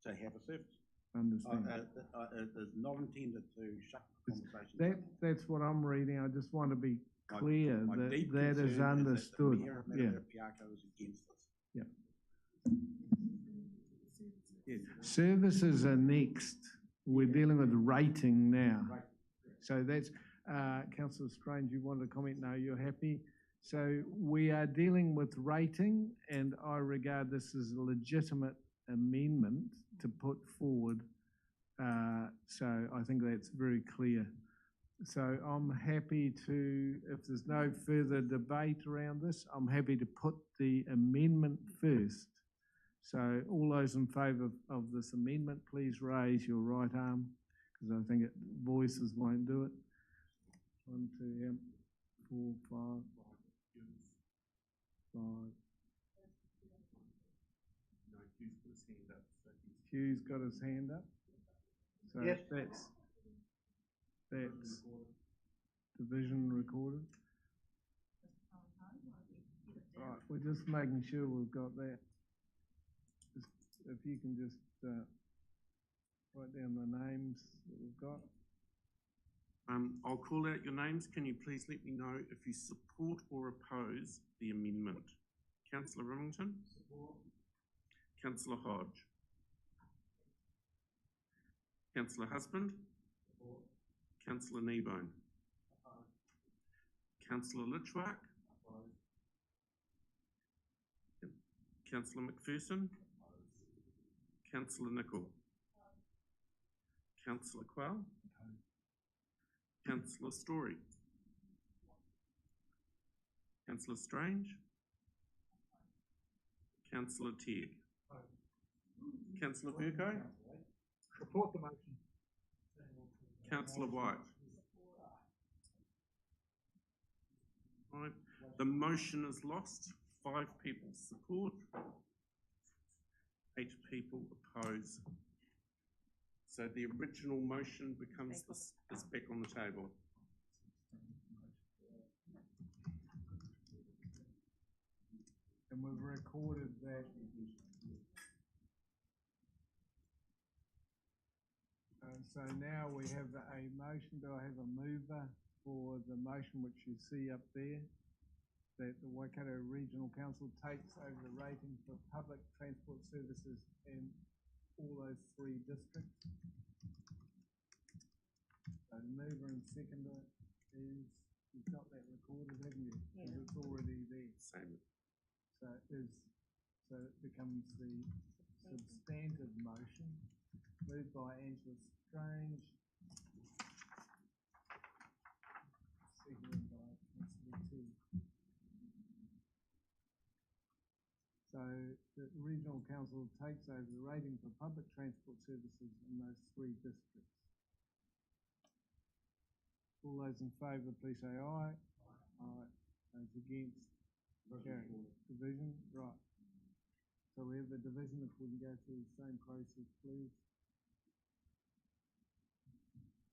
to have a service. Understand. It's not intended to shut the conversation. That's what I'm reading. I just want to be clear My that deep that is concern understood. Is that the Mayor of Piako is against this. Yeah. Yeah. Services are next. We're dealing with rating now. Right. So that's, Councillor Strange, you wanted to comment? No, you're happy? So we are dealing with rating, and I regard this as a legitimate amendment to put forward. So I think that's very clear. So I'm happy to, if there's no further debate around this, I'm happy to put the amendment first. So all those in favour of this amendment, please raise your right arm, because I think voices won't do it. 1, 2, 4, 5, 5. Hugh's got his hand up. So yes. That's division recorded. Right, we're just making sure we've got that. If you can just write down the names that we've got. I'll call out your names. Can you please let me know if you support or oppose the amendment? Councillor Remington? Support. Councillor Hodge? Councillor Husband? Support. Councillor Kneebone? Oppose. Councillor Litchwark? Oppose. Councillor McPherson? Councillor Nicol? Councillor Quell? Councillor Story? Councillor Strange? Councillor Teague? Councillor Burko? Support the motion. Councillor White? Right. The motion is lost. 5 people support. 8 people oppose. So the original motion becomes this is back on the table. And we've recorded that. So now we have a motion. Do I have a mover for the motion which you see up there? That the Waikato Regional Council takes over the rating for public transport services in all those 3 districts. So the mover and seconder is, you've got that recorded, haven't you? Because it's already there. Same. So it becomes the substantive motion, moved by Angela Strange, seconded by Councillor Teague. So the Regional Council takes over the rating for public transport services in those 3 districts. All those in favour, please say aye. Aye. Those against? Carried. Division, right. So we have the division. If we can go through the same process, please.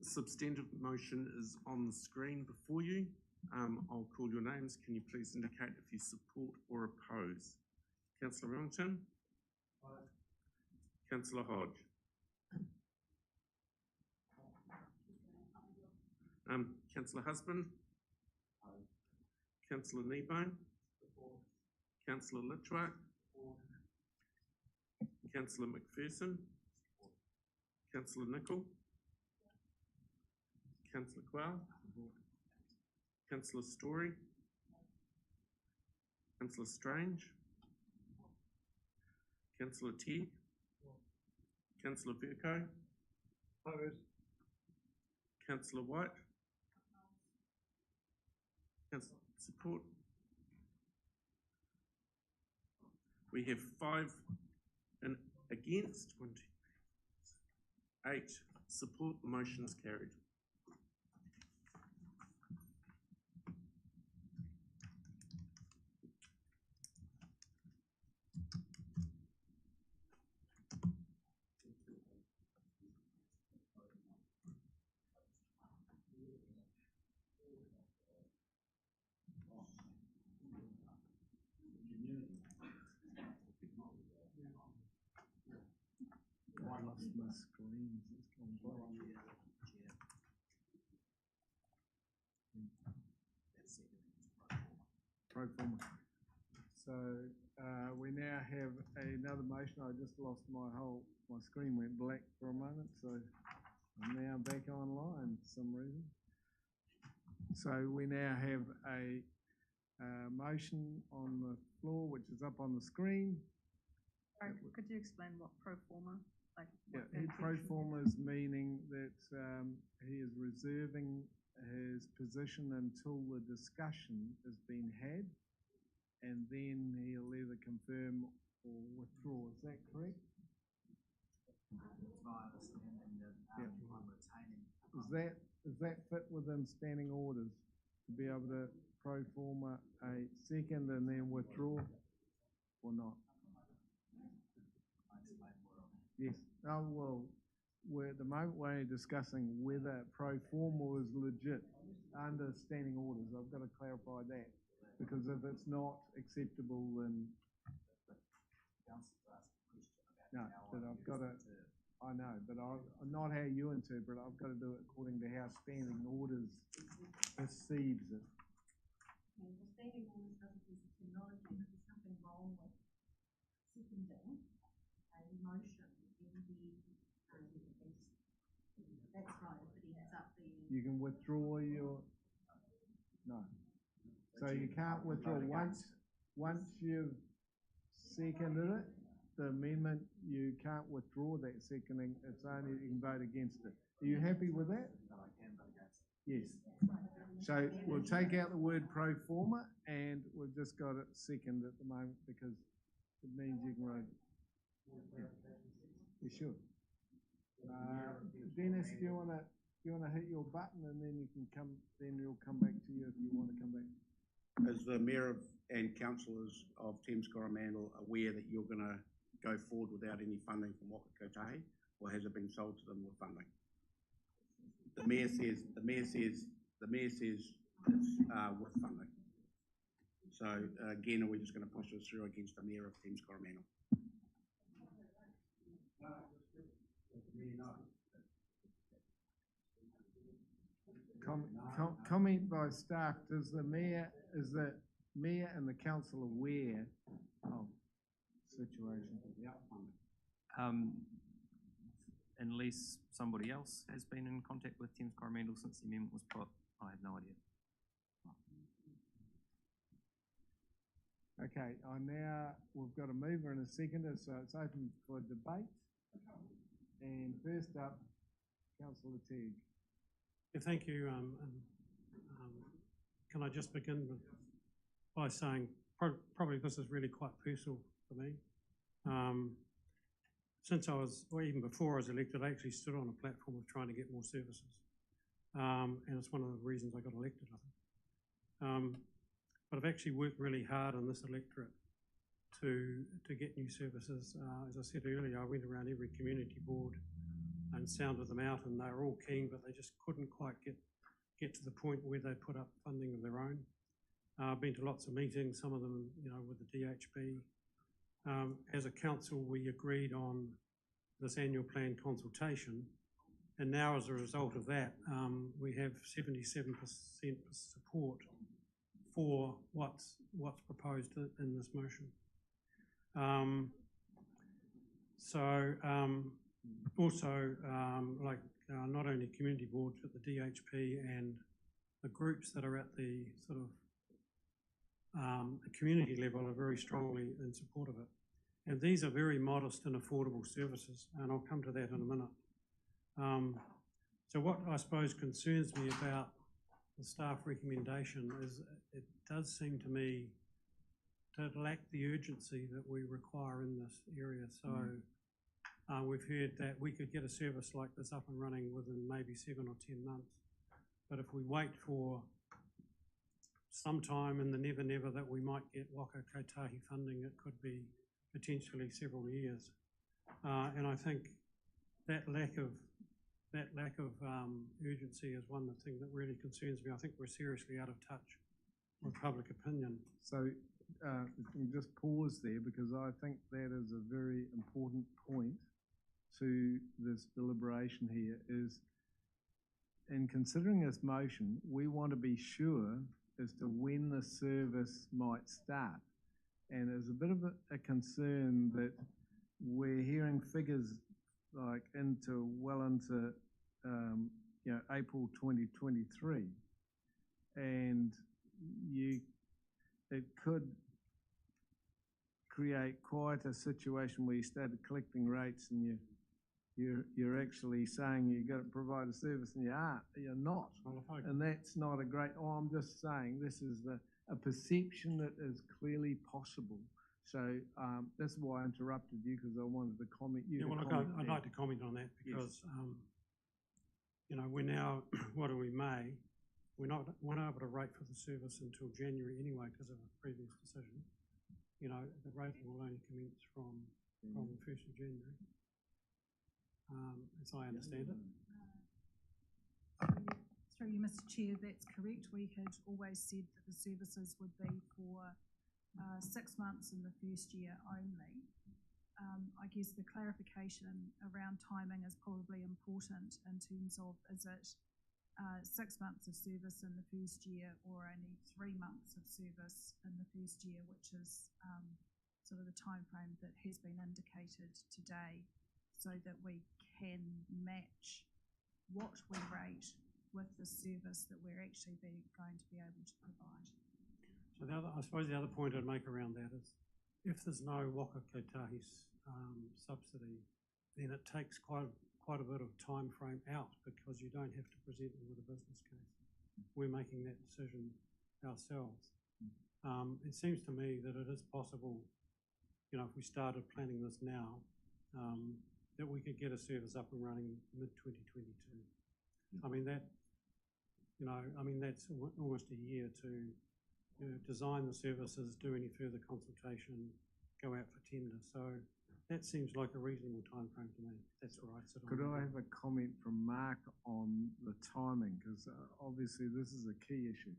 The substantive motion is on the screen before you. I'll call your names. Can you please indicate if you support or oppose? Councillor Remington? Aye. Councillor Hodge? Councillor Husband? Aye. Councillor Kneebone? Support. Councillor Litchwark? Support. Councillor McPherson? Support. Councillor Nicol? Councillor Quell? Support. Councillor Story? Councillor Strange? Councillor Teague? Councillor Burko? Opposed. Councillor White? Councillor support. We have 5 and against, 1, 2, 8 support. The motion is carried. I lost my screen. It's gone black. Pro forma. So we now have another motion. I just lost my screen went black for a moment, so I'm now back online for some reason. So we now have a motion on the floor, which is up on the screen. Sorry, could you explain what pro forma, like? Yeah, pro forma is meaning that he is reserving his position until the discussion has been had, and then he'll either confirm or withdraw. Is that correct? It's my understanding that I'm retaining. Does that fit within standing orders to be able to pro forma a second and then withdraw, or not? Yes. Oh, well, at the moment we're only discussing whether pro forma is legit under standing orders. I've got to clarify that, because if it's not acceptable, then no. But I've got to. I know, but not how you interpret it. I've got to do it according to how standing orders perceives it. Yeah, well, standing orders doesn't use the terminology, but there's nothing wrong with seconding a motion in the that's right, if it ends up being. You can withdraw your, no. So you can't withdraw once you've seconded it, the amendment, you can't withdraw that seconding. It's only you can vote against it. Are you happy with that? Yes. So we'll take out the word pro forma, and we've just got it second at the moment because it means you can vote. Yeah. You should. Dennis, do you wanna hit your button, and then we'll come back to you if you want to come back. Is the mayor and councillors of Thames Coromandel aware that you're going to go forward without any funding from Waikato, or has it been sold to them with funding? The mayor says it's with funding. So again, are we just going to push this through against the mayor of Thames Coromandel? Comment by staff. Is the mayor and the council aware of the situation? Unless somebody else has been in contact with Thames Coromandel since the amendment was put, I have no idea. Okay, we've got a mover and a seconder, so it's open for debate. And first up, Councillor Teague. Yeah, thank you. Can I just begin by saying probably this is really quite personal for me. Since I was, or even before I was elected, I actually stood on a platform of trying to get more services. And it's one of the reasons I got elected, I think. But I've actually worked really hard on this electorate to get new services. As I said earlier, I went around every community board and sounded them out, and they were all keen, but they just couldn't quite get to the point where they put up funding of their own. I've been to lots of meetings, some of them, with the DHB. As a council, we agreed on this annual plan consultation, and now as a result of that, we have 77% support for what's proposed in this motion. Also, not only community boards, but the DHP and the groups that are at the sort of community level are very strongly in support of it. And these are very modest and affordable services, and I'll come to that in a minute. So what I suppose concerns me about the staff recommendation is it does seem to me lack the urgency that we require in this area. So we've heard that we could get a service like this up and running within maybe 7 or 10 months. But if we wait for some time in the never that we might get Waka Kotahi funding, it could be potentially several years. And I think that lack of urgency is one of the things that really concerns me. I think we're seriously out of touch with public opinion. So just pause there, because I think that is a very important point to this deliberation here, is in considering this motion, we want to be sure as to when the service might start. And there's a bit of a concern that we're hearing figures like well into April 2023, and it could create quite a situation where you started collecting rates and you're actually saying you've got to provide a service and you're not. And that's not a great, I'm just saying this is a perception that is clearly possible. So that's why I interrupted you, because I wanted to comment. I'd like to comment on that, because we're now, what are we, May? We're not able to rate for the service until January anyway because of a previous decision. The rating will only commence from the 1st of January, as I understand it. Through you, Mr. Chair, that's correct. We had always said that the services would be for 6 months in the first year only. I guess the clarification around timing is probably important in terms of, is it 6 months of service in the first year or only 3 months of service in the first year, which is sort of the time frame that has been indicated today, so that we can match what we rate with the service that we're actually going to be able to provide. So I suppose the other point I'd make around that is, if there's no Waka Kotahi subsidy, then it takes quite a bit of time frame out, because you don't have to present them with a business case. We're making that decision ourselves. It seems to me that it is possible, if we started planning this now, that we could get a service up and running mid-2022. I mean, that's almost a year to design the services, do any further consultation, go out for tender. So that seems like a reasonable time frame to me. That's right. Could I have a comment from Mark on the timing? Because obviously this is a key issue.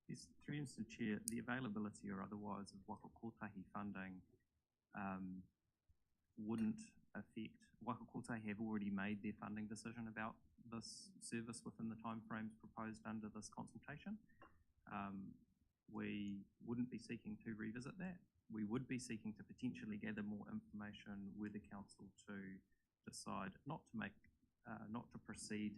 Yes, through you, Mr. Chair, the availability or otherwise of Waka Kotahi funding wouldn't affect. Waka Kotahi have already made their funding decision about this service within the timeframes proposed under this consultation. We wouldn't be seeking to revisit that. We would be seeking to potentially gather more information with the council to decide not to proceed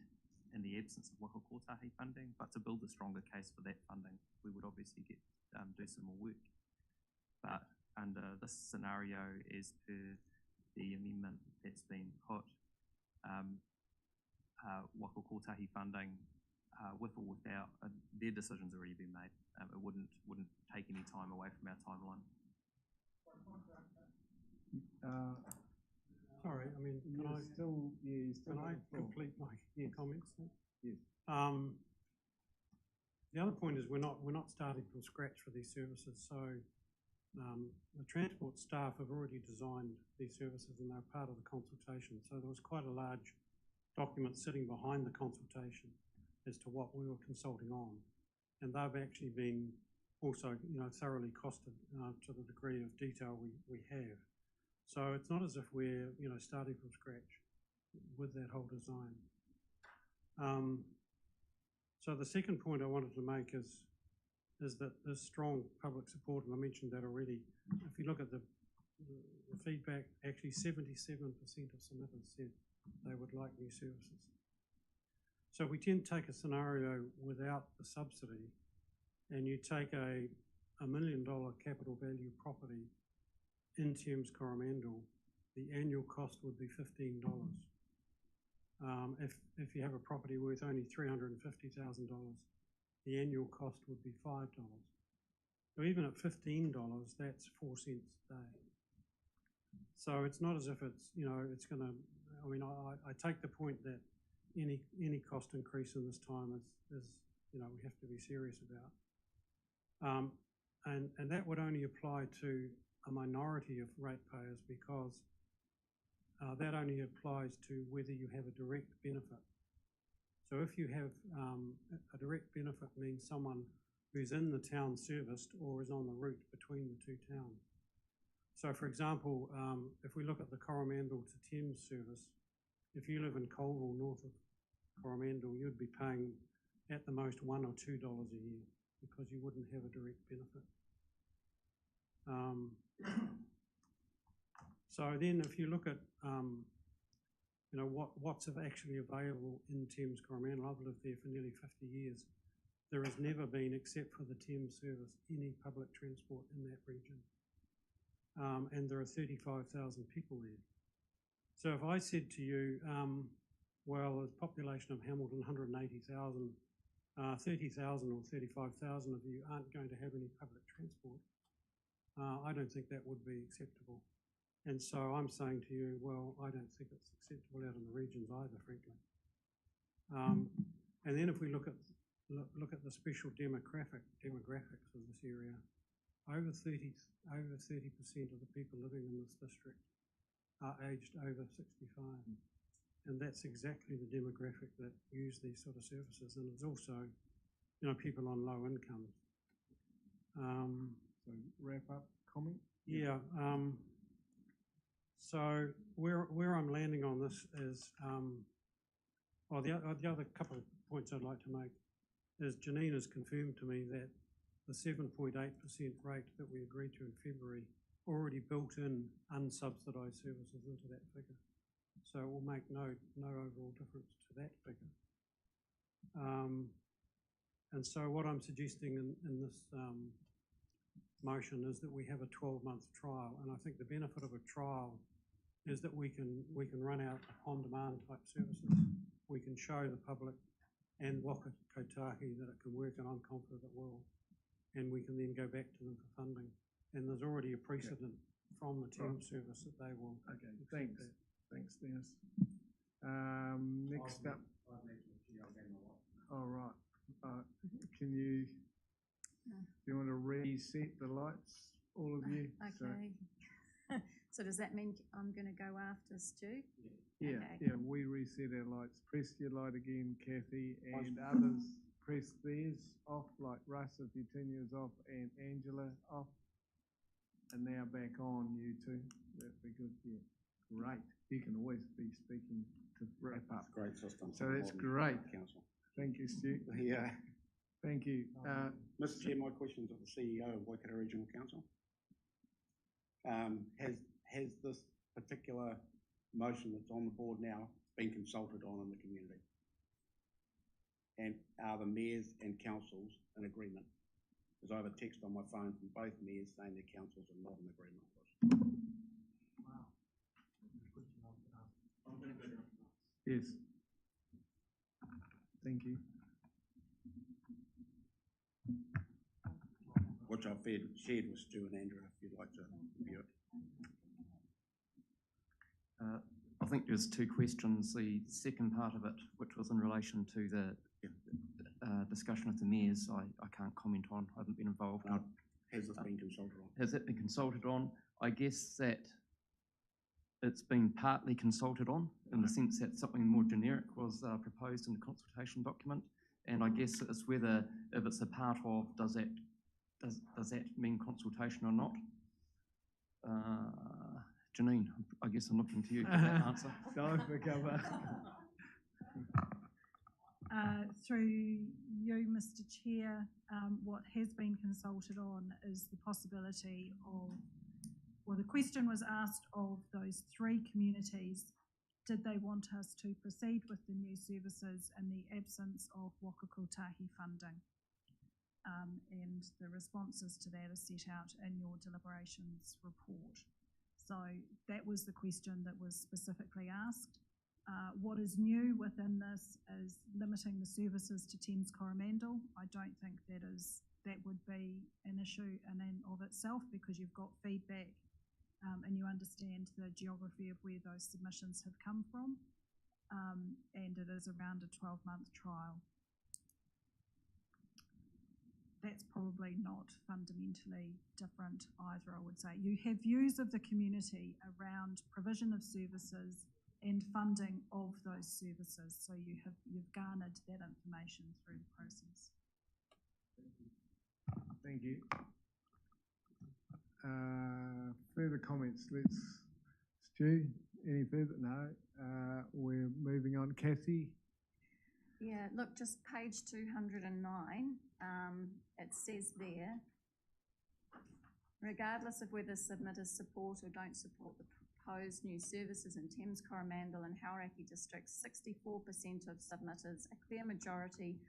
in the absence of Waka Kotahi funding, but to build a stronger case for that funding. We would obviously do some more work. But under this scenario, as per the amendment that's been put, Waka Kotahi funding, with or without, their decision's already been made. It wouldn't take any time away from our timeline. Sorry, I mean, can I complete my comments? Yes. The other point is we're not starting from scratch for these services. So the transport staff have already designed these services and they're part of the consultation. So there was quite a large document sitting behind the consultation as to what we were consulting on, and they've actually been also, thoroughly costed to the degree of detail we have. So it's not as if we're, starting from scratch with that whole design. So the second point I wanted to make is that there's strong public support, and I mentioned that already. If you look at the feedback, actually 77% of submitters said they would like new services. So we tend to take a scenario without the subsidy, and you take a $1 million capital value property in Thames Coromandel, the annual cost would be $15. If you have a property worth only $350,000, the annual cost would be $5. So even at $15, that's 4 cents a day. So it's not as if it's, it's going to, I mean, I take the point that any cost increase in this time is we have to be serious about. And that would only apply to a minority of ratepayers because that only applies to whether you have a direct benefit. So if you have a direct benefit means someone who's in the town serviced or is on the route between the two towns. So for example, if we look at the Coromandel to Thames service, if you live in Colville north of Coromandel, you'd be paying at the most $1 or $2 a year because you wouldn't have a direct benefit. So then if you look at what's actually available in Thames Coromandel, I've lived there for nearly 50 years. There has never been, except for the Thames service, any public transport in that region. And there are 35,000 people there. So if I said to you, well, the population of Hamilton, 180,000, 30,000 or 35,000 of you aren't going to have any public transport, I don't think that would be acceptable. And so I'm saying to you, well, I don't think it's acceptable out in the regions either, frankly. And then if we look at the special demographics of this area, over 30% of the people living in this district are aged over 65. And that's exactly the demographic that use these sort of services. And it's also, people on low incomes. So wrap up comment? Yeah. So where I'm landing on this is, the other couple of points I'd like to make is Janine has confirmed to me that the 7.8% rate that we agreed to in February already built in unsubsidised services into that figure. So it will make no overall difference to that figure. And so what I'm suggesting in this motion is that we have a 12-month trial, and I think the benefit of a trial is that we can run out on-demand type services. We can show the public and Waikato that it can work, and I'm confident it will. And we can then go back to them for funding. And there's already a precedent from the Thames service that they will. Okay, thanks. Thanks, Dennis. Next up. All right. Do you want to reset the lights, all of you? Okay. So does that mean I'm going to go after Stu? Yeah, Okay. yeah, we reset our lights. Press your light again, Kathy, and others press theirs off, like Russ, if you turn yours off, and Angela off. And now back on, you two. That'd be good, yeah. Great. You can always be speaking to wrap up. Great system. So that's great. Council. Thank you, Stu. Yeah. Thank you. Mr. Chair, my question is of the CEO of Waikato Regional Council. Has this particular motion that's on the board now been consulted on in the community? And are the mayors and councils in agreement? Because I have a text on my phone from both mayors saying their councils are not in agreement with this. Wow. Yes. Thank you. Which I've shared with Stu and Andrew, if you'd like to review it. I think there's two questions. The second part of it, which was in relation to the discussion with the mayors, I can't comment on. I haven't been involved. Has this been consulted on? Has it been consulted on? I guess that it's been partly consulted on in the sense that something more generic was proposed in the consultation document. And I guess it's whether, if it's a part of, does that mean consultation or not? Janine, I guess I'm looking to you for that answer. Time for cover. Through you, Mr. Chair, what has been consulted on is the possibility of, well, the question was asked of those three communities, did they want us to proceed with the new services in the absence of wakakotahi funding? And the responses to that are set out in your deliberations report. So that was the question that was specifically asked. What is new within this is limiting the services to Thames Coromandel. I don't think that is that would be an issue in and of itself, because you've got feedback and you understand the geography of where those submissions have come from, and it is around a 12-month trial. That's probably not fundamentally different either, I would say. You have views of the community around provision of services and funding of those services, so you've garnered that information through the process. Thank you. Further comments? Stu, any further? No. We're moving on. Kathy? Yeah, look, just page 209, it says there, regardless of whether submitters support or don't support the proposed new services in Thames, Coromandel and Hauraki districts, 64% of submitters, a clear majority,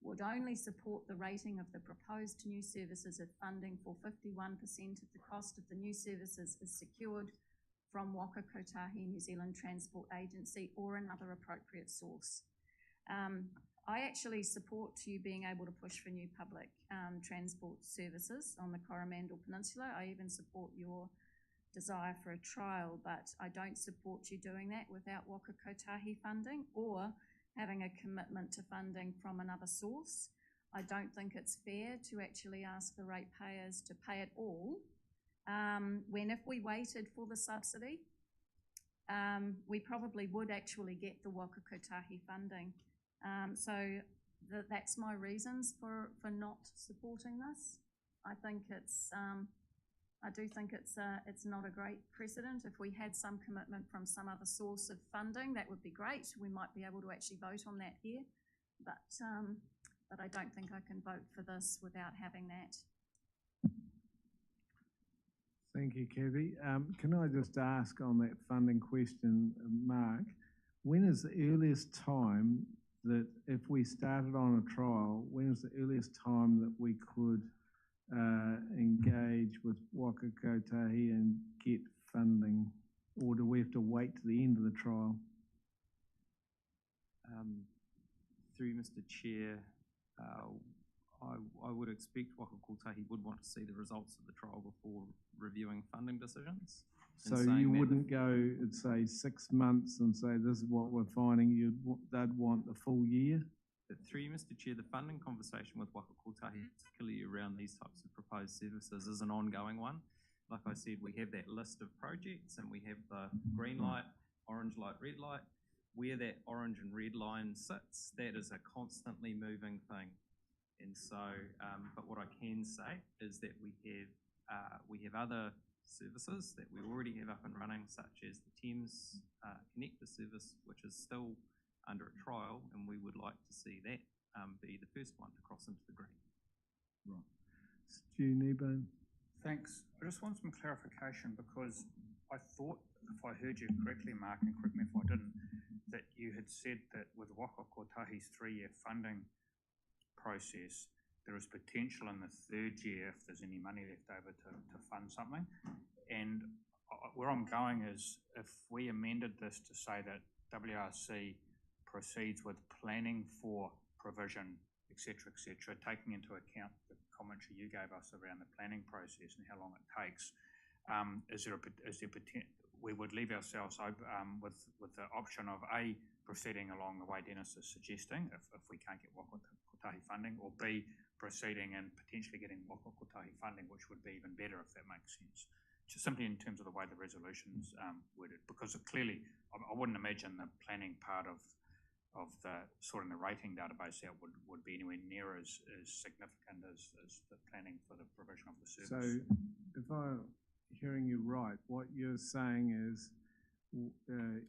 would only support the rating of the proposed new services if funding for 51% of the cost of the new services is secured from Waka Kotahi New Zealand Transport Agency or another appropriate source. I actually support you being able to push for new public transport services on the Coromandel Peninsula. I even support your desire for a trial, but I don't support you doing that without Waka Kotahi funding or having a commitment to funding from another source. I don't think it's fair to actually ask the ratepayers to pay it all, when if we waited for the subsidy, we probably would actually get the Waka Kotahi funding. So that's my reasons for not supporting this. I think I do think it's not a great precedent. If we had some commitment from some other source of funding, that would be great. We might be able to actually vote on that here, but I don't think I can vote for this without having that. Thank you, Kathy. Can I just ask on that funding question, Mark, when is the earliest time that if we started on a trial, when is the earliest time that we could engage with Waka Kotahi and get funding, or do we have to wait to the end of the trial? Through Mr. Chair, I would expect Waka Kotahi would want to see the results of the trial before reviewing funding decisions. So you wouldn't go and say 6 months and say this is what we're finding, they'd want the full year? But through Mr. Chair, the funding conversation with Waka Kotahi, particularly around these types of proposed services, is an ongoing one. Like I said, we have that list of projects and we have the green light, orange light, red light. Where that orange and red line sits, that is a constantly moving thing. And so, but what I can say is that we have other services that we already have up and running, such as the Thames Connector service, which is still under a trial, and we would like to see that be the first one to cross into the green. Right. Stu Kneebone. Thanks. I just want some clarification, because I thought, if I heard you correctly, Mark, and correct me if I didn't, that you had said that with Waka Kotahi's 3-year funding process, there is potential in the 3rd year, if there's any money left over, to fund something. And where I'm going is, if we amended this to say that WRC proceeds with planning for provision, etc., taking into account the commentary you gave us around the planning process and how long it takes, is there potential? We would leave ourselves with the option of A, proceeding along the way Dennis is suggesting, if we can't get Waka Kotahi funding, or B, proceeding and potentially getting Waka Kotahi funding, which would be even better, if that makes sense. Just simply in terms of the way the resolution's worded, because clearly I wouldn't imagine the planning part of the sorting the rating database out would be anywhere near as significant as the planning for the provision of the service. So if I'm hearing you right, what you're saying is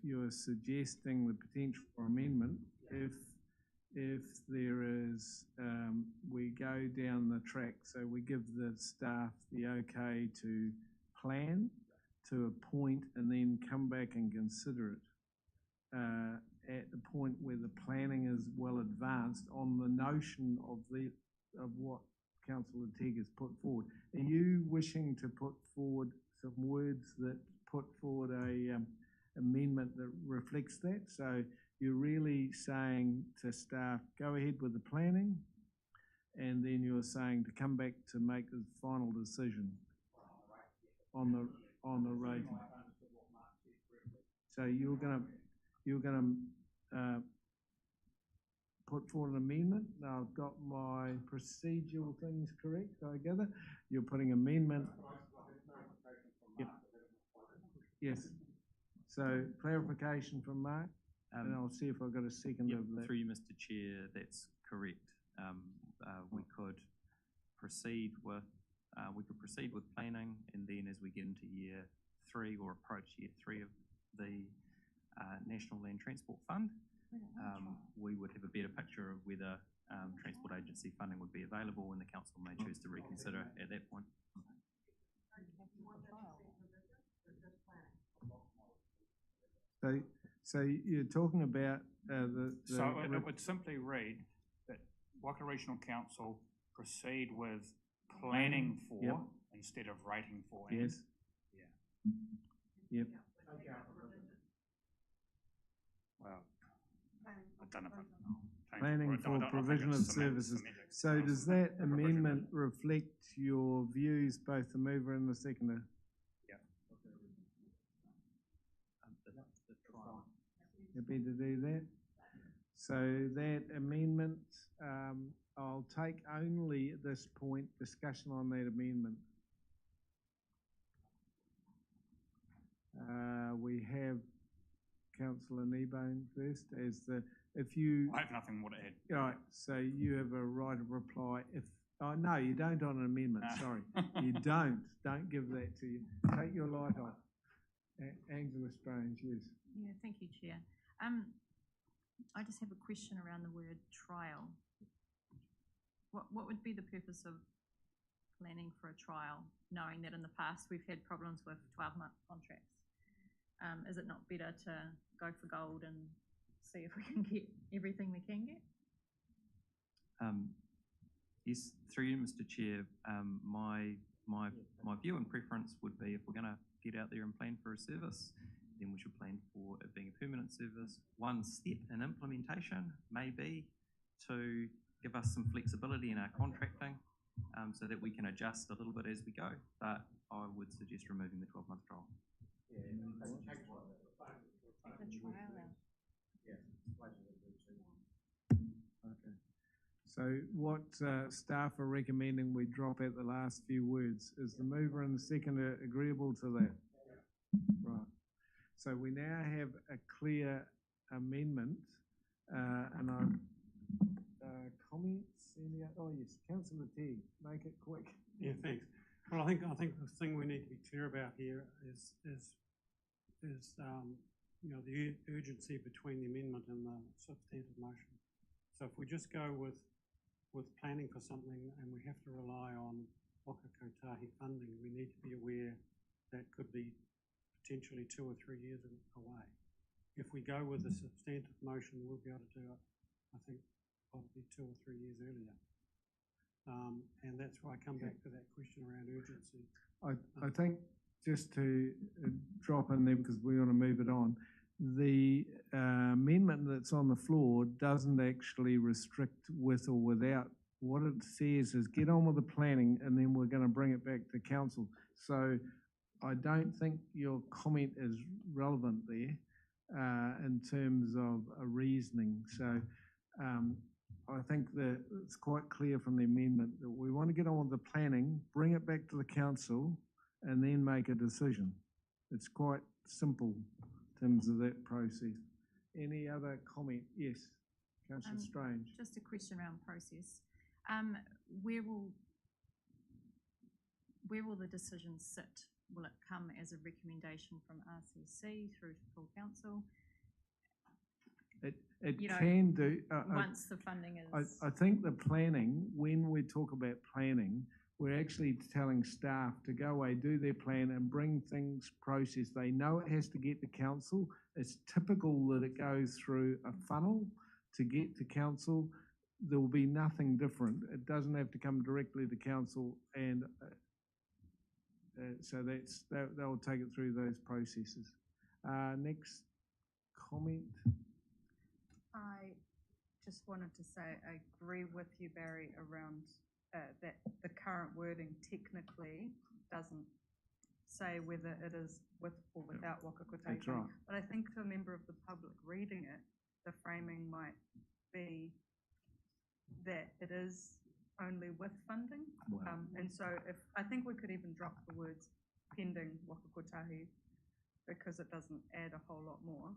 you're suggesting the potential for amendment if there is, we go down the track, so we give the staff the okay to plan to a point and then come back and consider it at the point where the planning is well advanced on the notion of what Councillor Tegg has put forward. Are you wishing to put forward some words that put forward a amendment that reflects that? So you're really saying to staff, go ahead with the planning, and then you're saying to come back to make the final decision on the rating. So you're gonna put forward an amendment. Now I've got my procedural things correct, I gather. You're putting amendment. Yep. Yes. So clarification from Mark, and I'll see if I've got a second of that. Through you, Mr. Chair, that's correct. We could proceed with planning, and then as we get into year 3 or approach year 3 of the National Land Transport Fund, we would have a better picture of whether Transport Agency funding would be available, and the council may choose to reconsider at that point. So you're talking about So it would simply read that Waikato Regional Council proceed with planning for Yep. instead of rating for. Yes. Yeah. Yep. Well, I don't know if I Planning for provision of services. So does that amendment reflect your views, both the mover and the seconder? Yeah. Happy to do that. So that amendment, I'll take only at this point discussion on that amendment. We have Councillor Kneebone first as the, if you... I have nothing more to add. All right, so you have a right of reply if, oh no, you don't on an amendment, sorry. You don't give that to you. Take your light off. Angela Strange, yes. Yeah, thank you, Chair. I just have a question around the word trial. What would be the purpose of planning for a trial, knowing that in the past we've had problems with 12-month contracts? Is it not better to go for gold and see if we can get everything we can get? Yes, through you, Mr. Chair, my view and preference would be if we're going to get out there and plan for a service, then we should plan for it being a permanent service. One step in implementation may be to give us some flexibility in our contracting so that we can adjust a little bit as we go, but I would suggest removing the 12-month trial. Okay. So what staff are recommending we drop at the last few words. Is the mover and the seconder agreeable to that? Right. So we now have a clear amendment, and comments. Oh yes, Councillor Teague, make it quick. Yeah, thanks. Well, I think the thing we need to be clear about here is you know, the urgency between the amendment and the substantive motion. So if we just go with planning for something and we have to rely on waka kotahi funding, we need to be aware that could be potentially 2 or 3 years away. If we go with a substantive motion, we'll be able to do it, I think, probably 2 or 3 years earlier. And that's why I come back to that question around urgency. I think just to drop in there because we want to move it on, the amendment that's on the floor doesn't actually restrict with or without. What it says is get on with the planning and then we're going to bring it back to council. So I don't think your comment is relevant there in terms of a reasoning. So I think that it's quite clear from the amendment that we want to get on with the planning, bring it back to the council, and then make a decision. It's quite simple in terms of that process. Any other comment? Yes, Councillor Strange. Just a question around process. Where will the decision sit? Will it come as a recommendation from RCC through to full council? It can do. Once the funding is... I think the planning, when we talk about planning, we're actually telling staff to go away, do their plan and bring things processed. They know it has to get to council. It's typical that it goes through a funnel to get to council. There will be nothing different. It doesn't have to come directly to council, and so they'll take it through those processes. Next comment. just wanted to say I agree with you, Barry, around that the current wording technically doesn't say whether it is with or without waka kotahi. That's right. But I think to a member of the public reading it, the framing might be that it is only with funding. And so I think we could even drop the words pending waka kotahi, because it doesn't add a whole lot more,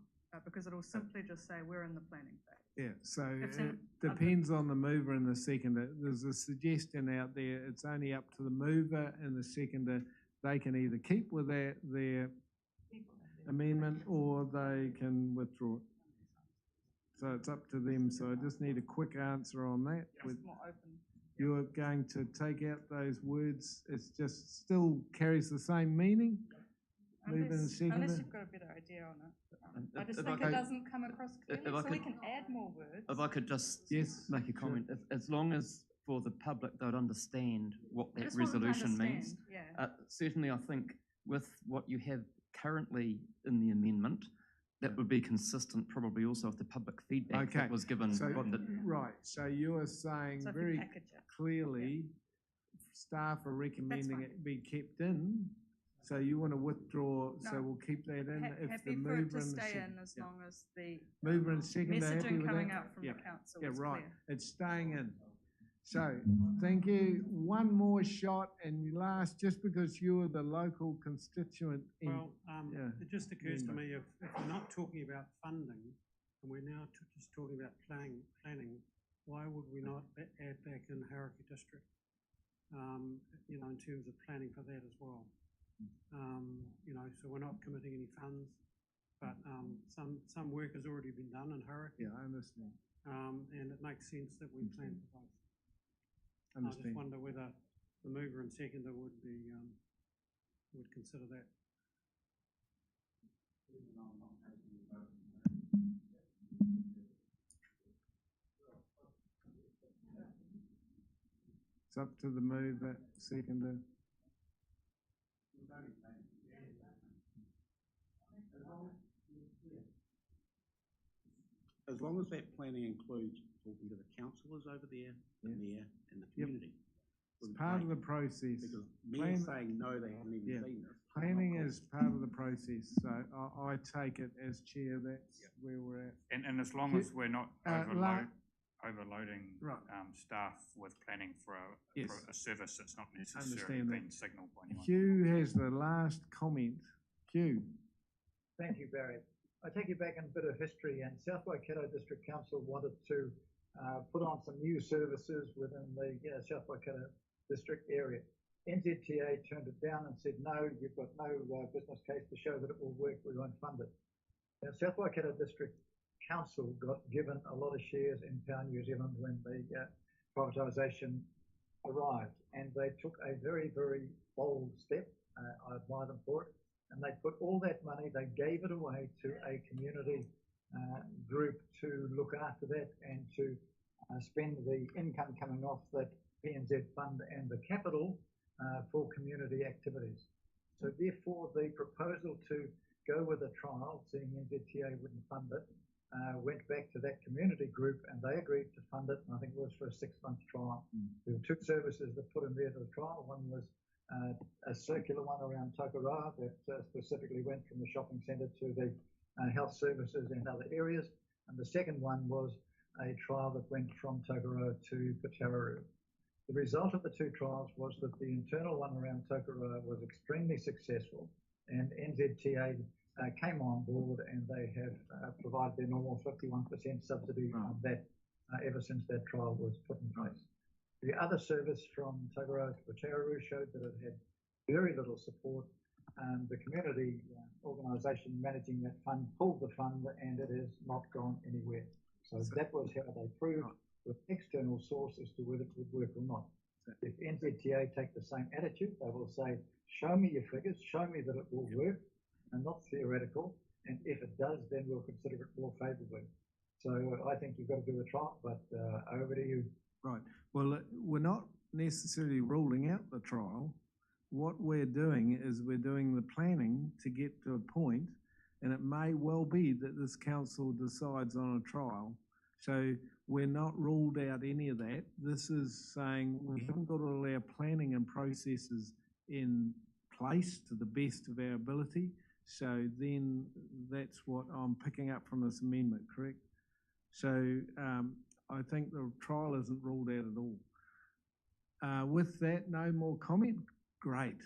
because it'll simply just say we're in the planning phase. Yeah, so If it some depends on the mover and the seconder. There's a suggestion out there, it's only up to the mover and the seconder. They can either keep with their amendment or they can withdraw it. So it's up to them. So I just need a quick answer on that. Just more open. You're going to take out those words, it's just still carries the same meaning? Mover and seconder? Unless you've got a better idea on it. I just think it doesn't come across clearly, so we can add more words. If I could just Yes, make a comment, as long as for the public they'd understand what I that just want them to resolution means. understand, yeah. Certainly, I think with what you have currently in the amendment, that would be consistent probably also with the public feedback Okay. that was given. So, on the- right, so you are saying So if we very package it. clearly, staff are recommending fine. it be kept in. So you want to withdraw, so No. we'll keep that in if the Happy for it mover to and the stay in seconder. as long as the Mover and seconder happy messaging with coming that? out from the Yeah. council Yeah, is right, clear. it's staying in. So, thank you. One more shot and last, just because you are the local constituent. Well, yeah, it just occurs to member. me, if we're not talking about funding, and we're now just talking about planning, why would we not add back in Hauraki District? You know, in terms of planning for that as well. You know, so we're not committing any funds, but some work has already been done in Hauraki. Yeah, I understand. And it makes sense that we plan for both. I just Understand. wonder whether the mover and seconder would be, would consider that. It's up to the mover, seconder. As long as that planning includes talking to the councillors over there, the mayor and the community. It's part of the process. Because mayor's saying no, they haven't even Yeah. seen this. Planning is part of the process, so I take it as chair, that's where we're at. And as long as we're not overloading Right. Staff with planning for Yes. a service that's not necessarily Understand that. been signalled by anyone. Hugh has the last comment. Hugh. Thank you, Barry. I take you back in a bit of history, and South Waikato District Council wanted to put on some new services within the South Waikato District area. NZTA turned it down and said, no, you've got no business case to show that it will work, we won't fund it. Now, South Waikato District Council got given a lot of shares in Power New Zealand when the privatisation arrived, and they took a very, very bold step. I admire them for it. And they put all that money, they gave it away to a community group to look after that and to spend the income coming off that PNZ fund and the capital for community activities. So therefore, the proposal to go with a trial, seeing NZTA wouldn't fund it, went back to that community group and they agreed to fund it, and I think it was for a 6-month trial. There were 2 services that put in there to the trial. One was a circular one around Tokoroa that specifically went from the shopping centre to the health services and other areas. And the second one was a trial that went from Tokoroa to Putaruru. The result of the 2 trials was that the internal one around Tokoroa was extremely successful, and NZTA came on board and they have provided their normal 51% subsidy on that ever since that trial was put in place. The other service from Tokoroa to Putaruru showed that it had very little support. The community organisation managing that fund pulled the fund and it has not gone anywhere. So that was how they proved with external source as to whether it would work or not. If NZTA take the same attitude, they will say, show me your figures, show me that it will work, and not theoretical, and if it does, then we'll consider it more favourably. So I think you've got to do a trial, but over to you. Right. Well, we're not necessarily ruling out the trial. What we're doing is we're doing the planning to get to a point, and it may well be that this council decides on a trial. So we're not ruled out any of that. This is saying we haven't got all our planning and processes in place to the best of our ability. So then that's what I'm picking up from this amendment, correct? So I think the trial isn't ruled out at all. With that, no more comment? Great.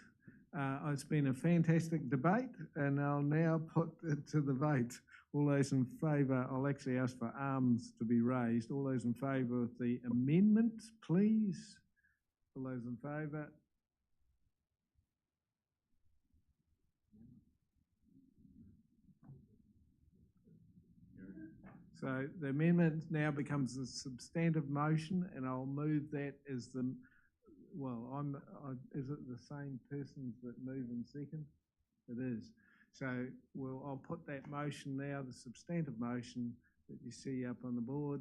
It's been a fantastic debate, and I'll now put it to the vote. All those in favour, I'll actually ask for arms to be raised. All those in favour of the amendment, please. All those in favour. So the amendment now becomes a substantive motion, and I'll move that as the, well, is it the same persons that move and second? It is. So I'll put that motion now, the substantive motion that you see up on the board.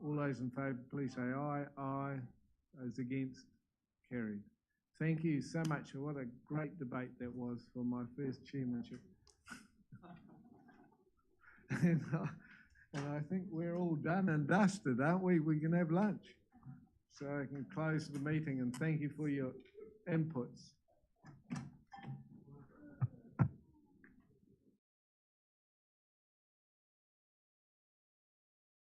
All those in favour, please say aye. Aye. Those against, carried. Thank you so much. What a great debate that was for my first chairmanship. And I think we're all done and dusted, aren't we? We can have lunch. So I can close the meeting, and thank you for your inputs.